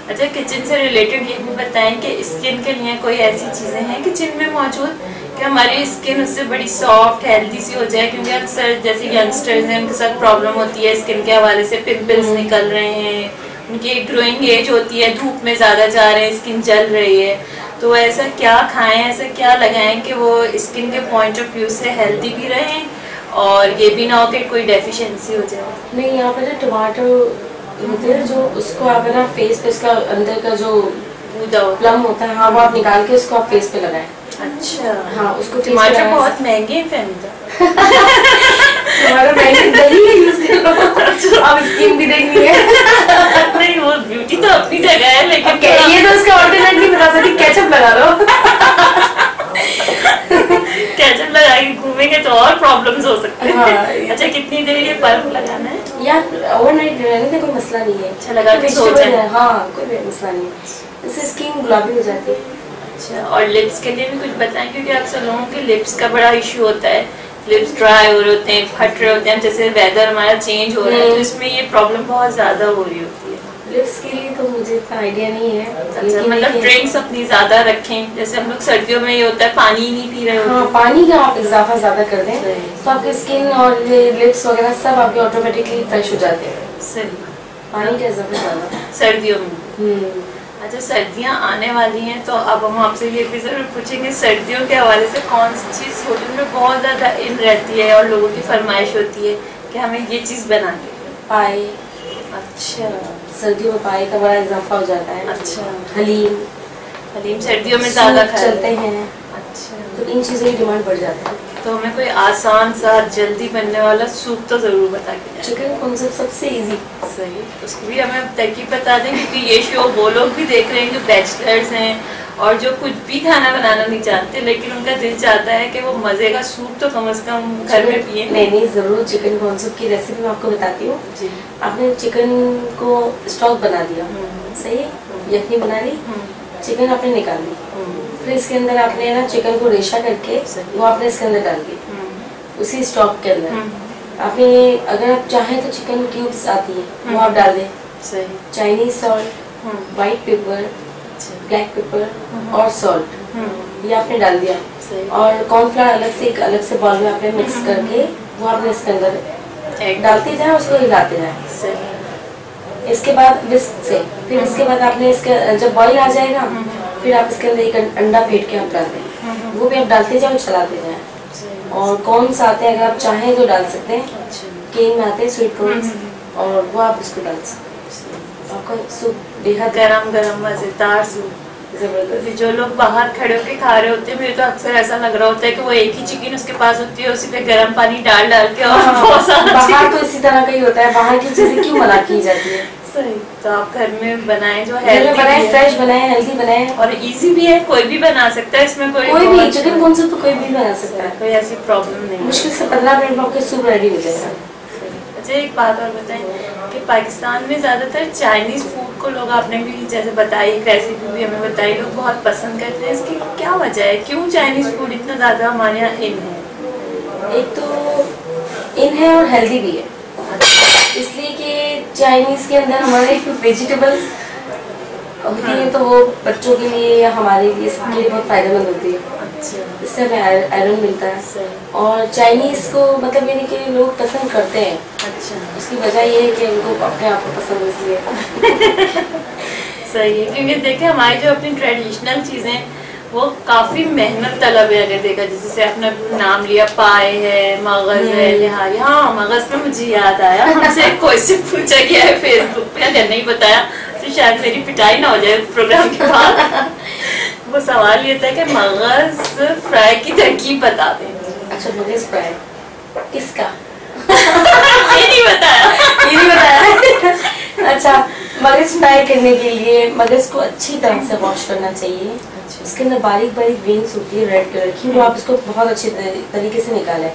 अच्छा, किचन से रिलेटेड ये भी बताएं कि स्किन के लिए कोई ऐसी चीजें हैं किचन में मौजूद कि हमारी स्किन उससे बड़ी सॉफ्ट हेल्दी सी हो जाए? क्योंकि अक्सर जैसे यंगस्टर्स हैं, उनके साथ प्रॉब्लम होती है स्किन के हवाले से, पिंपल्स निकल रहे हैं, उनकी ग्रोइंग एज होती है, धूप में ज़्यादा जा रहे हैं, स्किन जल रही है, तो ऐसा क्या खाएं, ऐसा क्या लगाएं कि वो स्किन के पॉइंट ऑफ व्यू से हेल्दी भी रहें और ये भी ना हो कि कोई डेफिशिएंसी हो जाए? नहीं, यहाँ पे जो टमाटर होते हैं जो उसको आप ना फेस पे, इसका अंदर का जो प्लम होता है, हाँ, वो आप निकाल के उसको आप फेस पे लगाएं। अच्छा, हाँ, उसको टमाटर बहुत महंगे हैं फैमिली। तुम्हारा महंगे दही यूज कर लो, अब स्किन भी देखनी है। नहीं, वो ब्यूटी तो अपनी जगह है, लेकिन ये तो उसका ऑल्टरनेट नहीं बता सकती, केचप लगा लो। केचप लगा के घूमेंगे तो और प्रॉब्लम्स हो सकते हैं। अच्छा, कितनी देर ये पल्प लगाना है? या ओवरनाइट रहने का कोई मसला नहीं है। अच्छा लगा कि सोच है। हाँ कोई मसला नहीं है, इससे स्किन गुलाबी हो जाती है। अच्छा, और लिप्स के लिए भी कुछ बताएं, क्योंकि अक्सर लोगों के लिप्स का बड़ा इशू होता है, लिप्स ड्राई हो रहे होते हैं, फट रहे होते हैं, जैसे वेदर हमारा चेंज हो रहा है तो इसमें ये प्रॉब्लम बहुत ज्यादा हो रही होती है। लिप्स के लिए तो मुझे इतना आइडिया नहीं है। अच्छा, मतलब ड्रिंक्स अपनी ज्यादा रखें, जैसे हम लोग सर्दियों में ये होता है पानी नहीं पी रहे होते। हाँ, पानी का आप इजाफा ज्यादा कर दें तो आपकी स्किन और लिप्स वगैरह सब आपके ऑटोमेटिकली फ्रेश हो जाते हैं। सही, पानी का इजाफा ज्यादा सर्दियों में। अच्छा, सर्दियाँ आने वाली हैं तो अब हम आपसे ये भी जरूर पूछेंगे, सर्दियों के हवाले से कौन सी चीज़ होटल में बहुत ज़्यादा इन रहती है और लोगों की फरमाइश होती है कि हमें ये चीज़ बनानी है? पाए। अच्छा, सर्दियों में पाए का बड़ा इजाफा हो जाता है। अच्छा, हलीम सर्दियों में ज़्यादा चलते हैं। अच्छा, तो इन चीज़ों की डिमांड बढ़ जाती है। तो हमें कोई आसान सा जल्दी बनने वाला सूप तो ज़रूर बता के। चिकन कॉन्सेप्ट सबसे इजी। सही, उसको भी हमें तरकीब बता दें, क्योंकि ये शो वो लोग भी देख रहे हैं जो बैचलर्स हैं और जो कुछ भी खाना बनाना नहीं जानते, लेकिन उनका दिल चाहता है कि वो मज़े का सूप तो कम से कम घर में पिए। नहीं ज़रूर, चिकन कॉन्सेप्ट की रेसिपी मैं आपको बताती हूँ। आपने चिकन को स्टॉक बना दिया, सही है, यखनी बना ली, चिकन आपने निकाल ली, फिर इसके अंदर आपने ना चिकन को रेशा करके वो आपने इसके अंदर डाल दी, उसी स्टॉक के अंदर आपने, अगर आप चाहें तो चिकन क्यूब्स आती है वो आप डाल दें, Chinese salt, white paper, black pepper और सॉल्ट ये आपने डाल दिया, और कॉर्नफ्लावर अलग से बॉल में आपने मिक्स करके वो आपने इसके अंदर डालते जाए, उसको हिलाते जाए। इसके बाद विस्क से, फिर इसके बाद आपने इसके जब बॉईल आ जाएगा फिर आप इसके अंदर एक अंडा फेंट के आप डाल दें, वो भी आप डालते जाओ, चलाते जाए। और कॉर्न्स आते हैं, अगर आप चाहें तो डाल सकते हैं, केन में आते हैं स्वीट कॉर्न्स, और वो आप इसको डाल सकते हैं। आपका सूप बेहद गरम मजेदार सूप। जो लोग बाहर खड़े होके खा रहे होते हैं, मुझे तो अक्सर ऐसा लग रहा होता है कि वो एक ही चिकन उसके पास होती है, उसी पे गर्म पानी डाल के और बहुत सारा बाहर तो इसी तरह का ही होता है, बाहर की चीजें क्यों मना की जाती है। सही, तो आप घर में बनाएं, जो हेल्दी बनाएं, फ्रेश बनाएं, हेल्दी बनाएं, और इजी भी है, कोई भी बना सकता है, इसमें कोई भी चिकन कॉन्सेप्ट तो कोई भी बना सकता है, कोई ऐसी प्रॉब्लम नहीं। मुश्किल से 15 मिनट में आपके सूप रेडी हो जाएगा। अच्छा, एक बात और बताएं कि पाकिस्तान में ज़्यादातर चाइनीज़ फूड को लोग, आपने भी जैसे बताई, एक रेसिपी भी हमें बताई, लोग बहुत पसंद करते हैं, इसकी क्या वजह है, क्यों चाइनीज़ फूड इतना ज़्यादा हमारे यहाँ इन है? एक तो इन है और हेल्दी भी है, इसलिए कि चाइनीज़ के अंदर हमारे वेजिटेबल्स होती है, तो वो बच्चों के लिए या हमारे लिए सबके लिए बहुत फायदेमंद होती है। इससे हमें आयरन मिलता है, और चाइनीज़ को मतलब ये नहीं कि लोग पसंद करते हैं। अच्छा, उसकी वजह ये है कि उनको अपने आप को पसंद इसलिए। सही है, क्योंकि देखें हमारी जो अपनी ट्रेडिशनल चीज़ें वो काफ़ी मेहनत तलब है। अगर देखा जैसे आपने नाम लिया, पाए है, मगज़ है, निहारी। हाँ, मगज़ पे मुझे याद आया, हमसे कोई से पूछा गया है फेसबुक पे, अगर नहीं बताया तो शायद मेरी पिटाई ना हो जाए प्रोग्राम के बाद। वो सवाल ये था कि मगज़ फ्राई की तरकीब बता दें। अच्छा, मगज़ फ्राई किसका? ये नहीं बताया। अच्छा, मगज़ फ्राई करने के लिए मगज़ को अच्छी तरह से वॉश करना चाहिए। उसके अंदर बारीक बारीक वेन्स होती है रेड कलर की, वो आप उसको बहुत अच्छे तरीके से निकालें।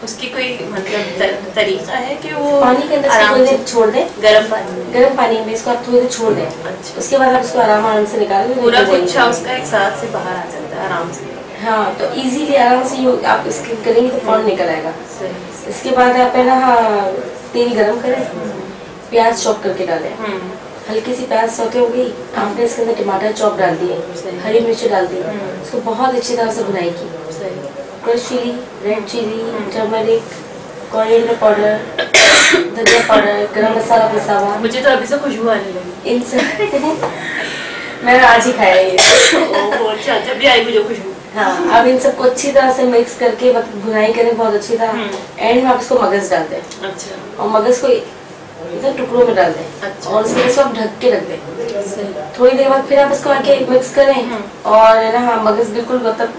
उसकी कोई मतलब तरीका है कि वो पानी के अंदर थोड़ी देर छोड़ दें, गर्म पानी में इसको आप थोड़ी देर छोड़ दें। अच्छा, उसके बाद आप उसको आराम से निकालें, पूरा गुच्छा उसका एक साथ से बाहर आ जाता है आराम से। हाँ, तो इजीली आराम से आप इसके करेंगे तो फौरन निकल आएगा। इसके बाद आप है ना तेल गरम करें, प्याज चॉप करके डालें, हल्की सी प्याज सौते हो गई, आपने इसके अंदर टमाटर चॉप डाल दिए, हरी मिर्च डाल दी, उसको बहुत अच्छी तरह से भुनाई की, crush chilli, red chilli, turmeric, coriander powder, धनिया पाउडर, गरम मसाला पिसा हुआ। मुझे तो अभी से खुशबू आने लगी। इन सब मैंने आज ही खाया ये। अच्छा, जब भी आई मुझे खुशबू। हाँ, अब इन सबको अच्छी तरह से मिक्स करके भुनाई करें बहुत अच्छी तरह। एंड में आप इसको मगज़ डाल दें। अच्छा, और मगज़ को इधर टुकड़ों में डाल दें। अच्छा, और उसके बाद आप ढक के रख दें। थोड़ी देर बाद फिर आप इसको आके मिक्स करें, और है ना, हाँ, मगज़ बिल्कुल मतलब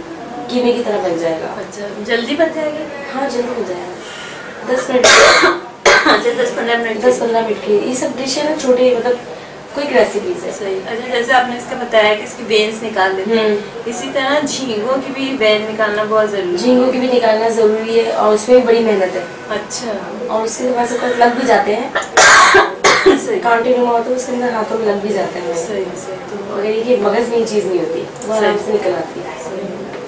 कीमे की तरह बन जाएगा। अच्छा, जल्दी बन जाएगा? हाँ, जल्दी बन जाएगा, 10 मिनट। अच्छा, 10-15 मिनट। 10-15 मिनट की ये सब डिश है ना, छोटे मतलब क्विक रेसिपीज है। सही। अच्छा, जैसे आपने इसका बताया कि इसकी वेन्स निकाल देते हैं, इसी तरह झींगों की भी वेन निकालना बहुत जरूरी है। झींगों की भी निकालना जरूरी है और उसमें भी बड़ी मेहनत है। अच्छा। और उसके बाद से लग भी जाते हैं कांटे नुमा होते हैं, उसके अंदर हाथों में लग भी जाते हैं। सही सही। तो अगर ये मगज में चीज नहीं होती वो आराम से निकल आती है।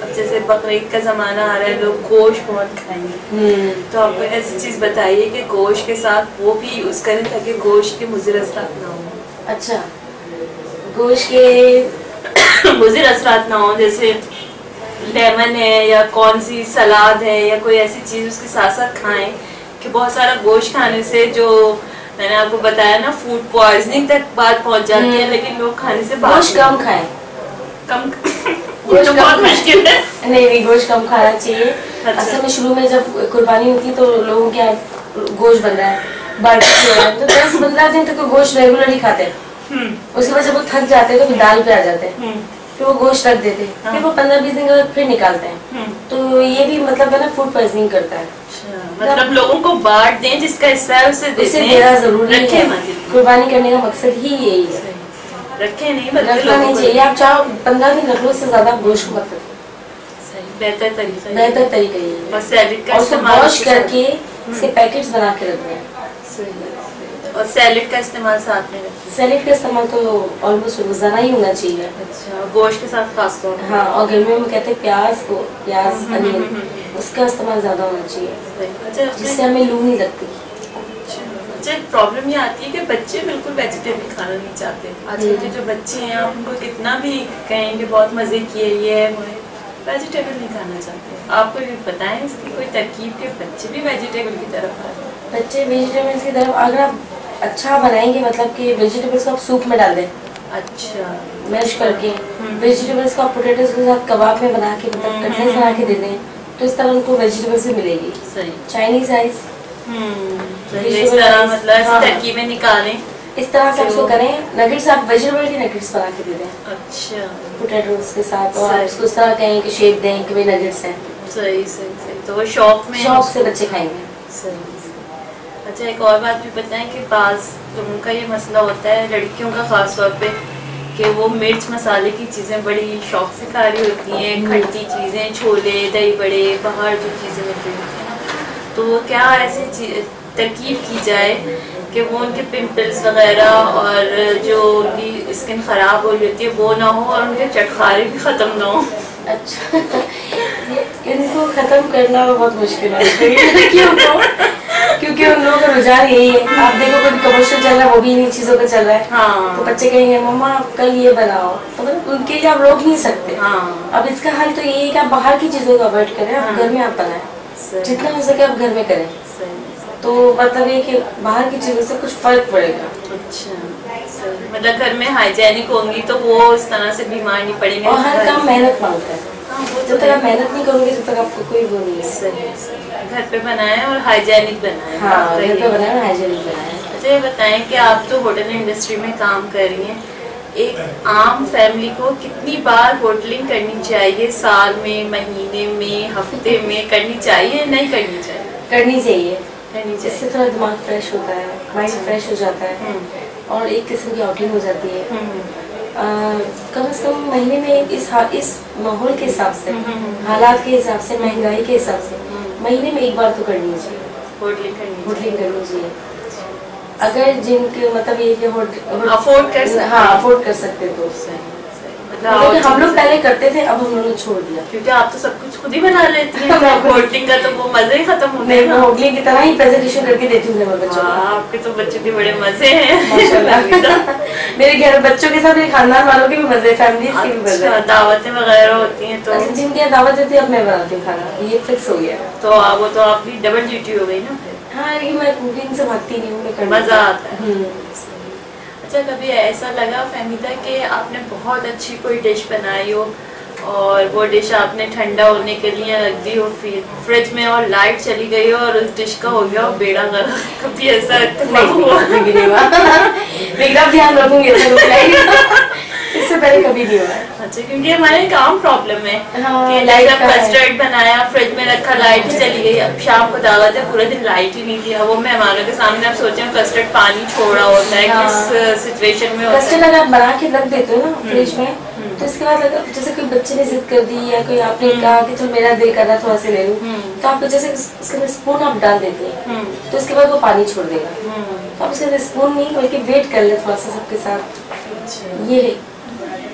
अब जैसे बकरीद का जमाना आ रहा है, लोग गोश्त बहुत खाएंगे, तो आप ऐसी चीज बताइए कि गोश्त के साथ वो भी यूज करें ताकि गोश्त के मुज़िर असरात ना हो। अच्छा, गोश्त के मुज़िर असरात ना हो, जैसे लेमन है या कौन सी सलाद है या कोई ऐसी चीज उसके साथ साथ खाएं कि बहुत सारा गोश्त खाने से, जो मैंने आपको बताया ना, फूड पॉइजनिंग तक बात पहुंच जाती है, लेकिन लोग खाने से गोश्त कम खाएं। कम गोश्त बहुत मुश्किल है। नहीं, गोश्त कम खाना चाहिए। असल में शुरू में जब कुर्बानी होती है तो लोगों के गोश्त बन रहा है, बारबेक्यू हो रहा है, तो 10-15 दिन तक गोश्त रेगुलरली खाते हैं। उसके बाद जब वो थक जाते हैं तो फिर दाल पे आ जाते हैं, फिर वो गोश्त रख देते हैं, फिर वो 15-20 दिन के बाद फिर निकालते हैं। तो ये भी मतलब है ना, फूड पॉइजनिंग करता है। मतलब लोगों को बांट दें, जिसका हिस्सा है उसे देना जरूरी है। कुर्बानी करने का मकसद ही यही है। रखे नहीं, रखना नहीं चाहिए। आप चाहो 15 दिन रख लो, उससे ज्यादा गोश्त मत रखो। बेहतर तरीका ये है। और सैलेड का इस्तेमाल वॉश करके इसके पैकेट्स बना के रखने हैं। और सैलेड का इस्तेमाल साथ में रखें। सैलेड का इस्तेमाल तो ऑलमोस्ट रोजाना ही होना चाहिए। अच्छा, गोश्त के साथ खास तौर पर। हाँ, और गर्मियों में कहते हैं प्याज अनियन, उसका इस्तेमाल ज्यादा होना चाहिए, जिससे हमें लू नहीं लगती। अच्छा, प्रॉब्लम ये आती है कि बच्चे बिल्कुल वेजिटेबल खाना नहीं चाहते। आजकल के जो बच्चे हैं, आप उनको कितना भी कहें कि बहुत मजे किए, ये वेजिटेबल नहीं खाना चाहते। आपको ये बताएं इसकी कोई तरकीब के बच्चे भी वेजिटेबल की तरफ आए? बच्चे वेजिटेबल्स की तरफ अगर आप अच्छा बनाएंगे, मतलब कि वेजिटेबल्स को आप सूप में डाल दें, अच्छा मैश करके, वेजिटेबल्स को आप पोटैटोज के साथ कबाब में बना के, मतलब कटलेट्स बना के दे दें, तो इस तरह उनको वेजिटेबल्स भी मिलेगी। सही। चाइनीज राइस, इस तरह मतलब तरकीबें निकालें, इस तरह से उसको करें। नगेट्स आप वेजिटेबल के नगेट्स बना के दे दें। अच्छा, पोटैटोज के साथ, और आप उसको इस तरह कहें कि शेप दें कि भाई नगेट्स हैं। सही सही सही। तो वो शौक से बच्चे खाएंगे। सही। अच्छा, एक और बात भी बताएं कि बाज़ लोगों का ये मसला होता है, लड़कियों का खास तौर पे, कि वो मिर्च मसाले की चीज़ें बड़ी शौक से खा रही होती हैं, खट्टी चीज़ें, छोले, दही बड़े, बाहर जो चीज़ें मिलती होती हैं ना, तो क्या ऐसी तरकीब की जाए कि वो उनके पिंपल्स वगैरह और जो उनकी स्किन ख़राब हो रही होती है वो ना हो, और उनके चटखारे भी ख़त्म ना हो? अच्छा, इनको ख़त्म करना बहुत मुश्किल है क्योंकि उन लोगों का रुझान यही है। आप देखो कोई कमर्शियल चल रहा है, वो भी इन्हीं चीजों का चल रहा है। हाँ। तो बच्चे कहेंगे मम्मा कल ये बनाओ, तो मतलब उनके लिए आप रोक नहीं सकते। हाँ। अब इसका हल तो ये है कि आप बाहर की चीजों को अवॉइड करें, आप घर में आप बनाएं, जितना हो सके आप घर में करें। तो मतलब ये कि बाहर की चीजों से कुछ फर्क पड़ेगा। अच्छा, मतलब घर में हाइजेनिक होंगी तो वो इस तरह से बीमार नहीं पड़ेंगे। और हर काम मेहनत मांगता है, जब तक आप मेहनत नहीं करोगे तब तक आपको कोई वो नहीं है। सही। घर पे बनाएं और हाइजेनिक बनाएं। हाँ, घर पे बनाएं और हाइजेनिक बनाएं। अच्छा, ये बताएं कि आप तो होटल इंडस्ट्री में काम कर रही हैं, एक आम फैमिली को कितनी बार होटलिंग करनी चाहिए? साल में, महीने में, हफ्ते में करनी चाहिए, नहीं करनी चाहिए? करनी चाहिए। इससे थोड़ा दिमाग फ्रेश होता है, माइंड फ्रेश हो जाता है, और एक किस्म की आउटिंग हो जाती है। कम से कम महीने में इस माहौल के हिसाब से, हालात के हिसाब से, महंगाई के हिसाब से महीने में एक बार तो करनी चाहिए, होटलिंग करनी चाहिए। अगर जिनके मतलब ये अफोर्ड कर सकते तो। मतलब हम लोग पहले करते थे, अब हम लोग छोड़ दिया, क्योंकि आप तो सब कुछ खुद ही बना लेती हैं। होटलिंग का तो वो मजे ही खत्म होते हैं। मैं होटलिंग की तरह ही प्रेजेंटेशन करके देती हूँ मेरे बच्चों को। आपके तो बच्चों के बड़े मजे हैं माशाल्लाह। मेरे घर बच्चों के साथ, मेरे खानदान वालों के भी मजे, फैमिली के भी मजे। दावतें वगैरह होती हैं तो जिनकी दावत देती है अब मैं बनाती हूँ खाना, ये फिक्स हो गया। तो वो तो आपकी डबल ड्यूटी हो गई ना। हाँ, लेकिन मैं कुकिंग से भागती नहीं हूँ, मजा आता है। अच्छा, कभी ऐसा लगा फहमीदा कि आपने बहुत अच्छी कोई डिश बनाई हो और वो डिश आपने ठंडा होने के लिए रख दी हो फ्रिज में और लाइट चली गई हो और उस डिश का हो गया हो बेड़ा गर्क। कभी ऐसा नहीं ध्यान रखूंगी इससे पहले कभी नहीं हुआ। अच्छा, क्योंकि हमारे काम प्रॉब्लम है कि जब कस्टर्ड बनाया फ्रिज में रखा लाइट ही चली गई, अब शाम को दावत है पूरा दिन लाइट ही नहीं थी, वो मेहमानों के सामने आप सोचे कस्टर्ड पानी छोड़ा होता है किस सिचुएशन में। कस्टर्ड अगर आप बना के रख देते हो ना फ्रिज में तो इसके बाद अगर जैसे कोई बच्चे ने जिद कर दी या कोई आपने कहा कि चलो मेरा दिल कर रहा थोड़ा सा ले लूं, तो आप जैसे इसके अंदर स्पून आप डाल देते हैं तो इसके बाद वो पानी छोड़ देगा, तो आप उसके अंदर स्पून नहीं बल्कि वेट कर ले थोड़ा सा सबके साथ। ये है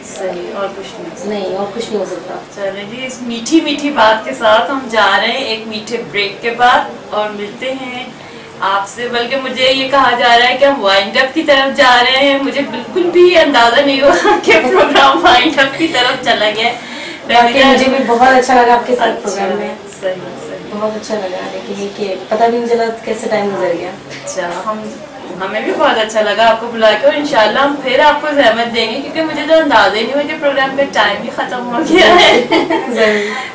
सही, और कुछ नहीं और कुछ नहीं हो सकता। चलिए जी, इस मीठी मीठी बात के साथ हम जा रहे हैं एक मीठे ब्रेक के बाद और मिलते हैं आपसे। बल्कि मुझे ये कहा जा रहा है कि हम वाइंड अप की तरफ जा रहे हैं, मुझे बिल्कुल भी अंदाजा नहीं हुआ कि प्रोग्राम वाइंड अप की तरफ चला गया। मुझे भी बहुत अच्छा लगा आपके साथ प्रोग्राम में। सही बहुत अच्छा लगा, लेकिन पता भी नहीं चला कैसे टाइम गुजर गया। अच्छा, हमें भी बहुत अच्छा लगा आपको बुला के और इंशाल्लाह हम फिर आपको ज़हमत देंगे, क्योंकि मुझे तो अंदाजा ही नहीं हुआ कि प्रोग्राम का टाइम भी खत्म हो गया है।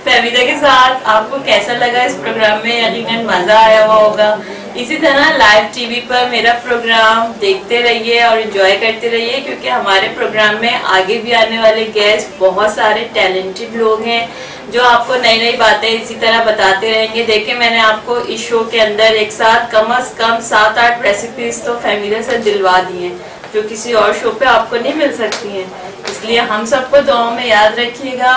फहमीदा के साथ आपको कैसा लगा इस प्रोग्राम में? यकीनन मजा आया हुआ होगा। इसी तरह लाइव टीवी पर मेरा प्रोग्राम देखते रहिए और एंजॉय करते रहिए, क्योंकि हमारे प्रोग्राम में आगे भी आने वाले गेस्ट बहुत सारे टैलेंटेड लोग हैं जो आपको नई नई बातें इसी तरह बताते रहेंगे। देखिए, मैंने आपको इस शो के अंदर एक साथ कम से कम 7-8 रेसिपीज तो फैमिली से दिलवा दी हैं जो किसी और शो पे आपको नहीं मिल सकती हैं। इसलिए हम सबको दुआओं में याद रखिएगा।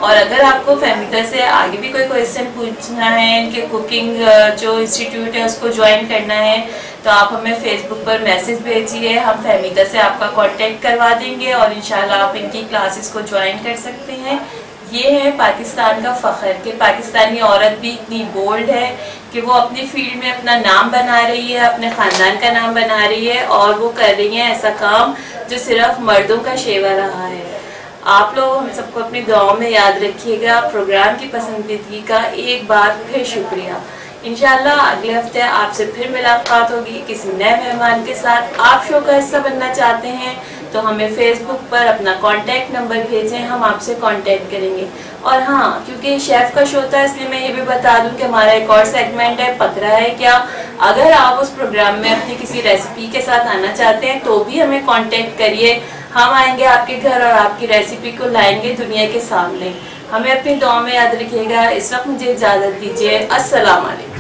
और अगर आपको फहमीदा से आगे भी कोई क्वेश्चन पूछना है, इनके कुकिंग जो इंस्टीट्यूट है उसको ज्वाइन करना है, तो आप हमें फेसबुक पर मैसेज भेजिए, हम फहमीदा से आपका कांटेक्ट करवा देंगे और इंशाल्लाह आप इनकी क्लासेस को ज्वाइन कर सकते हैं। ये है पाकिस्तान का फ़ख्र कि पाकिस्तानी औरत भी इतनी बोल्ड है कि वो अपनी फील्ड में अपना नाम बना रही है, अपने ख़ानदान का नाम बना रही है और वो कर रही है ऐसा काम जो सिर्फ मर्दों का शेवा रहा है। आप लोग हम सबको अपनी दुआओं में याद रखिएगा। प्रोग्राम की पसंदीदगी का एक बार फिर शुक्रिया। इंशाल्लाह अगले हफ्ते आपसे फिर मुलाकात होगी किसी नए मेहमान के साथ। आप शो का हिस्सा बनना चाहते हैं तो हमें फेसबुक पर अपना कांटेक्ट नंबर भेजें, हम आपसे कांटेक्ट करेंगे। और हाँ, क्योंकि शेफ़ का शो था इसलिए मैं ये भी बता दूं कि हमारा एक और सेगमेंट है पकड़ा है क्या। अगर आप उस प्रोग्राम में अपनी किसी रेसिपी के साथ आना चाहते हैं तो भी हमें कांटेक्ट करिए, हम आएंगे आपके घर और आपकी रेसिपी को लाएंगे दुनिया के सामने। हमें अपनी दुआ में याद रखिएगा। इस वक्त मुझे इजाज़त दीजिए। अस्सलाम वालेकुम।